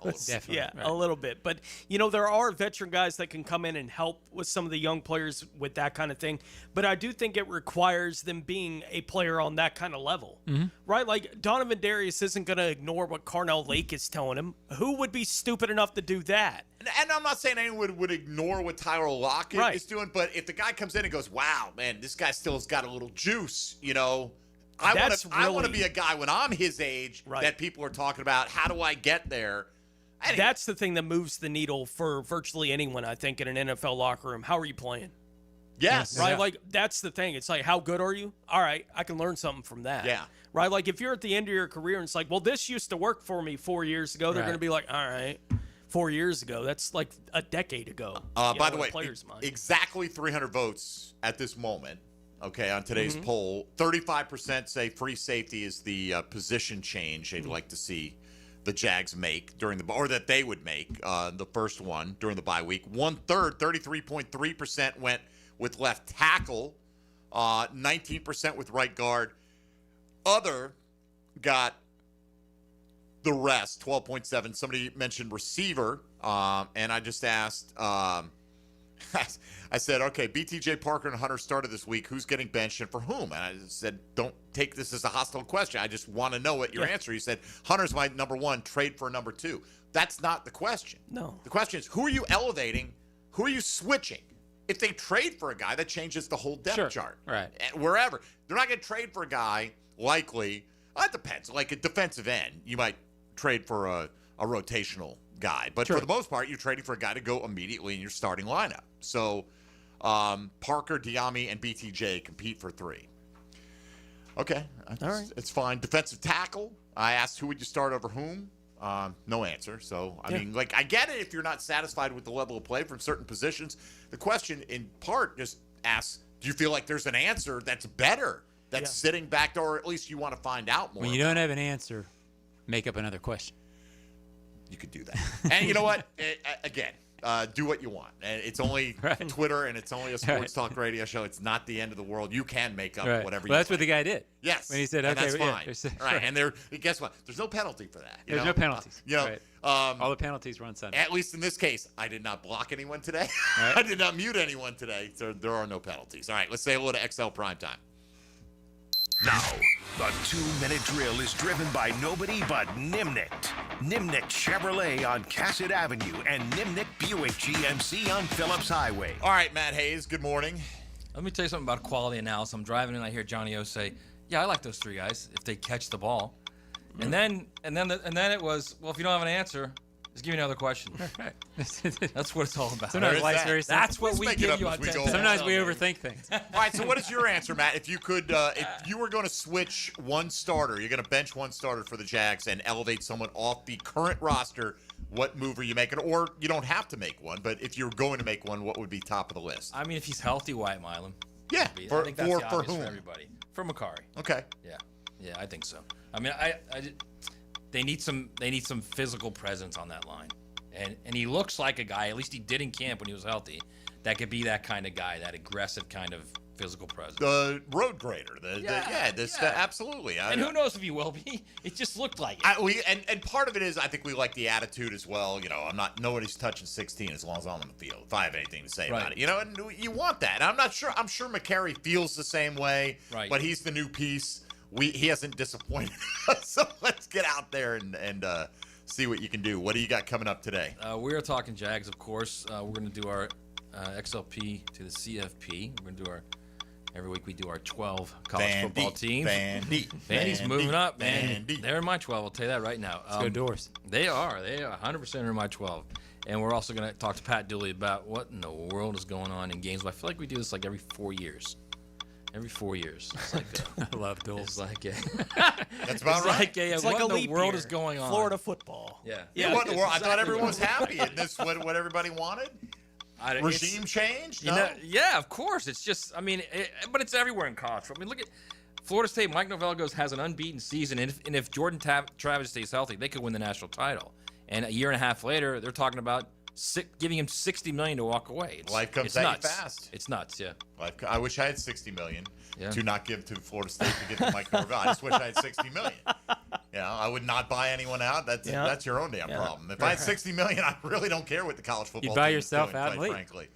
A little bit. But, there are veteran guys that can come in and help with some of the young players with that kind of thing. But I do think it requires them being a player on that kind of level, right? Like, Donovan Darius isn't going to ignore what Carnell Lake is telling him. Who would be stupid enough to do that? And I'm not saying anyone would ignore what Tyler Lockett is doing, but if the guy comes in and goes, wow, man, this guy still has got a little juice, I want to be a guy when I'm his age that people are talking about. How do I get there? Anyway. That's the thing that moves the needle for virtually anyone, I think, in an NFL locker room. How are you playing? Yes. Right? Yeah. Like, that's the thing. It's like, how good are you? All right, I can learn something from that. Yeah. Right? Like, if you're at the end of your career and it's like, well, this used to work for me 4 years ago, they're Right. going to be like, all right, 4 years ago. That's like a decade ago. By the way, exactly 300 votes at this moment. Okay, on today's poll, 35% say free safety is the position change they'd like to see the Jags make during or that they would make the first one during the bye week. 1/3, 33.3% went with left tackle, 19% with right guard. Other got the rest, 12.7. Somebody mentioned receiver, and I just asked. I said, okay, BTJ Parker and Hunter started this week. Who's getting benched and for whom? And I said, don't take this as a hostile question. I just want to know what your answer. He said, Hunter's my number one, trade for a number two. That's not the question. No. The question is, who are you elevating? Who are you switching? If they trade for a guy, that changes the whole depth chart. Right. Wherever. They're not going to trade for a guy, likely. It depends. Like a defensive end, you might trade for a rotational guy. But for the most part, you're trading for a guy to go immediately in your starting lineup. So Parker, Diami, and BTJ compete for 3. Okay. All right. It's fine. Defensive tackle, I asked who would you start over whom. No answer. So, I mean, I get it if you're not satisfied with the level of play from certain positions. The question, in part, just asks, do you feel like there's an answer that's better, that's sitting back there, or at least you want to find out more? When you don't have an answer, make up another question. You could do that. And you know what? Again, do what you want. And it's only Twitter, and it's only a sports talk radio show. It's not the end of the world. You can make up whatever you want. That's what the guy did. Yes. When he said, and okay, that's fine. Right. And guess what? There's no penalty for that. There's no penalties. Right. All the penalties were on Sunday. At least in this case, I did not block anyone today. I did not mute anyone today. So there are no penalties. All right, let's say hello to XL Primetime. Now, the 2-minute drill is driven by nobody but Nimnik. Nimnik Chevrolet on Cassett Avenue and Nimnik Buick GMC on Phillips Highway. All right, Matt Hayes, good morning. Let me tell you something about quality analysis. I'm driving and I hear Johnny O say, yeah, I like those 3 guys if they catch the ball. And then it was, well, if you don't have an answer, just give me another question. That's what it's all about. Sometimes life's very simple. That's what we give you on 10. Sometimes we overthink things. All right, so what is your answer, Matt? If you could, if you were going to switch one starter, you're going to bench one starter for the Jags and elevate someone off the current roster, what move are you making? Or you don't have to make one, but if you're going to make one, what would be top of the list? I mean, if he's healthy, Wyatt Milam. Yeah, I think that's the obvious whom? for everybody. For Makari. Okay. Yeah, I think so. I mean, they need some physical presence on that line. And he looks like a guy, at least he did in camp when he was healthy, that could be that kind of guy, that aggressive kind of physical presence. The road grader. Absolutely. And who knows if he will be? It just looked like it. And part of it is I think we like the attitude as well. You know, nobody's touching 16 as long as I'm on the field. If I have anything to say about it. You know, and you want that. And I'm sure McCary feels the same way. Right. But he's the new piece. He hasn't disappointed us. So let's get out there and see what you can do. What do you got coming up today? We are talking Jags, of course. We're going to do our XLP to the CFP. We're going to do every week we do our 12 college football teams. Vandy's moving up, man. They're in my 12, I'll tell you that right now. Let's go Doors. They are 100% in my 12. And we're also going to talk to Pat Dooley about what in the world is going on in Gainesville. I feel like we do this like every 4 years. Every 4 years. It's like I love Doles. It's like that's about right. It's like what in the world is going on? Florida football. Yeah. What in the world? I thought everyone was happy. Isn't this what everybody wanted? Regime change? No? You know, yeah, of course. It's just, I mean, but it's everywhere in college. I mean, look at Florida State. Mike Novello has an unbeaten season, and if Jordan Travis stays healthy, they could win the national title. And a year and a half later, they're talking about giving him $60 million to walk away. Life comes at you fast. It's nuts, yeah. I wish I had $60 million to not give to Florida State to get to Mike Norvell. I just wish I had $60 million. You know, I would not buy anyone out. That's your own damn problem. If I had $60 million, I really don't care what the college football you buy team yourself is doing, out and leave. frankly.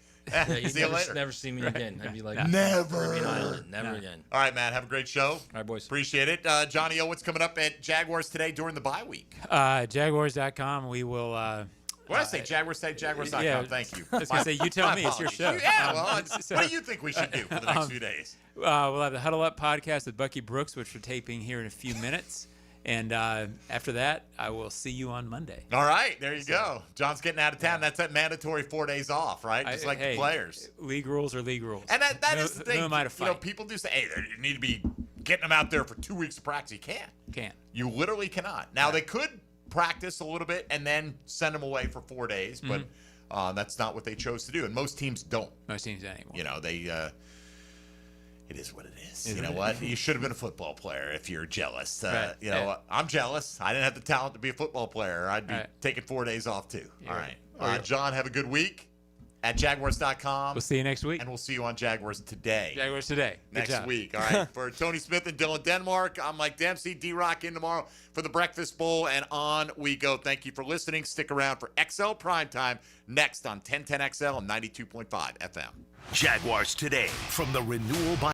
See you later. Never see me again. I'd be like, never again. All right, Matt. Have a great show. All right, boys. Appreciate it. Johnny O, what's coming up at Jaguars Today during the bye week? Jaguars.com. We will What did I say? Jaguars Today, Jaguars.com. Yeah, Thank you. I was going to say, you tell me. It's your show. Yeah, well, what do you think we should do for the next few days? We'll have the Huddle Up podcast with Bucky Brooks, which we're taping here in a few minutes. And after that, I will see you on Monday. All right, there you go. John's getting out of town. That's that mandatory 4 days off, right? Just like the players. League rules are league rules. And that is the thing. Who am I to fight? You know, people do say, hey, you need to be getting them out there for 2 weeks of practice. You can't. Can't. You literally cannot. Now, they could practice a little bit and then send them away for 4 days, but that's not what they chose to do. And most teams don't. Most teams don't anymore. You know, they it is what it is. You know what? You should have been a football player if you're jealous. Right. You know, I'm jealous. I didn't have the talent to be a football player. I'd be taking 4 days off too. All right. John, have a good week at Jaguars.com. We'll see you next week. And we'll see you on Jaguars Today. Jaguars Today. Next week. All right. For Tony Smith and Dylan Denmark, I'm Mike Dempsey. D-Rock in tomorrow for the Breakfast Bowl, and on we go. Thank you for listening. Stick around for XL Primetime next on 1010XL and 92.5 FM. Jaguars Today from the Renewal by